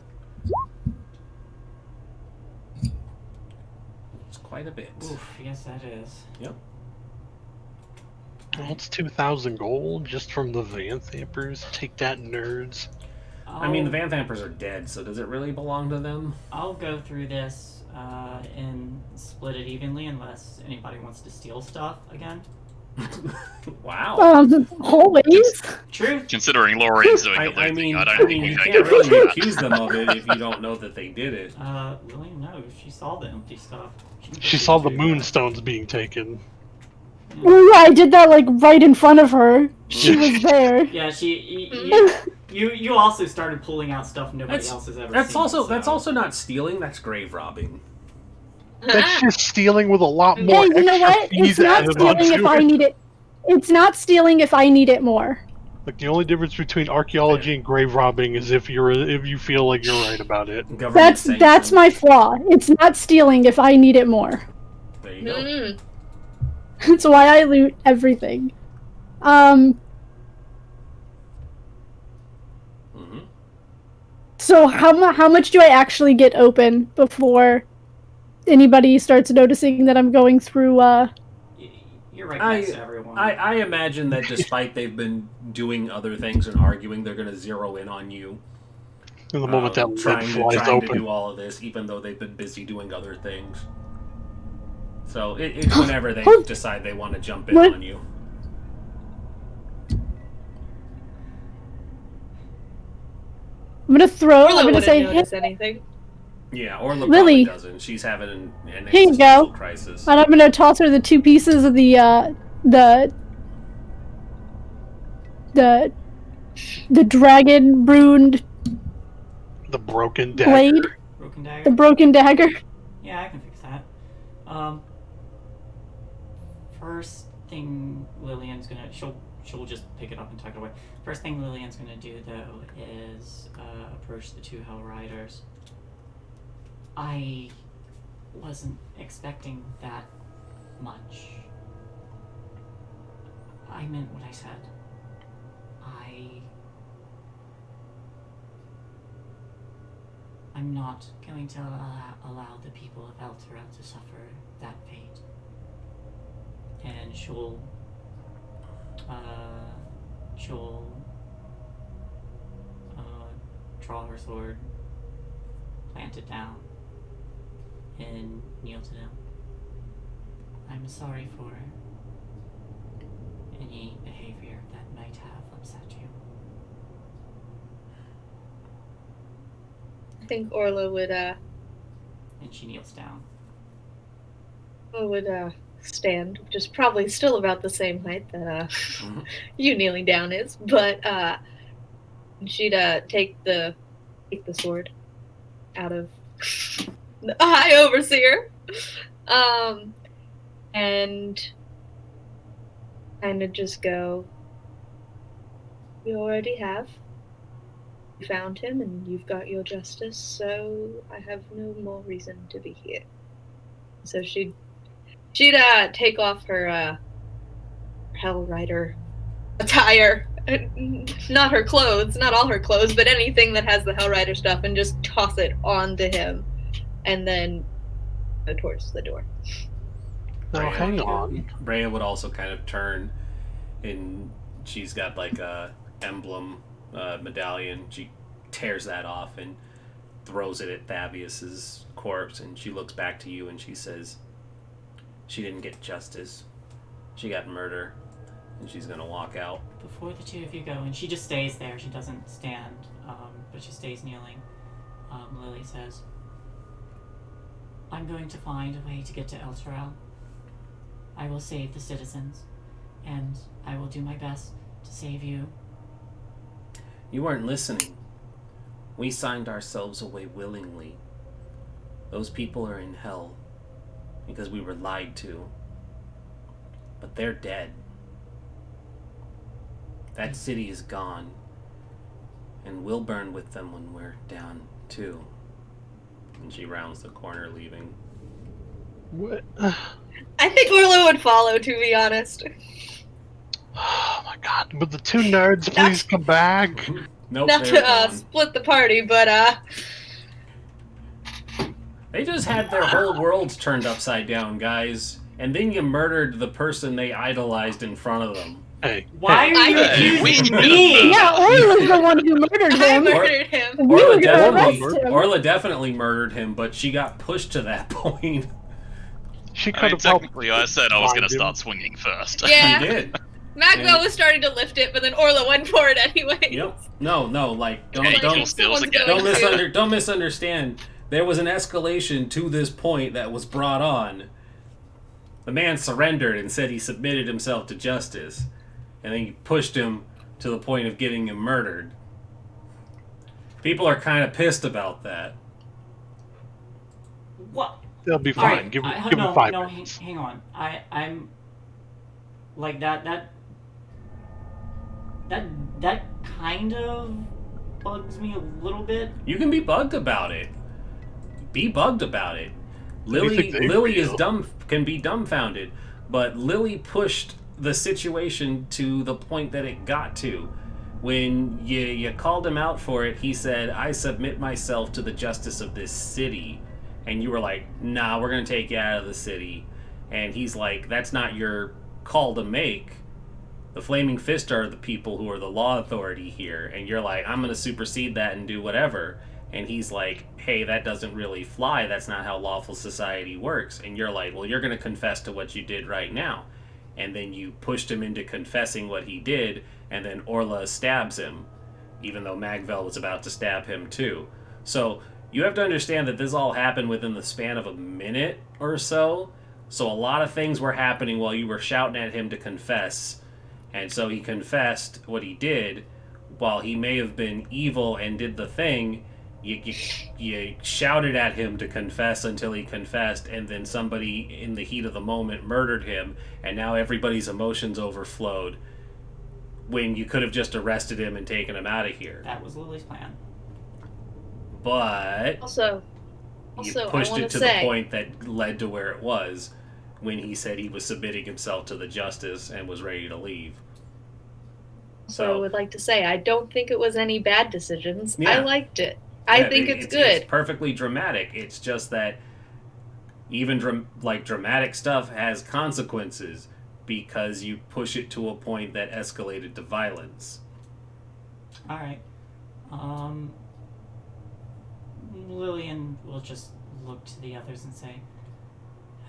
It's quite a bit. Oof, yes that is. Yep. Well, it's 2,000 gold just from the Vamp-Vampers. Take that, nerds. I mean, the Vamp-Vampers are dead, so does it really belong to them? I'll go through this and split it evenly unless anybody wants to steal stuff again. Wow. Always. True. Considering Lori's doing the looting, I mean, think you can't really accuse them of it if you don't know that they did it. Lillian knows. She saw the empty stuff. She saw the moonstones being taken. Oh yeah, I did that like right in front of her. She was there. Yeah, you also started pulling out stuff nobody else has ever seen. That's also not stealing. That's grave robbing. That's just stealing with a lot more. Hey, you know what? It's not stealing if I need it. It's not stealing if I need it more. Like the only difference between archaeology and grave robbing is if you feel like you're right about it. That's my flaw. It's not stealing if I need it more. There you go. That's why I loot everything. So how much do I actually get open before anybody starts noticing that I'm going through? You're right next to everyone. I imagine that despite they've been doing other things and arguing, they're going to zero in on you. In the moment that trying open. to do all of this, even though they've been busy doing other things. So it's whenever they decide they want to jump in on you. I'm gonna say notice anything. Yeah, or Lily doesn't. She's having an here you go. Crisis. And I'm gonna toss her the 2 pieces of the dragon runed. The broken dagger. Blade. Broken dagger. The broken dagger. Yeah, I can fix that. First thing Lillian's gonna she'll just pick it up and tuck it away. First thing Lillian's gonna do though is approach the 2 Hell Riders. I wasn't expecting that much. I meant what I said. I'm not going to allow the people of Elturel to suffer that fate. And she'll draw her sword, plant it down, and kneel to them. I'm sorry for any behavior that might have upset you. I think Orla would, And she kneels down. Stand, which is probably still about the same height that, you kneeling down is, but, she'd, take the sword out of the High Overseer, and kind of just go, we already have. You found him and you've got your justice, so I have no more reason to be here. So she'd take off her Hell Rider attire, not her clothes, not all her clothes, but anything that has the Hell Rider stuff, and just toss it onto him, and then go towards the door. Now, hang on. Brea would also kind of turn, and she's got like a emblem medallion. She tears that off and throws it at Thavius's corpse, and she looks back to you and she says, she didn't get justice. She got murder. And she's gonna walk out. Before the two of you go, and she just stays there. She doesn't stand, but she stays kneeling. Lily says, I'm going to find a way to get to Elturel. I will save the citizens, and I will do my best to save you. You weren't listening. We signed ourselves away willingly. Those people are in hell because we were lied to. But they're dead. That city is gone, and we'll burn with them when we're down, too. And she rounds the corner, leaving. What? I think Orla would follow, to be honest. Oh my god, would the two nerds please come back? Nope, Not to split the party, but they just had their whole worlds turned upside down, guys. And then you murdered the person they idolized in front of them. Hey. Why are you accusing me? Yeah, Orla's the one who murdered I him. murdered him. We were gonna arrest him. Orla definitely murdered him, but she got pushed to that point. She I could mean, have technically, I said I was going to blinded. start swinging first. Yeah. She did. Magwell was starting to lift it, but then Orla went for it anyway. Yep. No, like don't Hey, don't Angel steals again. don't misunderstand. There was an escalation to this point that was brought on. The man surrendered and said he submitted himself to justice, and then you pushed him to the point of getting him murdered. People are kind of pissed about that. What? They'll be fine. Alright, Give no, them 5 minutes. hang on. I'm like that kind of bugs me a little bit. You can be bugged about it. Be bugged about it. Lily is can be dumbfounded, but Lily pushed the situation to the point that it got to. When you called him out for it, he said, I submit myself to the justice of this city. And you were like, nah, we're going to take you out of the city. And he's like, that's not your call to make. The Flaming Fist are the people who are the law authority here. And you're like, I'm going to supersede that and do whatever. And he's like, hey, that doesn't really fly. That's not how lawful society works. And you're like, well, you're going to confess to what you did right now. And then you pushed him into confessing what he did, and then Orla stabs him, even though Magvel was about to stab him too. So you have to understand that this all happened within the span of a minute or so. So a lot of things were happening while you were shouting at him to confess. And so he confessed what he did. While he may have been evil and did the thing, you shouted at him to confess until he confessed, and then somebody in the heat of the moment murdered him, and now everybody's emotions overflowed when you could have just arrested him and taken him out of here. That was Lily's plan. But Also, you I pushed wanna it to say- the point that led to where it was when he said he was submitting himself to the justice and was ready to leave. So I would like to say, I don't think it was any bad decisions. Yeah. I liked it. I think it's good. It's perfectly dramatic. It's just that even dramatic stuff has consequences because you push it to a point that escalated to violence. All right. Lillian will just look to the others and say,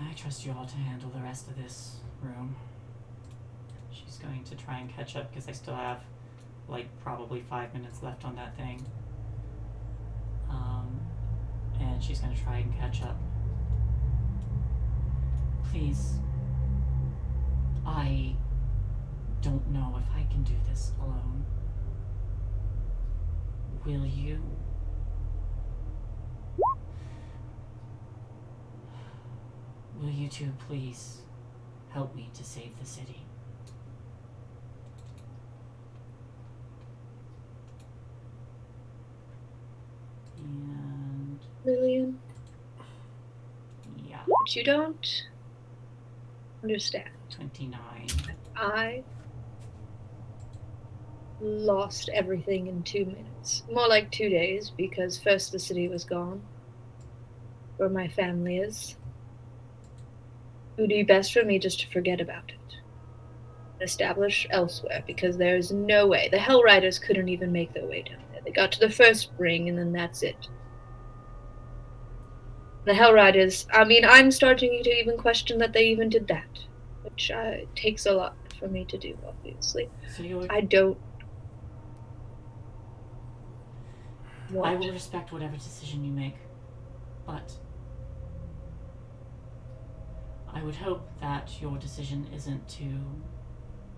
I trust you all to handle the rest of this room. She's going to try and catch up because I still have, probably 5 minutes left on that thing. And she's going to try and catch up. Please. I don't know if I can do this alone. Will you? Will you two please help me to save the city? And... Lillian? Yeah. But you don't understand. 29. I lost everything in 2 minutes. More like 2 days, because first the city was gone. Where my family is. It would be best for me just to forget about it. Establish elsewhere, because there is no way. The Hell Riders couldn't even make their way down there. They got to the first ring, and then that's it. The Hell Riders, I'm starting to even question that they even did that. Which takes a lot for me to do, obviously. So I don't... I will respect whatever decision you make, but I would hope that your decision isn't to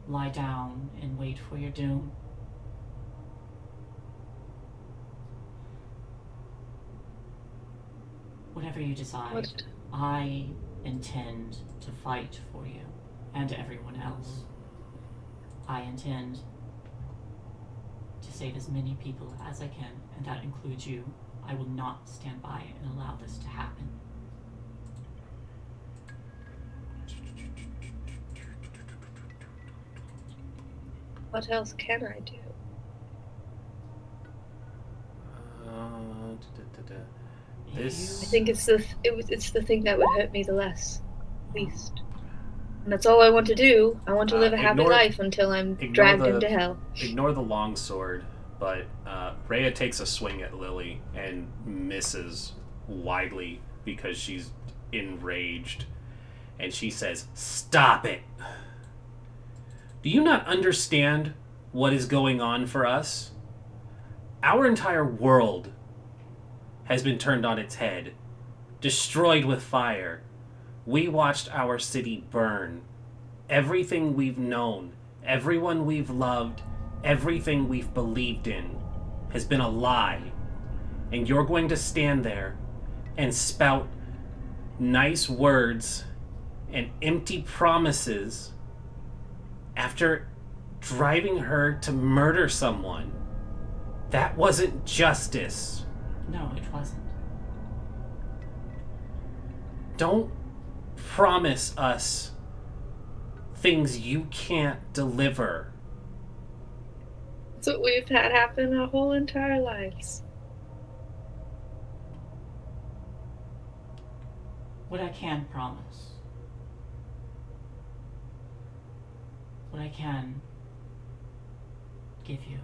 lie down and wait for your doom. Whatever you decide, I intend to fight for you and everyone else. I intend to save as many people as I can, and that includes you. I will not stand by and allow this to happen. What else can I do? This... I think it's the thing that would hurt me the least. And that's all I want to do. I want to live a happy life until I'm dragged into hell. Ignore the longsword, but Rhea takes a swing at Lily and misses widely because she's enraged. And she says, "Stop it! Do you not understand what is going on for us? Our entire world has been turned on its head, destroyed with fire. We watched our city burn. Everything we've known, everyone we've loved, everything we've believed in has been a lie. And you're going to stand there and spout nice words and empty promises after driving her to murder someone. That wasn't justice." No, it wasn't. Don't promise us things you can't deliver. That's what we've had happen our whole entire lives. What I can promise, what I can give you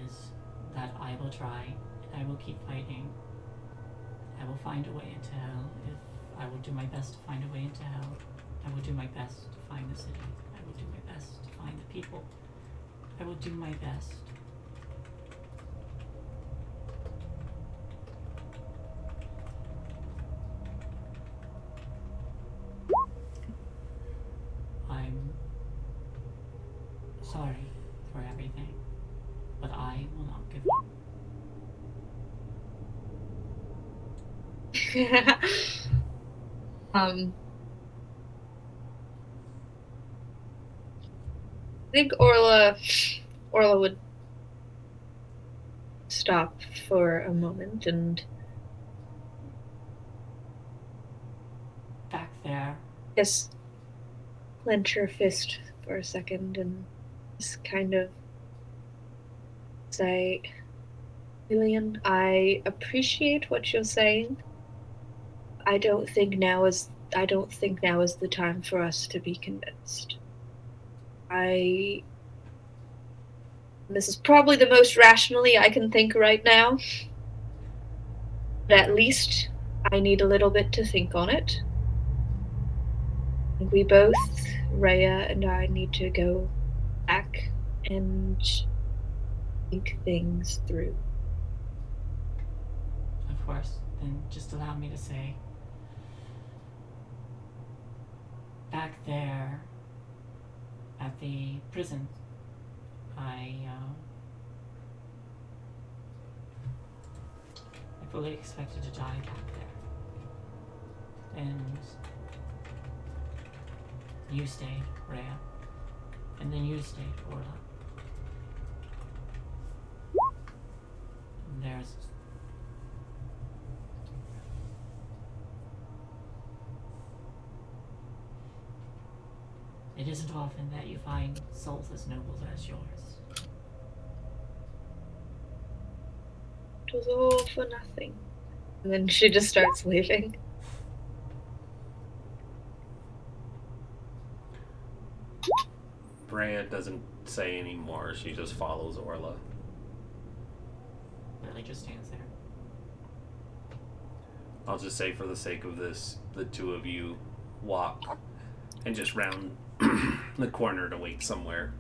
is that I will try and I will keep fighting. I will find a way into hell. I will do my best to find a way into hell. I will do my best to find the city. I will do my best to find the people. I will do my best. I'm sorry for everything, but I will not give up. I think Orla would stop for a moment and back there. Just clench her fist for a second and just kind of say, Lillian, I appreciate what you're saying. I don't think now is the time for us to be convinced. This is probably the most rationally I can think right now. But at least I need a little bit to think on it. We both, Rhea and I, need to go back and think things through. Of course. Then just allow me to say, back there at the prison, I fully expected to die back there. And you stayed, Rhea. And then you stayed, Orla. And there's... It isn't often that you find souls as noble as yours. It was all for nothing. And then she just starts leaving. Rhea doesn't say any more. She just follows Orla. Lily just stands there. I'll just say, for the sake of this, the two of you walk and just round the corner to wait somewhere.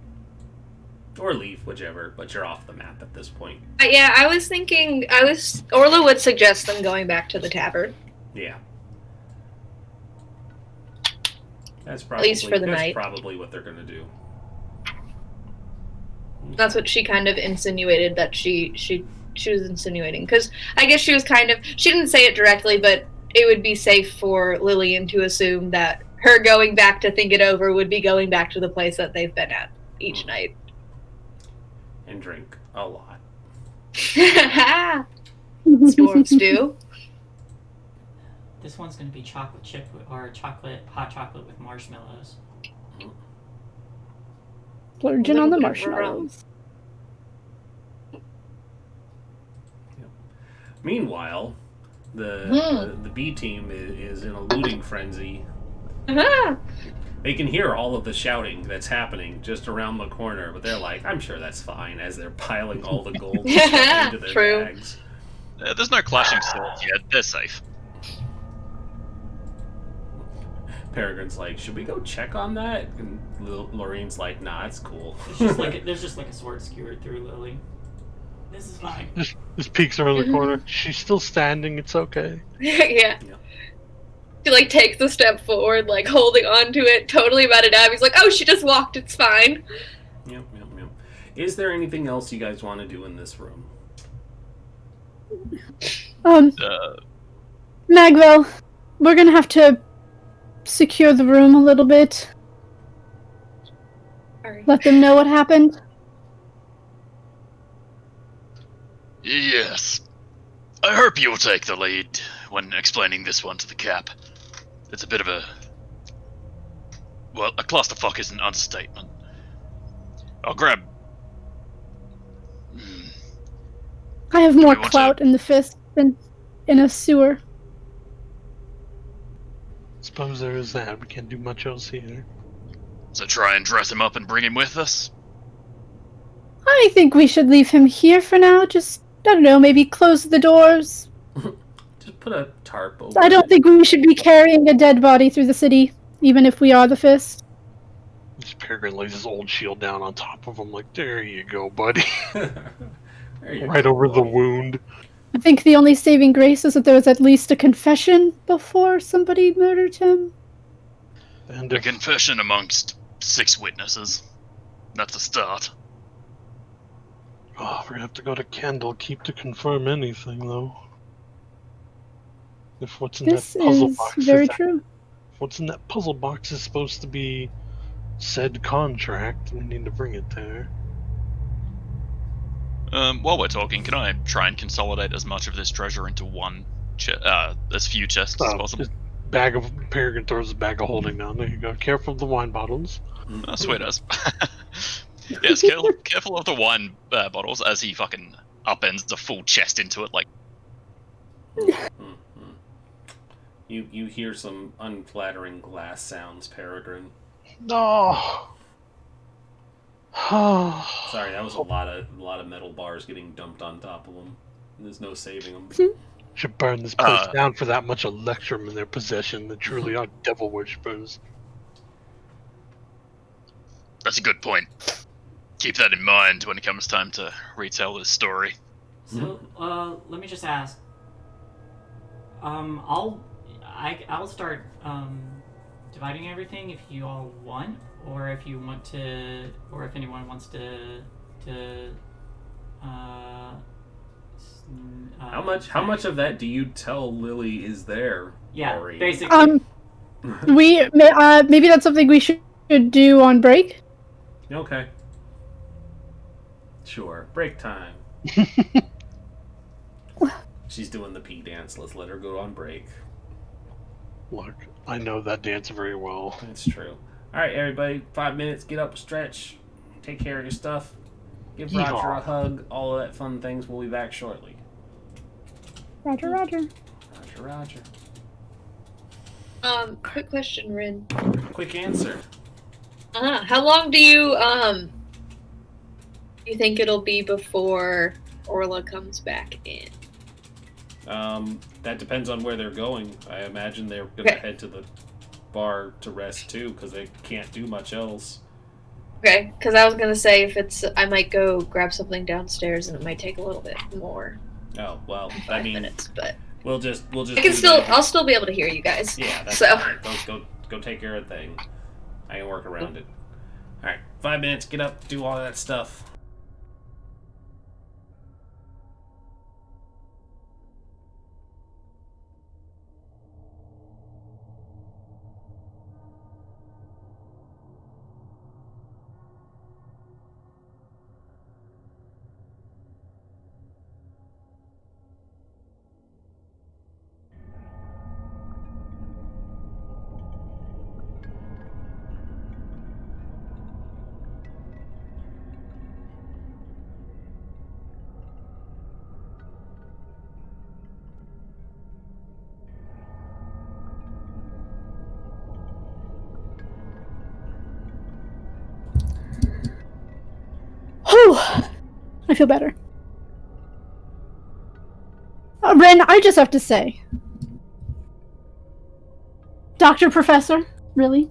Or leave, whichever, but you're off the map at this point. Yeah, I was thinking, Orla would suggest them going back to the tavern. Yeah. That's probably, at least for the night. Probably what they're going to do. That's what she kind of insinuated, that she was insinuating. Because I guess she was kind of, she didn't say it directly, but it would be safe for Lillian to assume that her going back to think it over would be going back to the place that they've been at each night. And drink a lot. Dwarves do. This one's going to be chocolate chip or hot chocolate with marshmallows. Splurging on the marshmallows. Yep. Meanwhile, the B team is in a looting frenzy. They can hear all of the shouting that's happening just around the corner, but they're like, I'm sure that's fine, as they're piling all the gold into their bags. There's no clashing swords yet. They're safe. Peregrine's like, should we go check on that? And Lorraine's like, nah, it's cool. There's just like a sword skewered through Lily. This is fine. Just peeks around the corner. She's still standing. It's okay. Yeah. She takes a step forward, holding on to it, totally about it. Abby's like, oh, she just walked. It's fine. Yep. Is there anything else you guys want to do in this room? Magwell, we're gonna have to secure the room a little bit. Sorry. Let them know what happened. Yes. I hope you'll take the lead when explaining this one to the Cap. It's a bit of a clusterfuck is an understatement. I'll grab... I have more clout in the fist than in a sewer. Suppose there is that. We can't do much else here. So try and dress him up and bring him with us? I think we should leave him here for now. Just, I don't know, maybe close the doors. Just put a tarp over I don't think we should be carrying a dead body through the city, even if we are the Fist. This Peregrine lays his old shield down on top of him, like, there you go, buddy. Right over the wound. I think the only saving grace is that there was at least a confession before somebody murdered him. And a confession amongst 6 witnesses. That's a start. Oh, we're gonna have to go to Candlekeep to confirm anything, though. If what's in that puzzle box is very true. If what's in that puzzle box is supposed to be said contract, we need to bring it there. While we're talking, can I try and consolidate as much of this treasure into one as few chests as possible? Peregrine throws a bag of holding down. There you go. Careful of the wine bottles. Sweet as. Yes, careful of the wine bottles as he fucking upends the full chest into it, like. You hear some unflattering glass sounds, Peregrine. No. Sorry, that was a lot of metal bars getting dumped on top of them. There's no saving them. Should burn this place down for that much electrum in their possession. They truly are devil worshippers. That's a good point. Keep that in mind when it comes time to retell this story. So, let me just ask. I'll start dividing everything if you all want, or if you want to, or if anyone wants to. How much of that do you tell Lily is there? Yeah, Ori? basically. Maybe that's something we should do on break. Okay. Sure. Break time. She's doing the pee dance. Let's let her go on break. Look, I know that dance very well. That's true. Alright, everybody. 5 minutes. Get up, stretch. Take care of your stuff. Give Roger a hug. All of that fun things. We'll be back shortly. Roger. Roger. Quick question, Rin. Quick answer. How long do you think it'll be before Orla comes back in? That depends on where they're going. I imagine they're gonna head to the bar to rest too, because they can't do much else. Okay, because I was gonna say I might go grab something downstairs, and it might take a little bit more. Oh well, 5 minutes, but we'll just. I'll still be able to hear you guys. Yeah, that's so. Fine. Go take care of the thing. I can work around it. All right, 5 minutes. Get up, do all that stuff. I feel better. Ren, I just have to say. Doctor, Professor, really?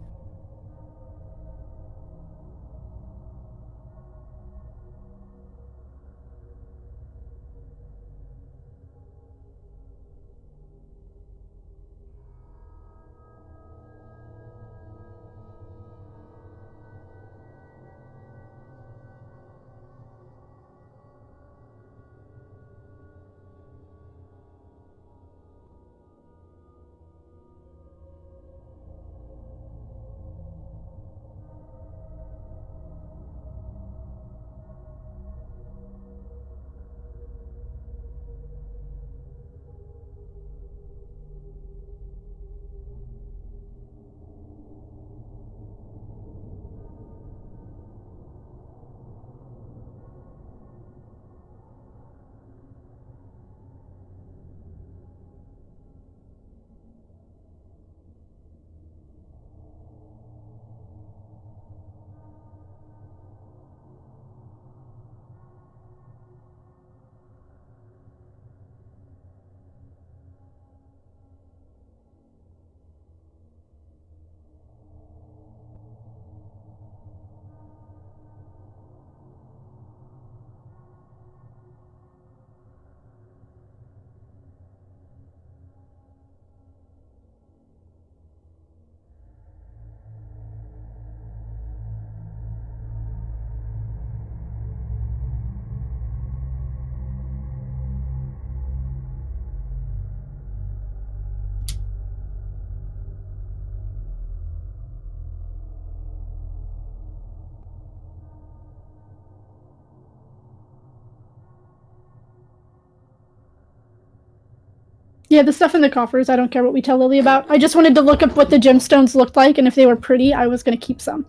Yeah, the stuff in the coffers, I don't care what we tell Lily about. I just wanted to look up what the gemstones looked like, and if they were pretty, I was going to keep some.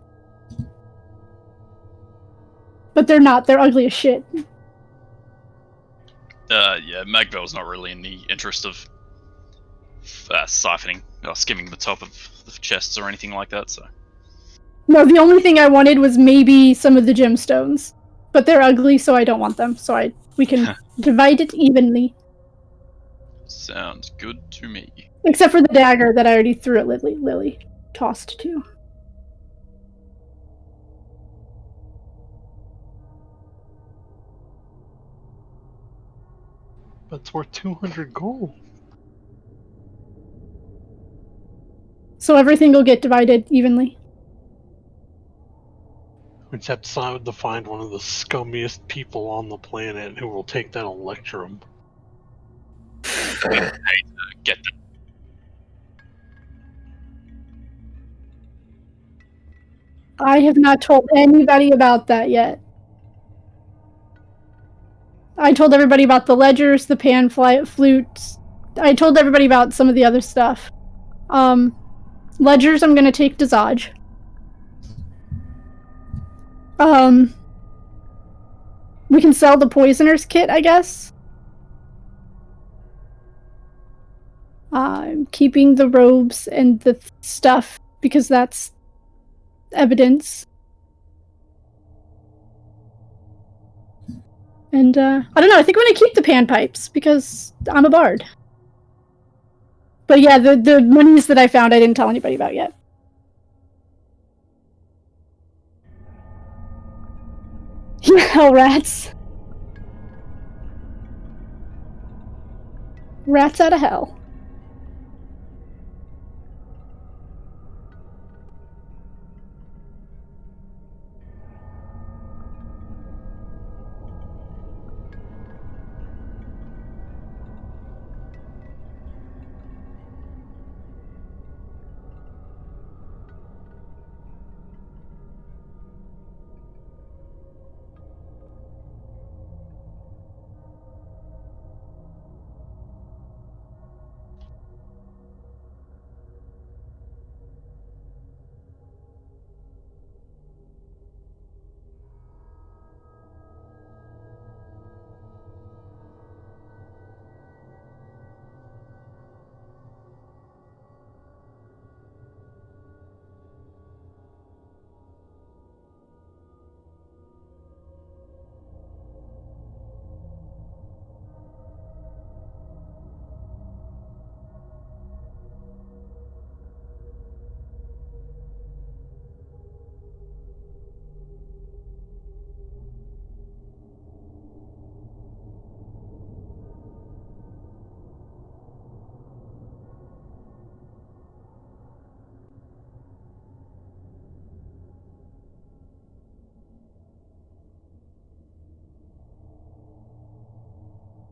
But they're not. They're ugly as shit. Yeah, Magvel's not really in the interest of siphoning or skimming the top of the chests or anything like that, so. No, the only thing I wanted was maybe some of the gemstones. But they're ugly, so I don't want them. So we can divide it evenly. Sounds good to me. Except for the dagger that I already threw at Lily. Lily tossed to. That's worth 200 gold. So everything will get divided evenly. We just have to find one of the scummiest people on the planet who will take that and lecture him. Get that. I have not told anybody about that yet. I told everybody about the ledgers, the pan flutes. I told everybody about some of the other stuff. Ledgers I'm gonna take to Zaj. We can sell the poisoner's kit, I guess. I'm keeping the robes and the stuff because that's evidence. And I don't know, I think I'm gonna keep the panpipes because I'm a bard. But yeah, the monies that I found I didn't tell anybody about yet. Yeah, hell rats. Rats out of hell.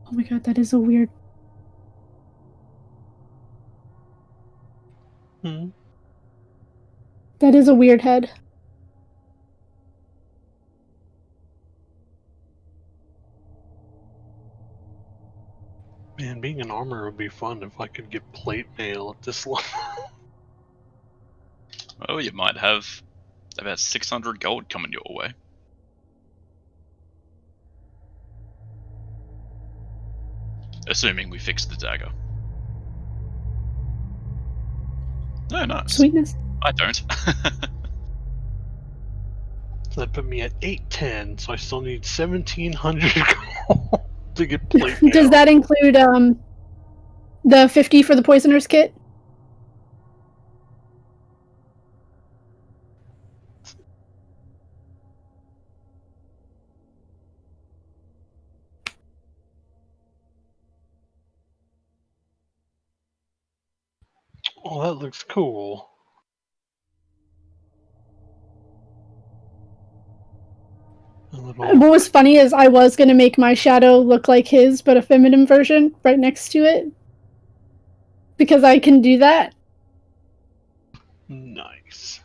Oh my god, that is a weird... That is a weird head. Man, being an armor would be fun if I could get plate mail at this level. Well, you might have about 600 gold coming your way. Assuming we fix the dagger. No, nice. Sweetness. I don't. So that put me at 810, so I still need 1,700 gold to get plate mail. Does that include the 50 for the poisoner's kit? Oh, that looks cool. What was funny is I was going to make my shadow look like his, but a feminine version right next to it. Because I can do that. Nice.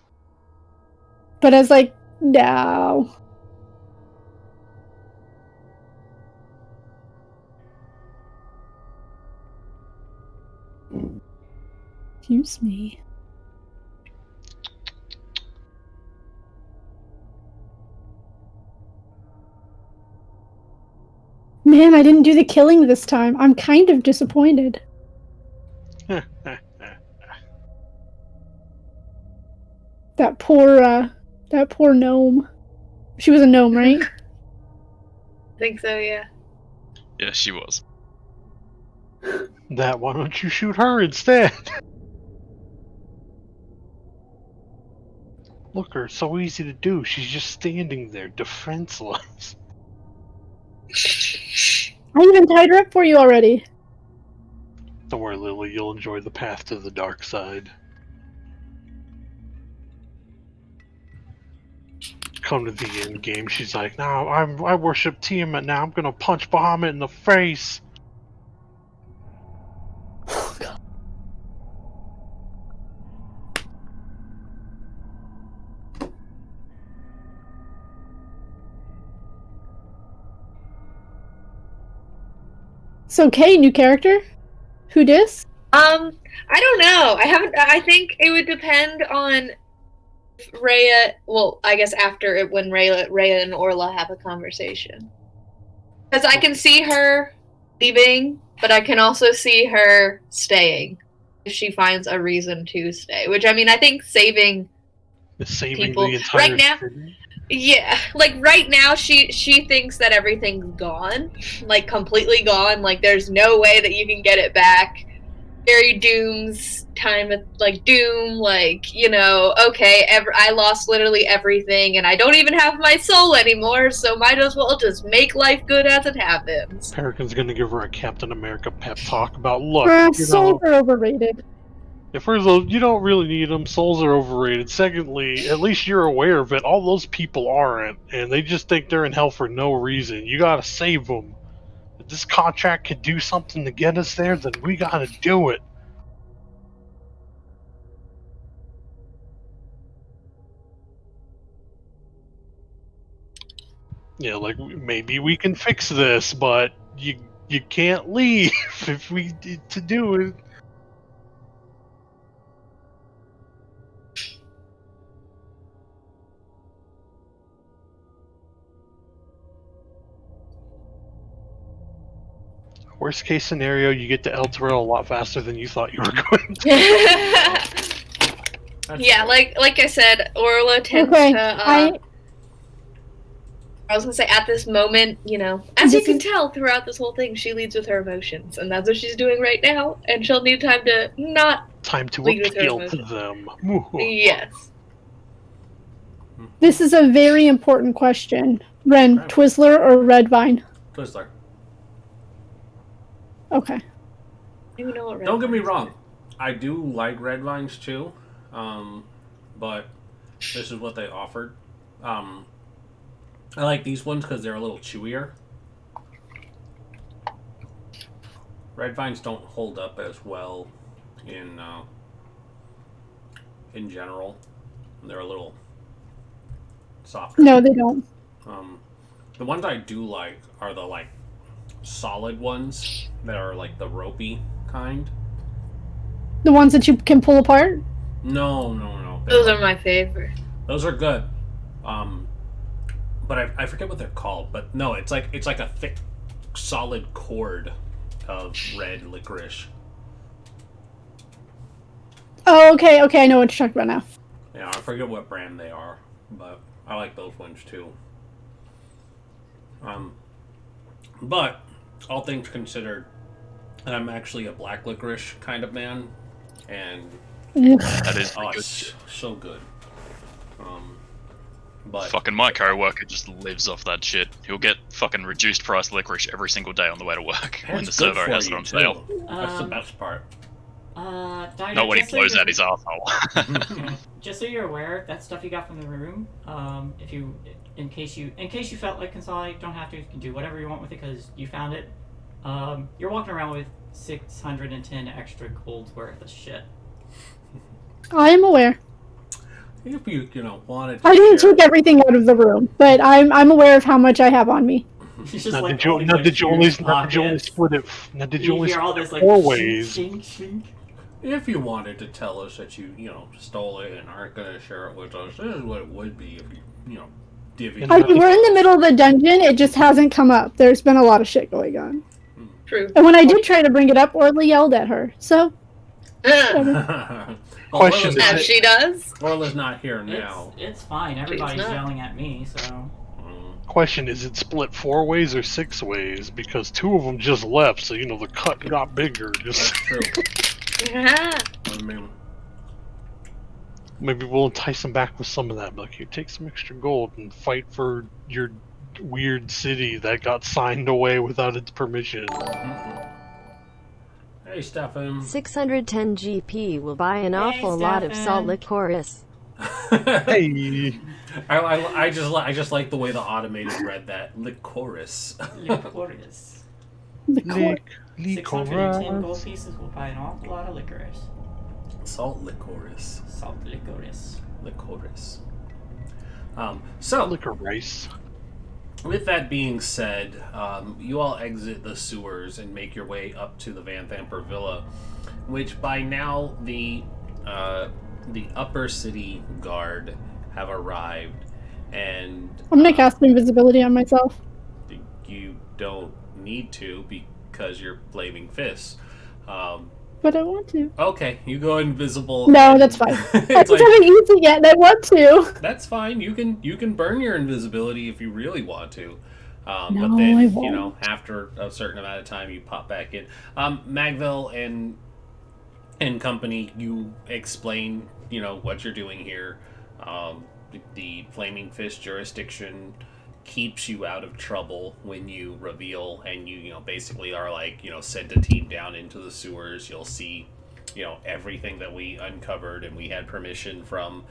But I was like, no. Excuse me. Man, I didn't do the killing this time. I'm kind of disappointed. That poor gnome. She was a gnome, right? I think so, yeah. Yeah, she was. Why don't you shoot her instead? Look, her, so easy to do. She's just standing there, defenseless. I even tied her up for you already. Don't worry, Lily, you'll enjoy the path to the dark side. Come to the end game, she's like, "No, I worship Tiamat now. I'm gonna punch Bahamut in the face." Oh, God. So, Kay, new character? Who dis? I don't know. I think it would depend on Rhea. Well, I guess after it, when Rhea and Orla have a conversation. Because I can see her leaving, but I can also see her staying if she finds a reason to stay. Which, I mean, I think saving people the entire right now. city? Yeah, like right now she thinks that everything's gone, like completely gone. Like there's no way that you can get it back. Gary Doom's time at like Doom, like, you know, okay, I lost literally everything and I don't even have my soul anymore, so might as well just make life good as it happens. Peregrina's gonna give her a Captain America pep talk about, look, Souls are overrated. First of all, you don't really need them. Souls are overrated. Secondly, at least you're aware of it. All those people aren't, and they just think they're in hell for no reason. You gotta save them. If this contract could do something to get us there, then we gotta do it. Yeah, like, maybe we can fix this, but you can't leave if we need to do it. Worst case scenario, you get to Elturel a lot faster than you thought you were going to. Yeah, like I said, Orla tends to. I was gonna say, at this moment, you know, as you can tell throughout this whole thing, she leads with her emotions, and that's what she's doing right now. And she'll need time to not appeal to them. Yes. This is a very important question. Ren, Twizzler or Redvine? Twizzler. Okay. Don't get me wrong. I do like red vines too, but this is what they offered. I like these ones because they're a little chewier. Red vines don't hold up as well in general. They're a little softer. No, they don't. The ones I do like are the like solid ones that are like the ropey kind. The ones that you can pull apart? No. Those are my favorite. Those are good. But I forget what they're called. But no, it's like a thick, solid cord of red licorice. Oh, okay, I know what you're talking about now. Yeah, I forget what brand they are, but I like those ones too. But all things considered, I'm actually a black licorice kind of man, and that is it's so good. But fucking my co-worker just lives off that shit. He'll get fucking reduced price licorice every single day on the way to work when the servo has it on sale. That's the best part. Dinah, not when he blows out his asshole. Just so you're aware, that stuff you got from the room. In case you felt like consolidate, don't have to. You can do whatever you want with it because you found it. You're walking around with 610 extra gold's worth of shit. I am aware. If you wanted to I didn't take everything out of the room, but I'm aware of how much I have on me. Did you only split it? Now did you only split it 4 ways? Shink. If you wanted to tell us that you stole it and aren't going to share it with us, this is what it would be if you divvy. We're in the middle of the dungeon. It just hasn't come up. There's been a lot of shit going on. True. And when I did try to bring it up, Orla yelled at her. So. Question: As she does. Orla's not here now. It's fine. Everybody's yelling at me, so. Question: is it split 4 ways or 6 ways? Because 2 of them just left, so the cut got bigger. That's true. Yeah. I mean, maybe we'll entice them back with some of that. Like, here, take some extra gold and fight for your weird city that got signed away without its permission. Hey, Stefan. 610 GP will buy an awful lot of salt licorice. Hey. I just like the way the automated read that. Licorice. Licorice. 610 gold pieces will buy an awful lot of licorice. Salt licorice. Salt licorice. Licorice. So Licorice. with that being said, you all exit the sewers and make your way up to the Van Thamper Villa, which by now the upper city guard have arrived, and I'm gonna cast invisibility on myself. You don't need to because you're flaming fists. But I want to. Okay, you go invisible. No, that's fine. I just like, haven't used it yet, and I want to. That's fine. You can burn your invisibility if you really want to. No, but then, I won't. after a certain amount of time, you pop back in. Magville and company, you explain, what you're doing here. The Flaming Fist jurisdiction keeps you out of trouble when you reveal, and you basically are like, send a team down into the sewers. You'll see, everything that we uncovered, and we had permission from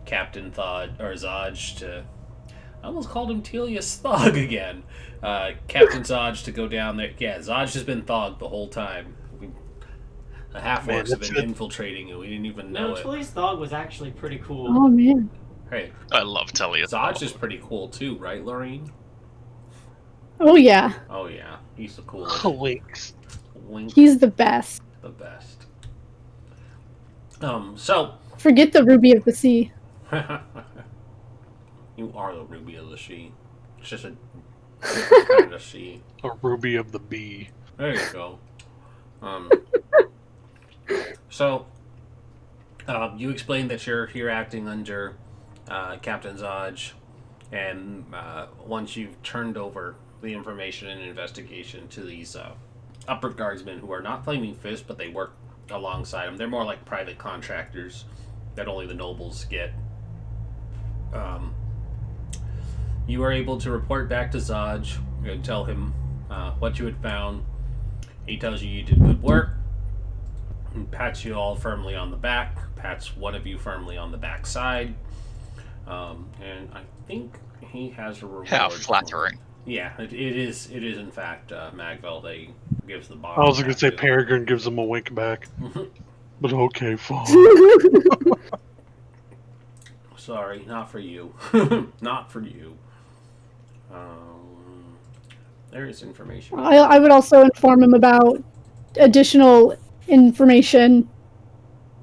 Captain Zodge to... I almost called him Telius Thog again. Captain Zodge to go down there. Yeah, Zodge has been Thog the whole time. The half-orcs have been infiltrating, and we didn't even know it. Telius Thog was actually pretty cool. Oh, man. Hey, I love Telius. Zodge is pretty cool too, right, Lorraine? Oh, yeah. Oh yeah, he's the coolest. Links. Link, He's the best. the best. So Forget the Ruby of the Sea. you are the Ruby of the Sea. It's just a different kind of sea. A ruby of the bee. There you go. So you explained that you're here acting under Captain Zodge, and once you've turned over the information and investigation to these upper guardsmen who are not Flaming Fist, but they work alongside them. They're more like private contractors that only the nobles get. You are able to report back to Zodge and tell him what you had found. He tells you did good work, and pats you all firmly on the back, pats one of you firmly on the back side. And I think he has a reward. How flattering. Yeah, it is in fact Magville. They gives the bond. I was going to say Peregrine gives him a wink back. But okay, fine. Sorry, not for you. Not for you. There is information. I would also inform him about additional information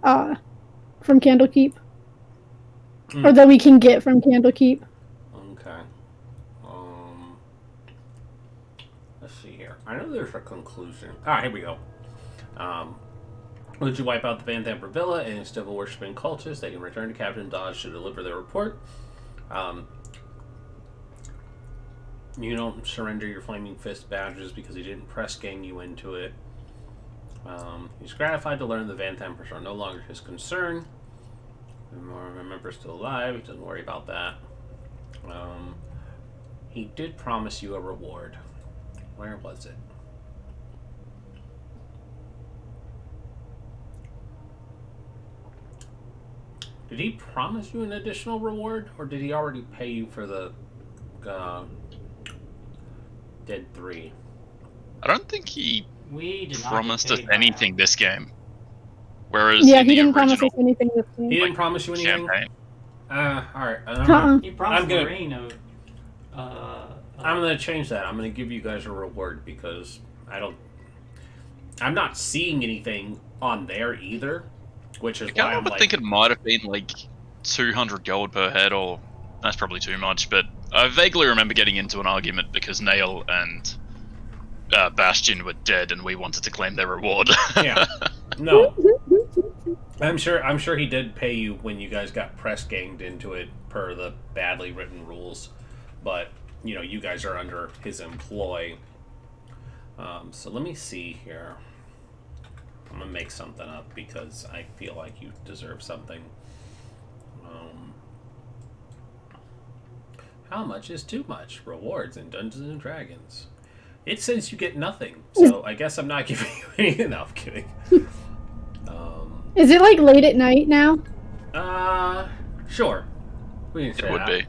from Candlekeep. Or that we can get from Candlekeep. Okay. Let's see here. I know there's a conclusion. Alright, here we go. Once you wipe out the Van Thamper Villa and its devil-worshipping cultists, they can return to Captain Dodge to deliver their report. You don't surrender your Flaming Fist badges because he didn't press gang you into it. He's gratified to learn the Van Thampers are no longer his concern. Remember, still alive. He doesn't worry about that. He did promise you a reward. Where was it? Did he promise you an additional reward, or did he already pay you for the Dead 3? I don't think he We did not promised get us paid anything that. this game. Whereas Yeah, in he the didn't promise original us anything this He game. didn't promise you anything? campaign, Alright. He promised I'm gonna- Lorraine I'm going to change that. I'm going to give you guys a reward because I'm not seeing anything on there either, which is I why can't I'm remember, like... think it might have been like 200 gold per head or That's probably too much, but I vaguely remember getting into an argument because Nail and Bastion were dead, and we wanted to claim their reward. Yeah. No. I'm sure he did pay you when you guys got press ganged into it per the badly written rules, but you guys are under his employ. So let me see here. I'm gonna make something up because I feel like you deserve something. How much is too much? Rewards in Dungeons and Dragons. It says you get nothing, so I guess I'm not giving you any. No, I'm kidding. Is it like late at night now? Sure. We can say It would be.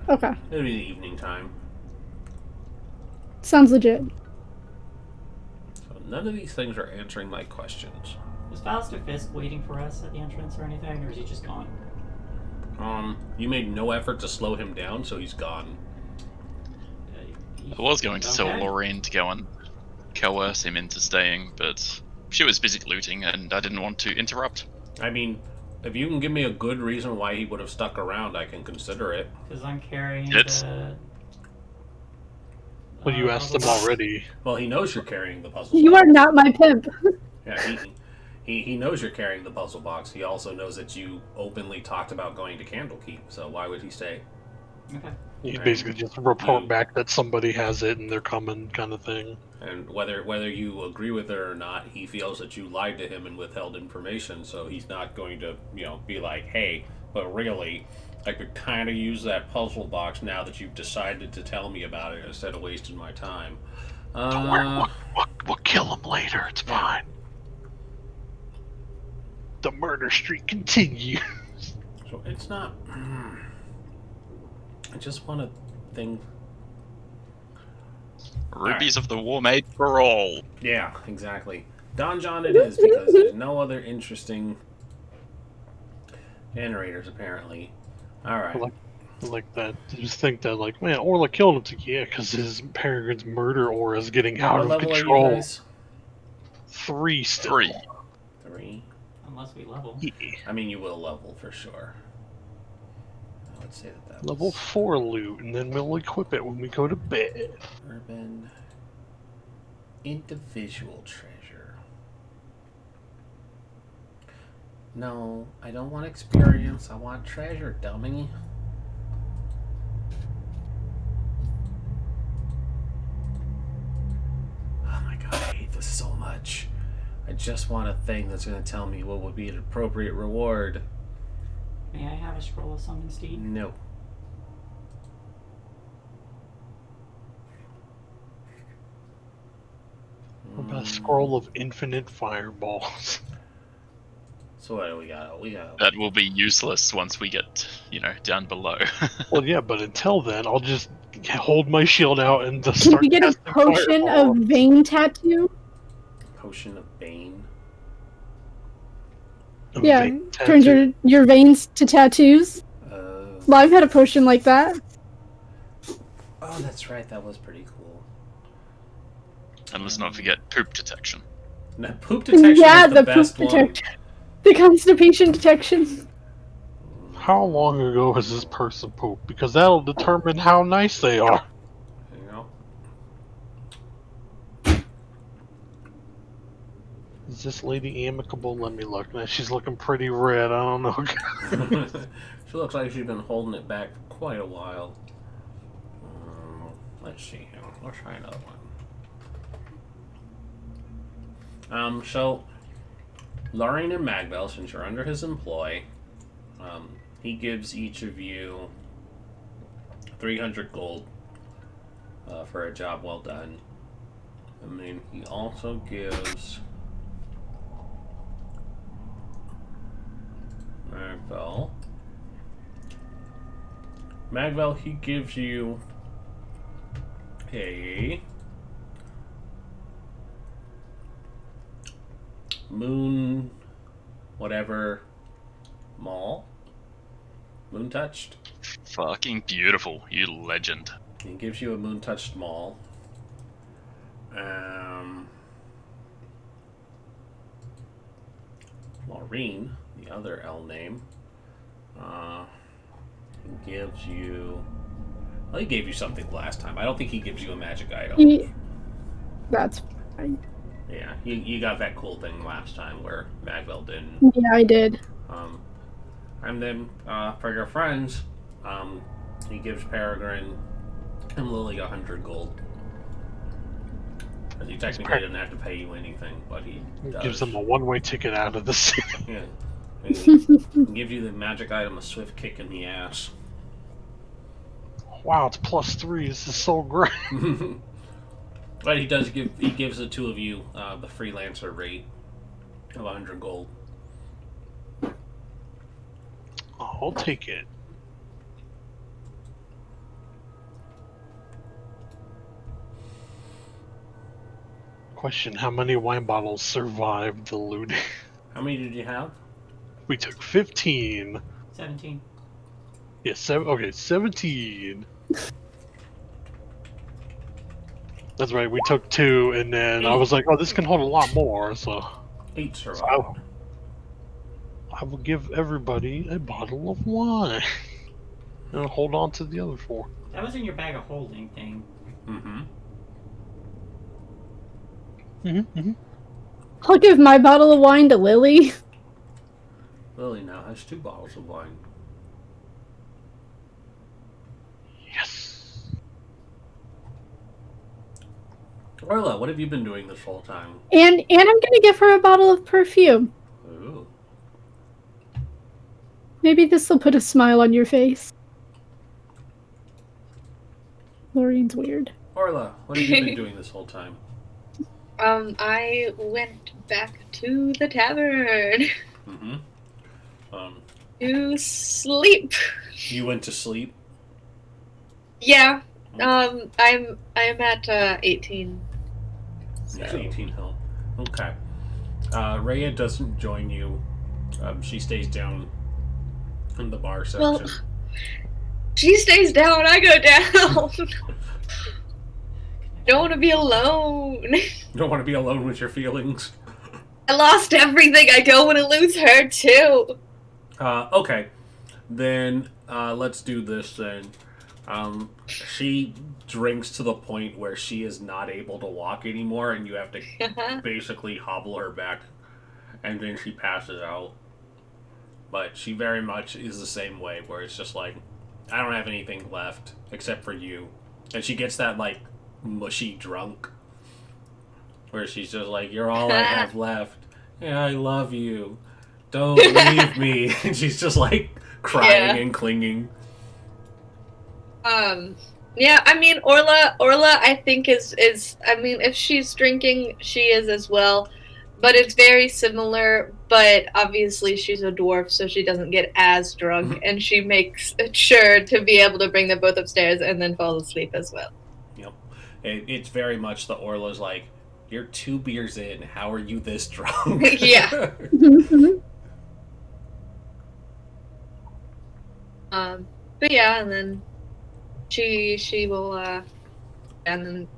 Okay. It'd be the evening time. Sounds legit. So none of these things are answering my questions. Is Faster Fisk waiting for us at the entrance or anything, or is he just gone? You made no effort to slow him down, so he's gone. I was going to tell Lorraine to go and coerce him into staying, but she was busy looting, and I didn't want to interrupt. I mean, if you can give me a good reason why he would have stuck around, I can consider it. Because I'm carrying It's... the... Well, you asked him already. Well, he knows you're carrying the puzzle You box. are not my pimp. Yeah, he knows you're carrying the puzzle box. He also knows that you openly talked about going to Candlekeep, so why would he stay? Okay. You basically just report back that somebody has it and they're coming, kind of thing. And whether you agree with it or not, he feels that you lied to him and withheld information, so he's not going to, be like, hey, but really, I could kind of use that puzzle box now that you've decided to tell me about it instead of wasting my time. Don't worry, we'll kill him later. It's fine. The murder streak continues. So it's not... I just want a thing... Rubies of the War Made for all. Yeah, exactly. Donjon it is, because there's no other interesting generators, apparently. Alright. Like that. Just think that, like, man, Orla killed him. It's like, yeah, because his Peregrine's murder aura is getting out of control. Are you guys? 3 still. 3. 3? Unless we level. Yeah. I mean, you will level for sure. Let's say that Level was 4 loot, and then we'll equip it when we go to bed. Urban individual treasure. No, I don't want experience. I want treasure, dummy. Oh my god, I hate this so much. I just want a thing that's going to tell me what would be an appropriate reward. May I have a scroll of summon steed? No. What about a scroll of infinite fireballs? So what do we got? That will be useless once we get, down below. Well, yeah, but until then, I'll just hold my shield out and just Can start we get a casting potion fireballs. of vein tattoo? Potion of Bane. A Yeah, vein turns tattoo. your veins to tattoos. Well, I've had a potion like that. Oh, that's right. That was pretty cool. And let's not forget poop detection. Now, poop detection Yeah, is the the best poop one. detection. The constipation detection. How long ago has this person pooped? Because that'll determine how nice they are. Is this lady amicable? Let me look. Now, she's looking pretty red. I don't know. She looks like she's been holding it back for quite a while. Let's see here. Let's try another one. So, Lorraine and Magvel, since you're under his employ, he gives each of you 300 gold for a job well done. I mean, he also gives Magvel, he gives you a moon whatever mall. Moon touched. Fucking beautiful, you legend. He gives you a moon touched mall. Maureen, the other L name, gives you... Well, he gave you something last time. I don't think he gives you a magic item. That's fine. Yeah, you got that cool thing last time where Magwell didn't. Yeah, I did. And then, for your friends, he gives Peregrine and Lily 100 gold. Because he technically didn't have to pay you anything, but he does. Gives them a one-way ticket out of the city. Yeah. He gives you the magic item, a swift kick in the ass. Wow, it's +3. This is so great. But he gives the two of you the freelancer rate of 100 gold. I'll take it. Question, how many wine bottles survived the looting? How many did you have? We took 15. 17. Yeah, 17. That's right, we took 2, and then I was like, oh, this can hold a lot more, so... 8 survived. So I will give everybody a bottle of wine. And I'll hold on to the other 4. That was in your bag of holding thing. Mm-hmm. I'll give my bottle of wine to Lily. Lily now has 2 bottles of wine. Yes. Orla, what have you been doing this whole time? And I'm gonna give her a bottle of perfume. Ooh. Maybe this will put a smile on your face. Laureen's weird. Orla, what have you been doing this whole time? I went back to the tavern Mm-hmm. to sleep. You went to sleep? Yeah. I'm at 18. So. Yeah, 18 health. Okay. Rhea doesn't join you. She stays down in the bar section. Well, she stays down, I go down. Don't want to be alone. You don't want to be alone with your feelings? I lost everything. I don't want to lose her, too. Okay. Then, let's do this then. She drinks to the point where she is not able to walk anymore, and you have to basically hobble her back, and then she passes out. But she very much is the same way, where it's just like, I don't have anything left, except for you. And she gets that, like, mushy drunk, where she's just like, you're all I have left. Yeah, I love you. Don't leave me. And she's just, like, crying and clinging. Yeah, I mean, Orla, I think is, I mean, if she's drinking, she is as well, but it's very similar, but obviously she's a dwarf, so she doesn't get as drunk, and she makes sure to be able to bring them both upstairs and then fall asleep as well. Yep. It's very much the Orla's like, you're 2 beers in, how are you this drunk? Yeah. But yeah, and then she will, and then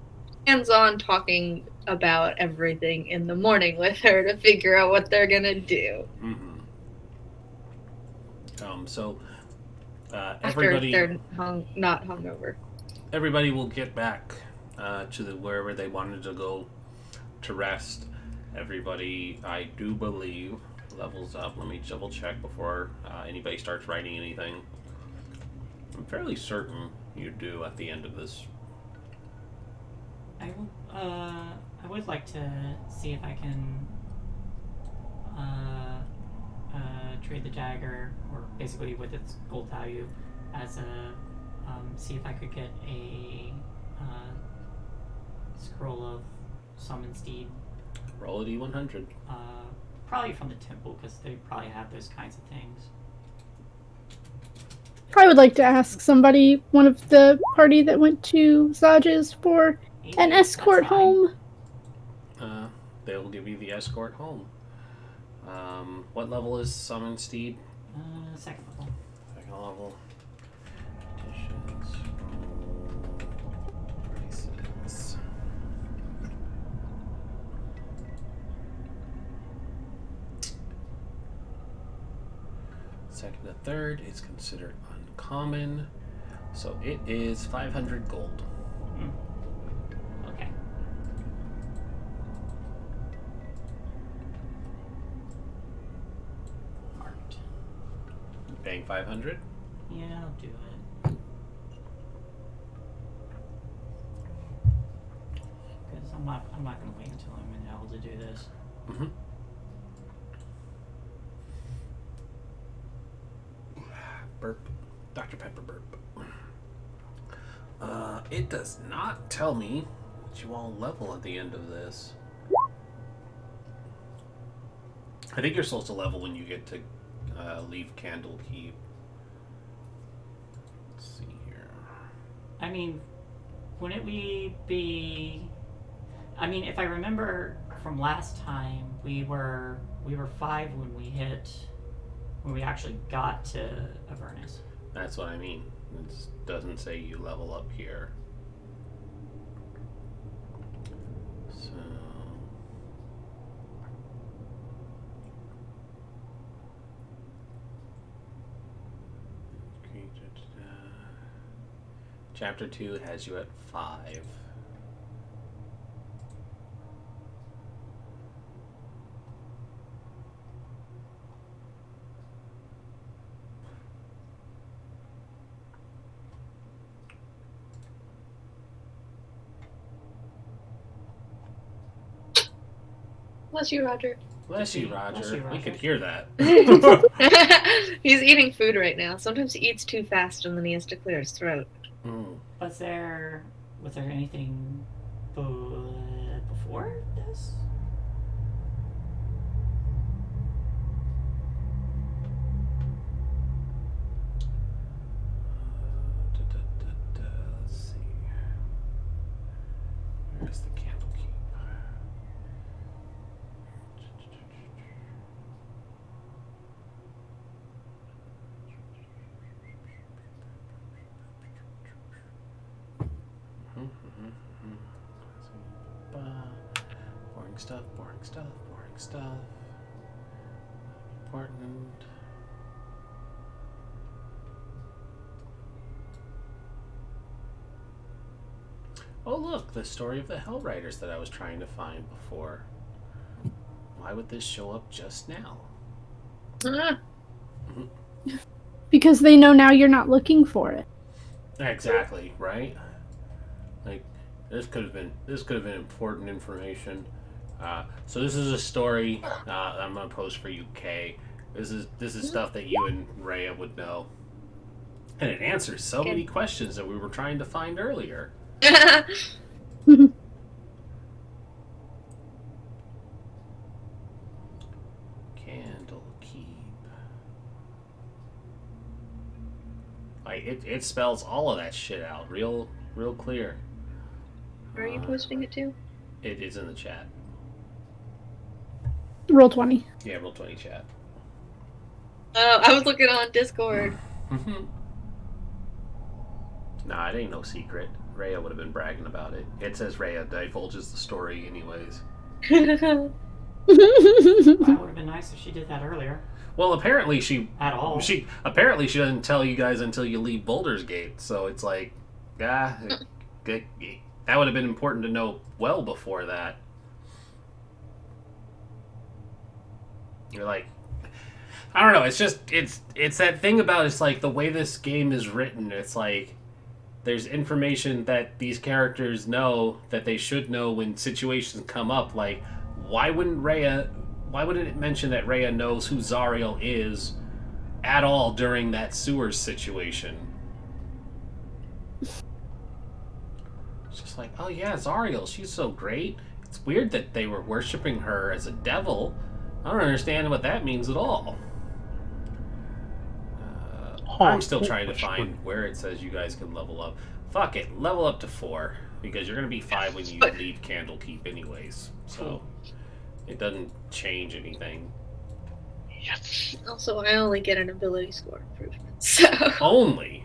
hands on talking about everything in the morning with her to figure out what they're gonna do. Mm-hmm. So, everybody... After they're not hungover. Everybody will get back to wherever they wanted to go to rest. Everybody, I do believe, levels up. Let me double check before anybody starts writing anything. I'm fairly certain you do at the end of this. I would like to see if I can trade the dagger, or basically with its gold value, as a see if I could get a scroll of summon steed. Roll a d100. Probably from the temple, because they probably have those kinds of things. I would like to ask somebody, one of the party that went to Zaja's, for an escort home. They'll give you the escort home. What level is Summon Steed? Second level. Second level. Conditions. 46. Second to third is considered common. So it is 500 gold. Okay. Marked. You paying 500? Yeah, I'll do it. Because I'm not gonna wait until I'm able to do this. Mm-hmm. Burp. Dr. Pepper burp. It does not tell me what you all level at the end of this. I think you're supposed to level when you get to leave Candlekeep. Let's see here. I mean, wouldn't we be... I mean, if I remember from last time, we were 5 when we actually got to Avernus. That's what I mean. It doesn't say you level up here. So... Chapter 2 has you at 5. Bless you, Roger. Bless you, Roger. Bless you, Roger. We could hear that. He's eating food right now. Sometimes he eats too fast and then he has to clear his throat. Mm. Was there anything before this? Let's see. Where's the Candlekeep? Boring stuff, boring stuff, boring stuff. Important. Oh look, the story of the Hellriders that I was trying to find before. Why would this show up just now? Because they know now you're not looking for it. Exactly, right? Like this could have been important information. So this is a story I'm gonna post for you, Kay. This is stuff that you and Rhea would know, and it answers so many questions that we were trying to find earlier. Candlekeep. Like it spells all of that shit out real clear. Where are you posting it to? It is in the chat. Roll 20. Yeah, roll 20 chat. Oh, I was looking on Discord. Nah, it ain't no secret. Rhea would have been bragging about it. It says Rhea divulges the story anyways. That would have been nice if she did that earlier. Well, apparently she doesn't tell you guys until you leave Baldur's Gate. So it's like, that would have been important to know well before that. You're like, I don't know. It's just it's that thing about it's like the way this game is written. It's like there's information that these characters know that they should know when situations come up. Like, why wouldn't it mention that Rhea knows who Zariel is at all during that sewers situation? It's just like, oh yeah, Zariel, she's so great. It's weird that they were worshipping her as a devil. I don't understand what that means at all. I'm still trying to find where it says you guys can level up. Fuck it, level up to 4, because you're going to be 5 when you leave Candlekeep anyways. So it doesn't change anything. Yes. Also, I only get an ability score improvement. So Only?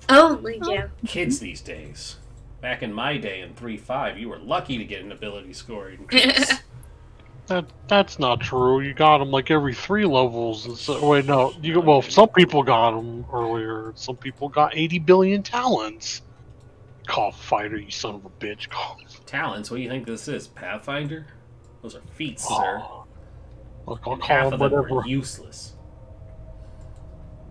Only, yeah. Kids these days. Back in my day in 3.5, you were lucky to get an ability score increase. That's not true. You got them like every 3 levels. And so, wait, no. Well, some people got them earlier. Some people got 80 billion talents. Cough fighter, you son of a bitch. Talents? What do you think this is? Pathfinder? Those are feats, sir. Look, I'll And call half them of them whatever. were useless.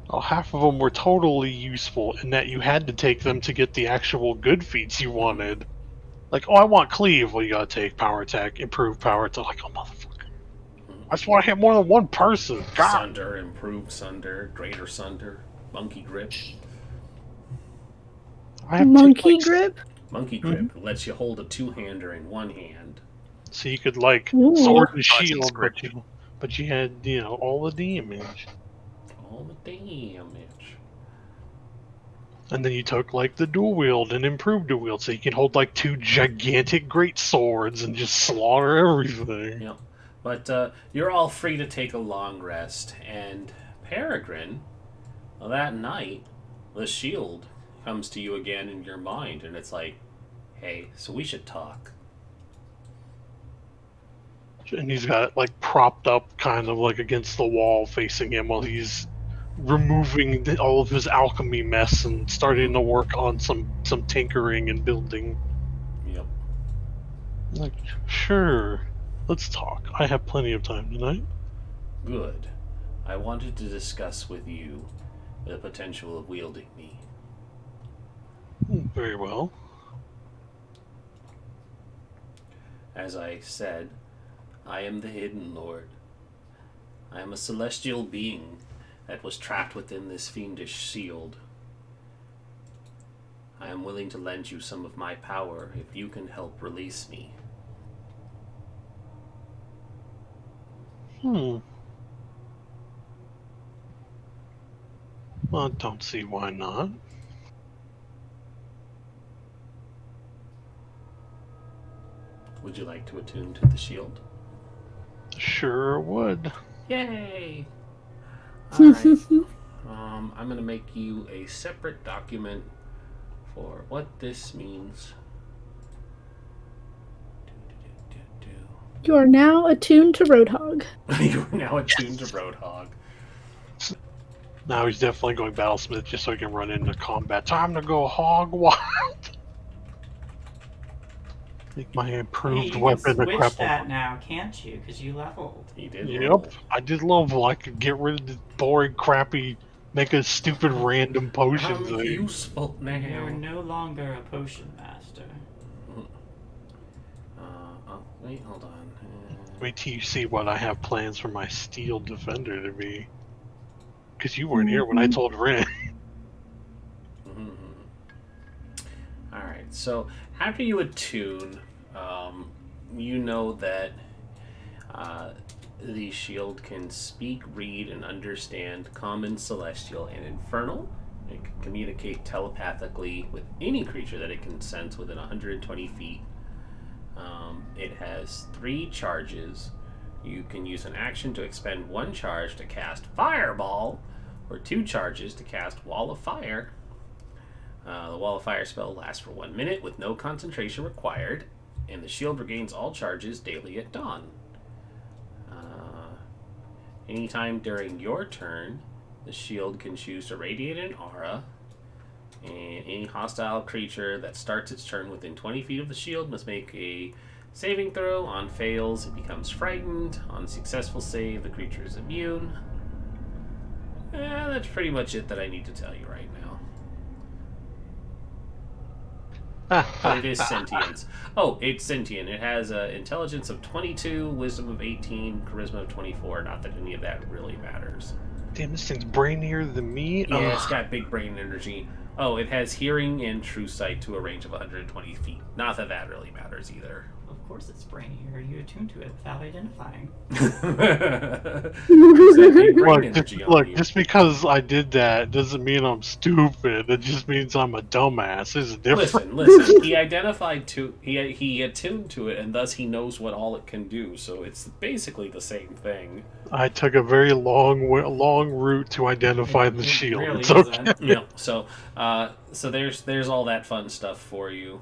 Oh, half of them were totally useful in that you had to take them to get the actual good feats you wanted. Like, oh, I want cleave. Well, you gotta take power attack, improve power attack. Like, oh, motherfucker. I just want to hit more than one person. God. Sunder, improved Sunder, greater Sunder, monkey grip. Monkey grip? Monkey grip lets you hold a 2-hander in one hand. So you could, like, Ooh. sword and shield, but you had, you know, all the damage. All the damage. And then you took, like, the dual wield and improved dual wield, so you can hold, like, 2 gigantic great swords and just slaughter everything. Yep. But you're all free to take a long rest. And Peregrine, well, that night, the shield comes to you again in your mind, and it's like, hey, so we should talk. And he's got it, like, propped up kind of, like, against the wall facing him while he's removing all of his alchemy mess and starting to work on some tinkering and building. Yep. Like, sure, let's talk. I have plenty of time tonight. Good. I wanted to discuss with you the potential of wielding me. Very well. As I said, I am the Hidden Lord. I am a celestial being that was trapped within this fiendish shield. I am willing to lend you some of my power if you can help release me. Well, I don't see why not. Would you like to attune to the shield? Sure would. Yay! Alright. I'm going to make you a separate document for what this means. You are now attuned to Roadhog. You are now attuned to Roadhog. Now he's definitely going Battlesmith just so he can run into combat. Time to go hog wild. Make my improved weapon you a can crap. switch that now, can't you? Because you leveled. He did. Yep, level. I did level. I could get rid of the boring, crappy, make a stupid random potion I'm thing. useful now. You're no longer a potion master. Wait, hold on. Wait till you see what I have plans for my steel defender to be. Because you weren't here when I told Ren. Alright, so after you attune, you know that the shield can speak, read, and understand Common, Celestial, and Infernal. It can communicate telepathically with any creature that it can sense within 120 feet. It has 3 charges. You can use an action to expend 1 charge to cast Fireball, or 2 charges to cast Wall of Fire. The Wall of Fire spell lasts for 1 minute with no concentration required, and the shield regains all charges daily at dawn. Anytime during your turn, the shield can choose to radiate an aura, and any hostile creature that starts its turn within 20 feet of the shield must make a saving throw. On fails, it becomes frightened. On successful save, the creature is immune. That's pretty much it that I need to tell you right now. But it is sentient. Oh, it's sentient. It has intelligence of 22, wisdom of 18, charisma of 24. Not that any of that really matters. Damn, this thing's brainier than me. Yeah, it's got big brain energy. Oh, it has hearing and true sight to a range of 120 feet. Not that that really matters either. Of course it's brainier. You attune to it without identifying. Look, just because I did that doesn't mean I'm stupid. It just means I'm a dumbass. There's a difference. Listen. He identified to he attuned to it, and thus he knows what all it can do. So it's basically the same thing. I took a very long route to identify the shield. Really it's okay. isn't. Yeah. So there's all that fun stuff for you.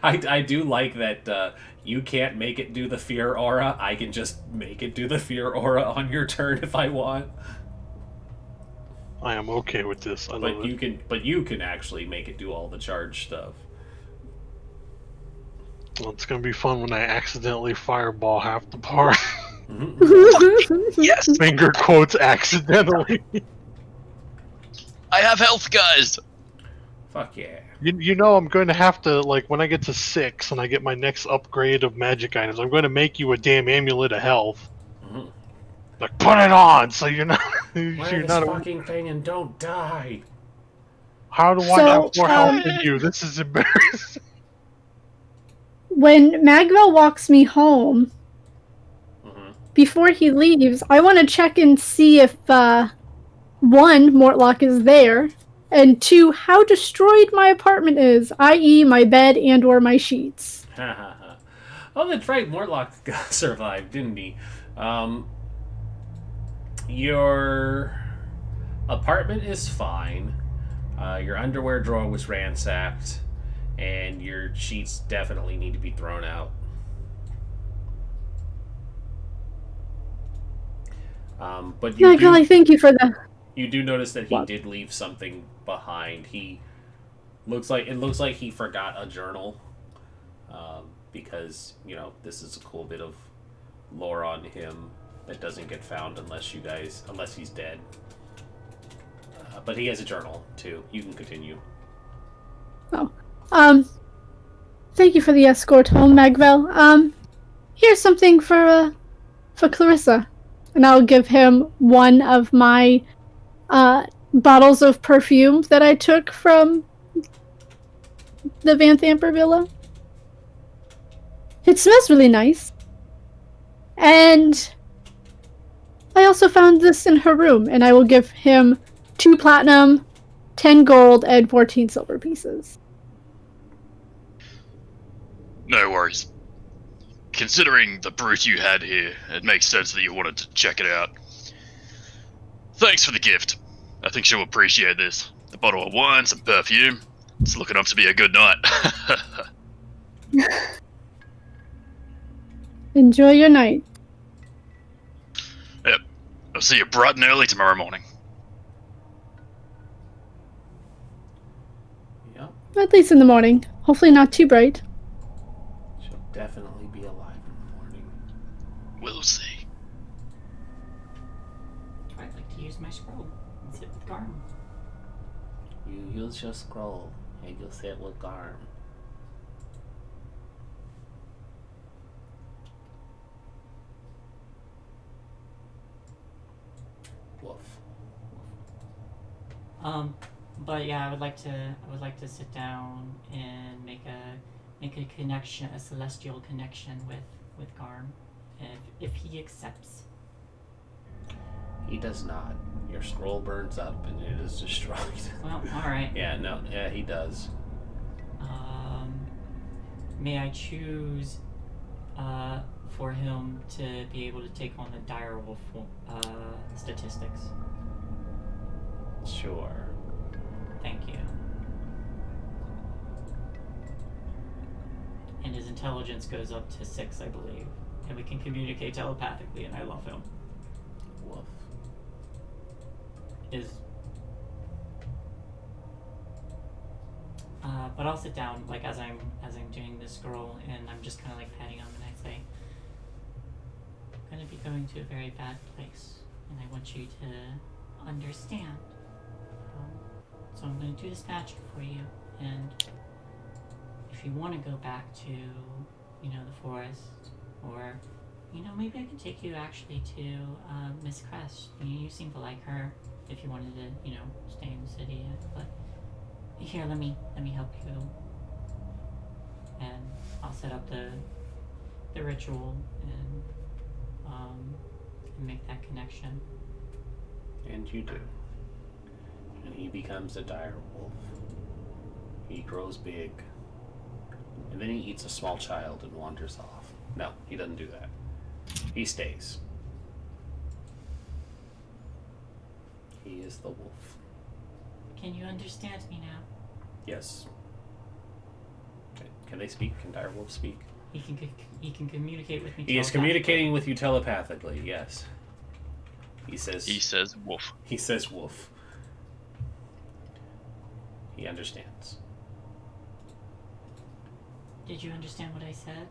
I do like that you can't make it do the fear aura. I can just make it do the fear aura on your turn if I want. I am okay with this. I love it. But you can actually make it do all the charge stuff. Well, it's gonna be fun when I accidentally fireball half the party. Yes! Finger quotes accidentally. I have health, guys! Fuck yeah. You know I'm going to have to, like, when I get to 6 and I get my next upgrade of magic items, I'm going to make you a damn amulet of health. Mm-hmm. Like, put it on so you're not... Wear this fucking thing and don't die. How do I have more health than you? This is embarrassing. When Magwell walks me home, before he leaves, I want to check and see if, 1, Mortlock is there, and 2, how destroyed my apartment is, i.e. my bed and or my sheets. Oh, that's right, Mortlock survived, didn't he? Your apartment is fine. Your underwear drawer was ransacked, and your sheets definitely need to be thrown out. But you I thank you for that. You do notice that he did leave something behind. It looks like he forgot a journal, because this is a cool bit of lore on him that doesn't get found unless he's dead. But he has a journal too. You can continue. Oh, thank you for the escort home, Magwell. Here's something for Clarissa, and I'll give him one of my bottles of perfume that I took from the Van Thamper Villa. It smells really nice. And I also found this in her room, and I will give him 2 platinum, 10 gold, and 14 silver pieces. No worries. Considering the brute you had here, it makes sense that you wanted to check it out. Thanks for the gift. I think she'll appreciate this. A bottle of wine, some perfume. It's looking up to be a good night. Enjoy your night. Yep. I'll see you bright and early tomorrow morning. Yep. At least in the morning. Hopefully not too bright. She'll definitely be alive in the morning. We'll see. I'd like to use my scroll and sit with Garm. You use your scroll and you'll sit with Garm. Woof. But yeah, I would like to sit down and make a connection, a celestial connection with Garm, if he accepts. He does not. Your scroll burns up and it is destroyed. Well, all right. Yeah, he does. May I choose for him to be able to take on the direwolf statistics? Sure. Thank you. And his intelligence goes up to 6, I believe. And we can communicate telepathically, and I love him. Woof. But I'll sit down, like, as I'm doing this scroll, and I'm just kind of like patting him, and I say, I'm going to be going to a very bad place, and I want you to understand. So I'm going to do this magic for you, and if you want to go back to, the forest, or, maybe I can take you actually to Miss Crest. You seem to like her if you wanted to, stay in the city, but here, let me help you, and I'll set up the ritual and make that connection. And you do. And he becomes a dire wolf. He grows big. And then he eats a small child and wanders off. No, he doesn't do that. He stays. He is the wolf. Can you understand me now? Yes. Can they speak? Can direwolves speak? He can communicate with me. He is communicating with you telepathically. Yes. He says wolf. He says wolf. He understands. Did you understand what I said?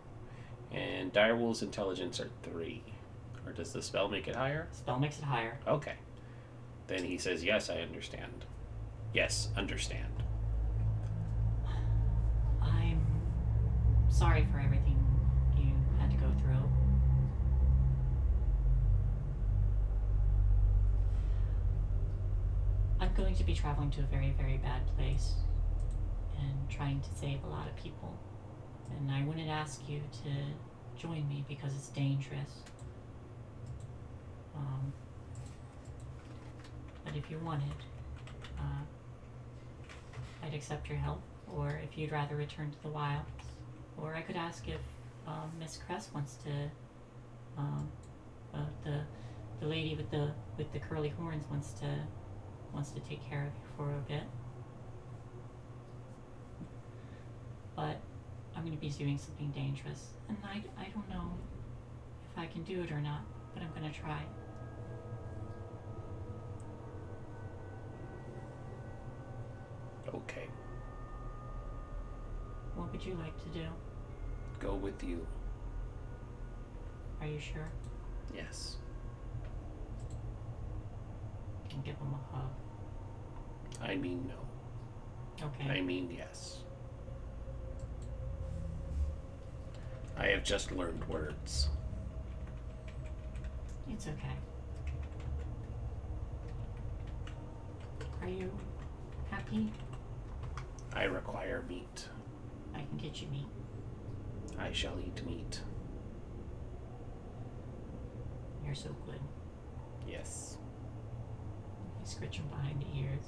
And direwolf's intelligence are 3. Or does the spell make it higher? Spell makes it higher. Okay. Then he says, yes, I understand. Yes, understand. I'm sorry for everything you had to go through. I'm going to be traveling to a very, very bad place and trying to save a lot of people. And I wouldn't ask you to join me because it's dangerous. But if you wanted, I'd accept your help, or if you'd rather return to the wilds, or I could ask if Miss Cress wants to, the lady with the curly horns wants to take care of you for a bit. But I'm going to be doing something dangerous, and I don't know if I can do it or not, but I'm going to try. Okay. What would you like to do? Go with you. Are you sure? Yes. I'll give him a hug. I mean no. Okay. I mean yes. I have just learned words. It's okay. Are you happy? I require meat. I can get you meat. I shall eat meat. You're so good. Yes. You scratch him behind the ears.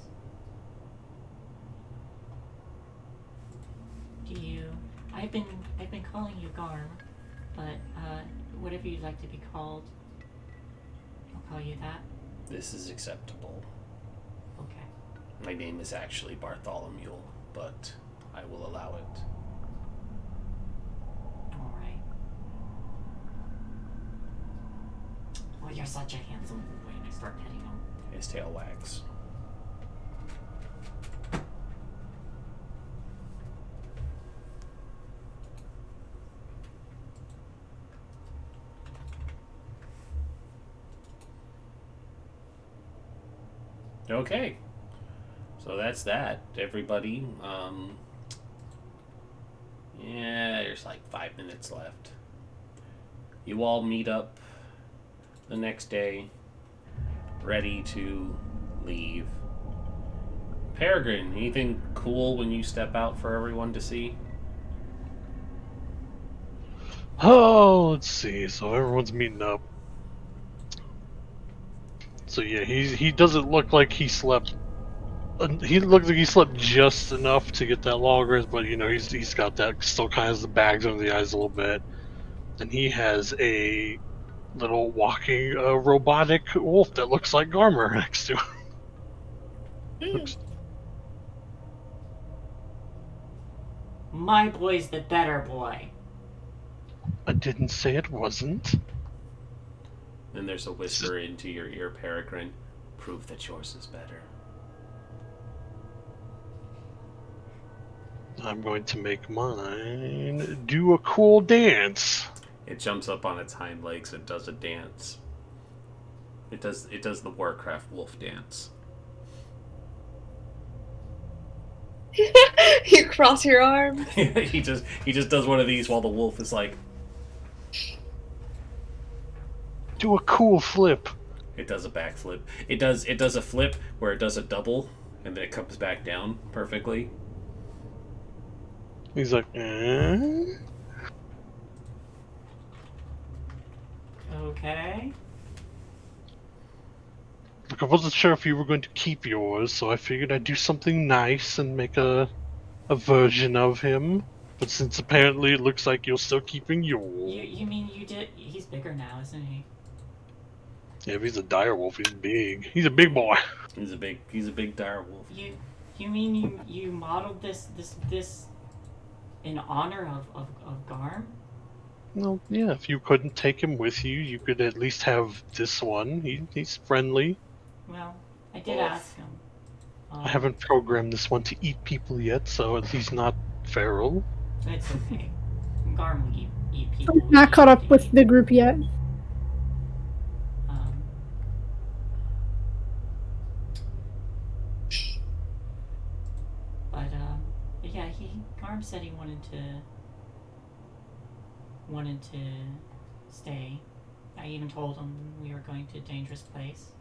I've been calling you Garm, but whatever you'd like to be called, I'll call you that. This is acceptable. Okay. My name is actually Bartholomew, but I will allow it. All right. Well, you're such a handsome boy, and I start petting him. His tail wags. Okay, so that's that, everybody. Yeah, there's like 5 minutes left. You all meet up the next day, ready to leave. Peregrine, anything cool when you step out for everyone to see? Oh, let's see. So everyone's meeting up. So yeah, he doesn't look like he slept. He looks like he slept just enough to get that long rest, but you know he's got that still kind of has the bags under the eyes a little bit, and he has a little walking robotic wolf that looks like Garmer next to him. My boy's the better boy. I didn't say it wasn't. Then there's a whisper into your ear, Peregrine. Prove that yours is better. I'm going to make mine do a cool dance. It jumps up on its hind legs and does a dance. It does the Warcraft wolf dance. You cross your arms. he just does one of these while the wolf is like. Do a cool flip. It does a backflip. It does a flip where it does a double and then it comes back down perfectly. He's like, Okay. Look, I wasn't sure if you were going to keep yours, so I figured I'd do something nice and make a version of him. But since apparently it looks like you're still keeping yours. You mean you did? He's bigger now, isn't he? Yeah, if he's a direwolf, he's big. He's a big boy. He's a big direwolf. You mean you modeled this in honor of Garm? Well, yeah, if you couldn't take him with you, you could at least have this one. He's friendly. Well, I did ask him. I haven't programmed this one to eat people yet, so at least not feral. It's okay. Garm will eat people. Not caught up with the group yet. But yeah, Garm said he wanted to stay. I even told him we were going to a dangerous place.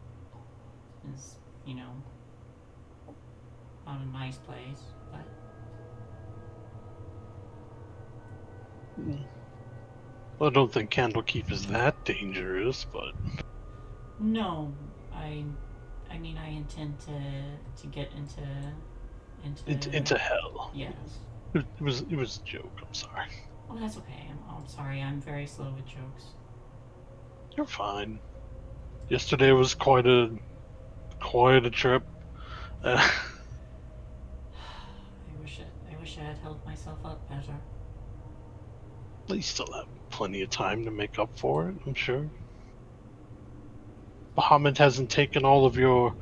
It's, you know, not a nice place, but I don't think Candlekeep is that dangerous, but no, I mean I intend to get into hell. Yes. It was a joke. I'm sorry. Oh, that's okay. I'm sorry. I'm very slow with jokes. You're fine. Yesterday was quite a trip. I wish I had held myself up better. You still have plenty of time to make up for it, I'm sure. Bahamut hasn't taken all of your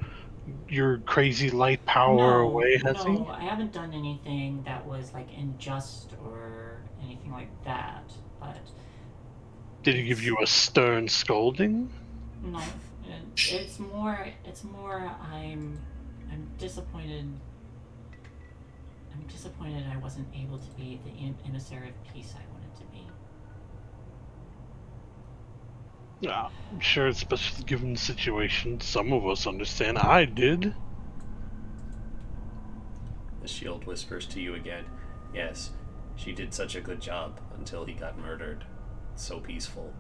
crazy light power away, has he? No, I haven't done anything that was like unjust or anything like that. But did he give you a stern scolding? No, it's more. I'm disappointed. I'm disappointed I wasn't able to be the emissary of peace I wanted to be. Yeah, I'm sure, especially given the situation, some of us understand. I did. The shield whispers to you again. Yes, she did such a good job until he got murdered. So peaceful.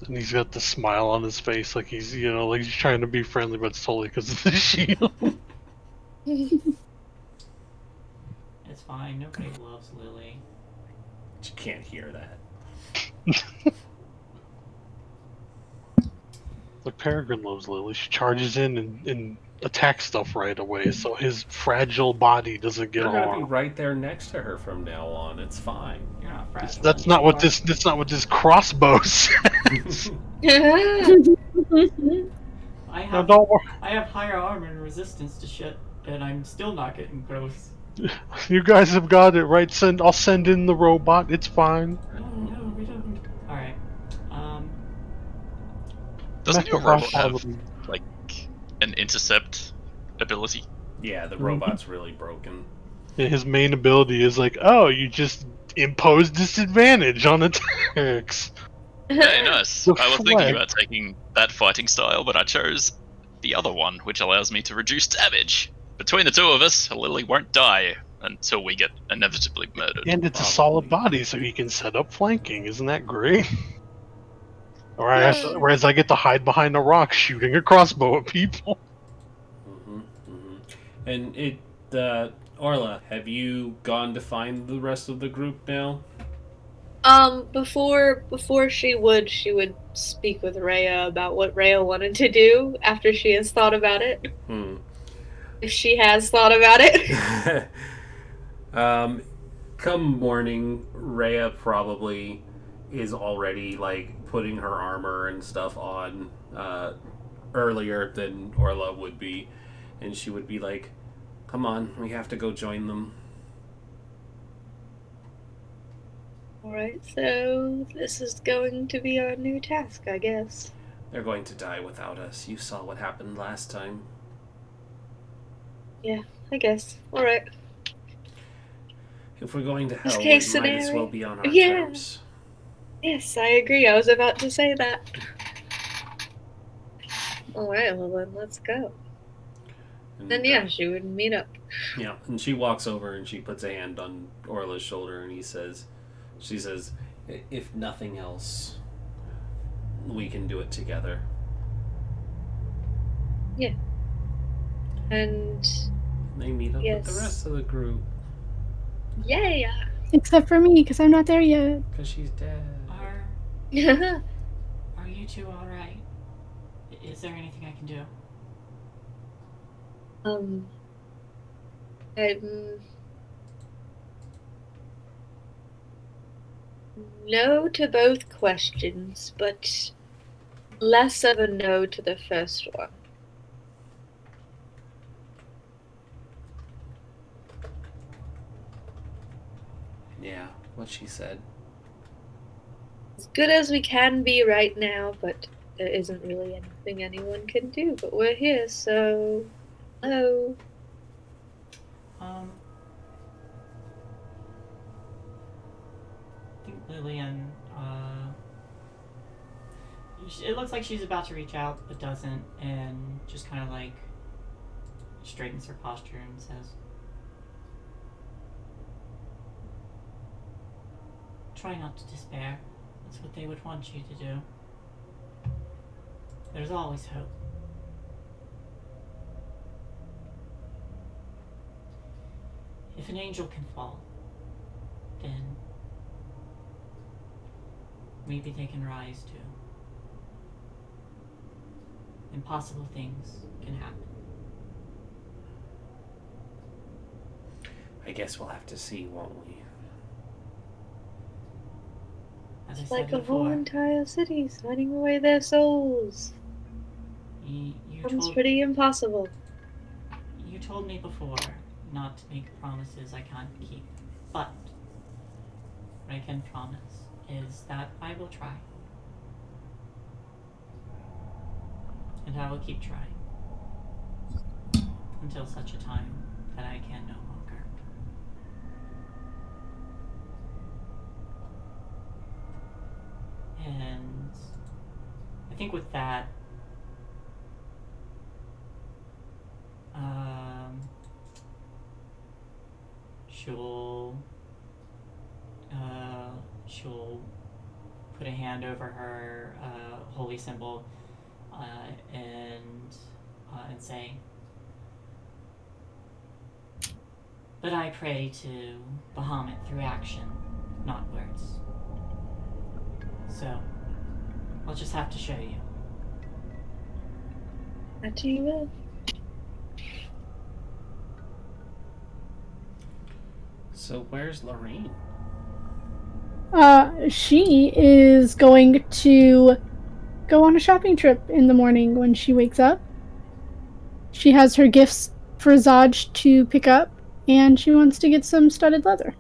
And he's got the smile on his face, like he's, like he's trying to be friendly, but it's totally because of the shield. It's fine. Nobody loves Lily. You can't hear that. Like Peregrine loves Lily. She charges in and attacks stuff right away, so his fragile body doesn't get You're harmed. gonna be right there next to her from now on. It's fine. You're not fragile. That's not what this crossbow says. I have higher armor and resistance to shit, and I'm still not getting close. You guys have got it right. I'll send in the robot. It's fine. No, we don't. All right. Doesn't your robot have like an intercept ability? Yeah, the robot's really broken. Yeah, his main ability is like, oh, you just impose disadvantage on attacks. Hey, nice. I was thinking about taking that fighting style, but I chose the other one, which allows me to reduce damage. Between the two of us, Lily won't die until we get inevitably murdered. And it's a solid body, so he can set up flanking. Isn't that great? Whereas I get to hide behind a rock shooting a crossbow at people. And Orla, have you gone to find the rest of the group now? Before she would speak with Rhea about what Rhea wanted to do after she has thought about it. If she has thought about it. Come morning, Rhea probably is already like putting her armor and stuff on earlier than Orla would be, and she would be like, "Come on, we have to go join them." Alright, so this is going to be our new task, I guess. They're going to die without us. You saw what happened last time. Yeah, I guess. Alright. If we're going to hell, we might as well be on our terms. Yes, I agree. I was about to say that. Alright, well then, let's go. And then, yeah, she would meet up. Yeah, and she walks over and she puts a hand on Orla's shoulder and she says, if nothing else, we can do it together. Yeah. And they meet up with the rest of the group. Yay! Except for me, because I'm not there yet. Because she's dead. Are you two alright? Is there anything I can do? No to both questions, but less of a no to the first one. Yeah, what she said. As good as we can be right now, but there isn't really anything anyone can do. But we're here, so hello. I think Lillian, it looks like she's about to reach out, but doesn't, and just kind of like straightens her posture and says, "Try not to despair. That's what they would want you to do. There's always hope. If an angel can fall, then maybe they can rise too. Impossible things can happen." I guess we'll have to see, won't we? As I It's said like a before, whole entire city signing away their souls. you Sounds pretty impossible. You told me before not to make promises I can't keep, but what I can promise is that I will try. And I will keep trying. Until such a time that I can no longer. And I think with that, she'll put a hand over her holy symbol and say, "But I pray to Bahamut through action, not words. So, I'll just have to show you." That you will. So where's Lorraine? She is going to go on a shopping trip in the morning when she wakes up. She has her gifts for Zaj to pick up, and she wants to get some studded leather.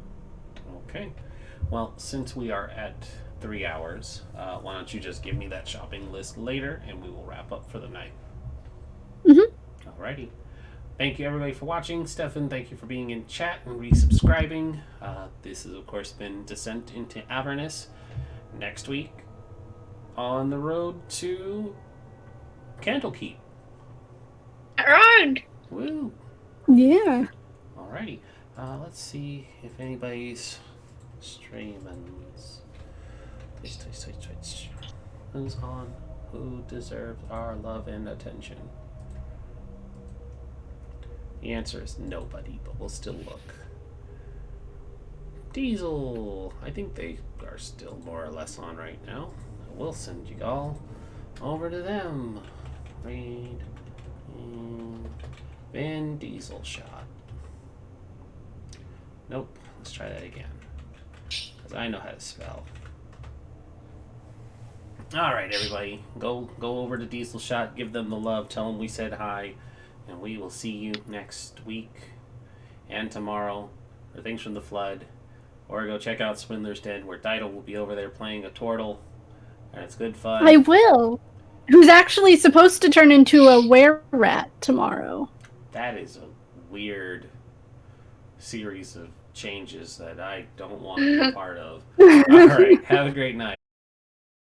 Okay. Well, since we are at 3 hours, why don't you just give me that shopping list later, and we will wrap up for the night. Alrighty. Thank you, everybody, for watching. Stefan, thank you for being in chat and resubscribing. This has, of course, been Descent into Avernus. Next week, on the road to Candlekeep. Around! Woo! Yeah. Alrighty. Let's see if anybody's streaming. Who's on? Who deserves our love and attention? The answer is nobody, but we'll still look. Diesel! I think they are still more or less on right now. We'll send you all over to them. Raid and Vin Diesel shot. Nope. Let's try that again. Because I know how to spell. Alright, everybody. Go over to Diesel shot. Give them the love. Tell them we said hi. And we will see you next week and tomorrow for Things from the Flood. Or go check out Swindler's Den, where Dido will be over there playing a turtle. And it's good fun. I will. Who's actually supposed to turn into a were-rat tomorrow. That is a weird series of changes that I don't want to be a part of. Alright, have a great night.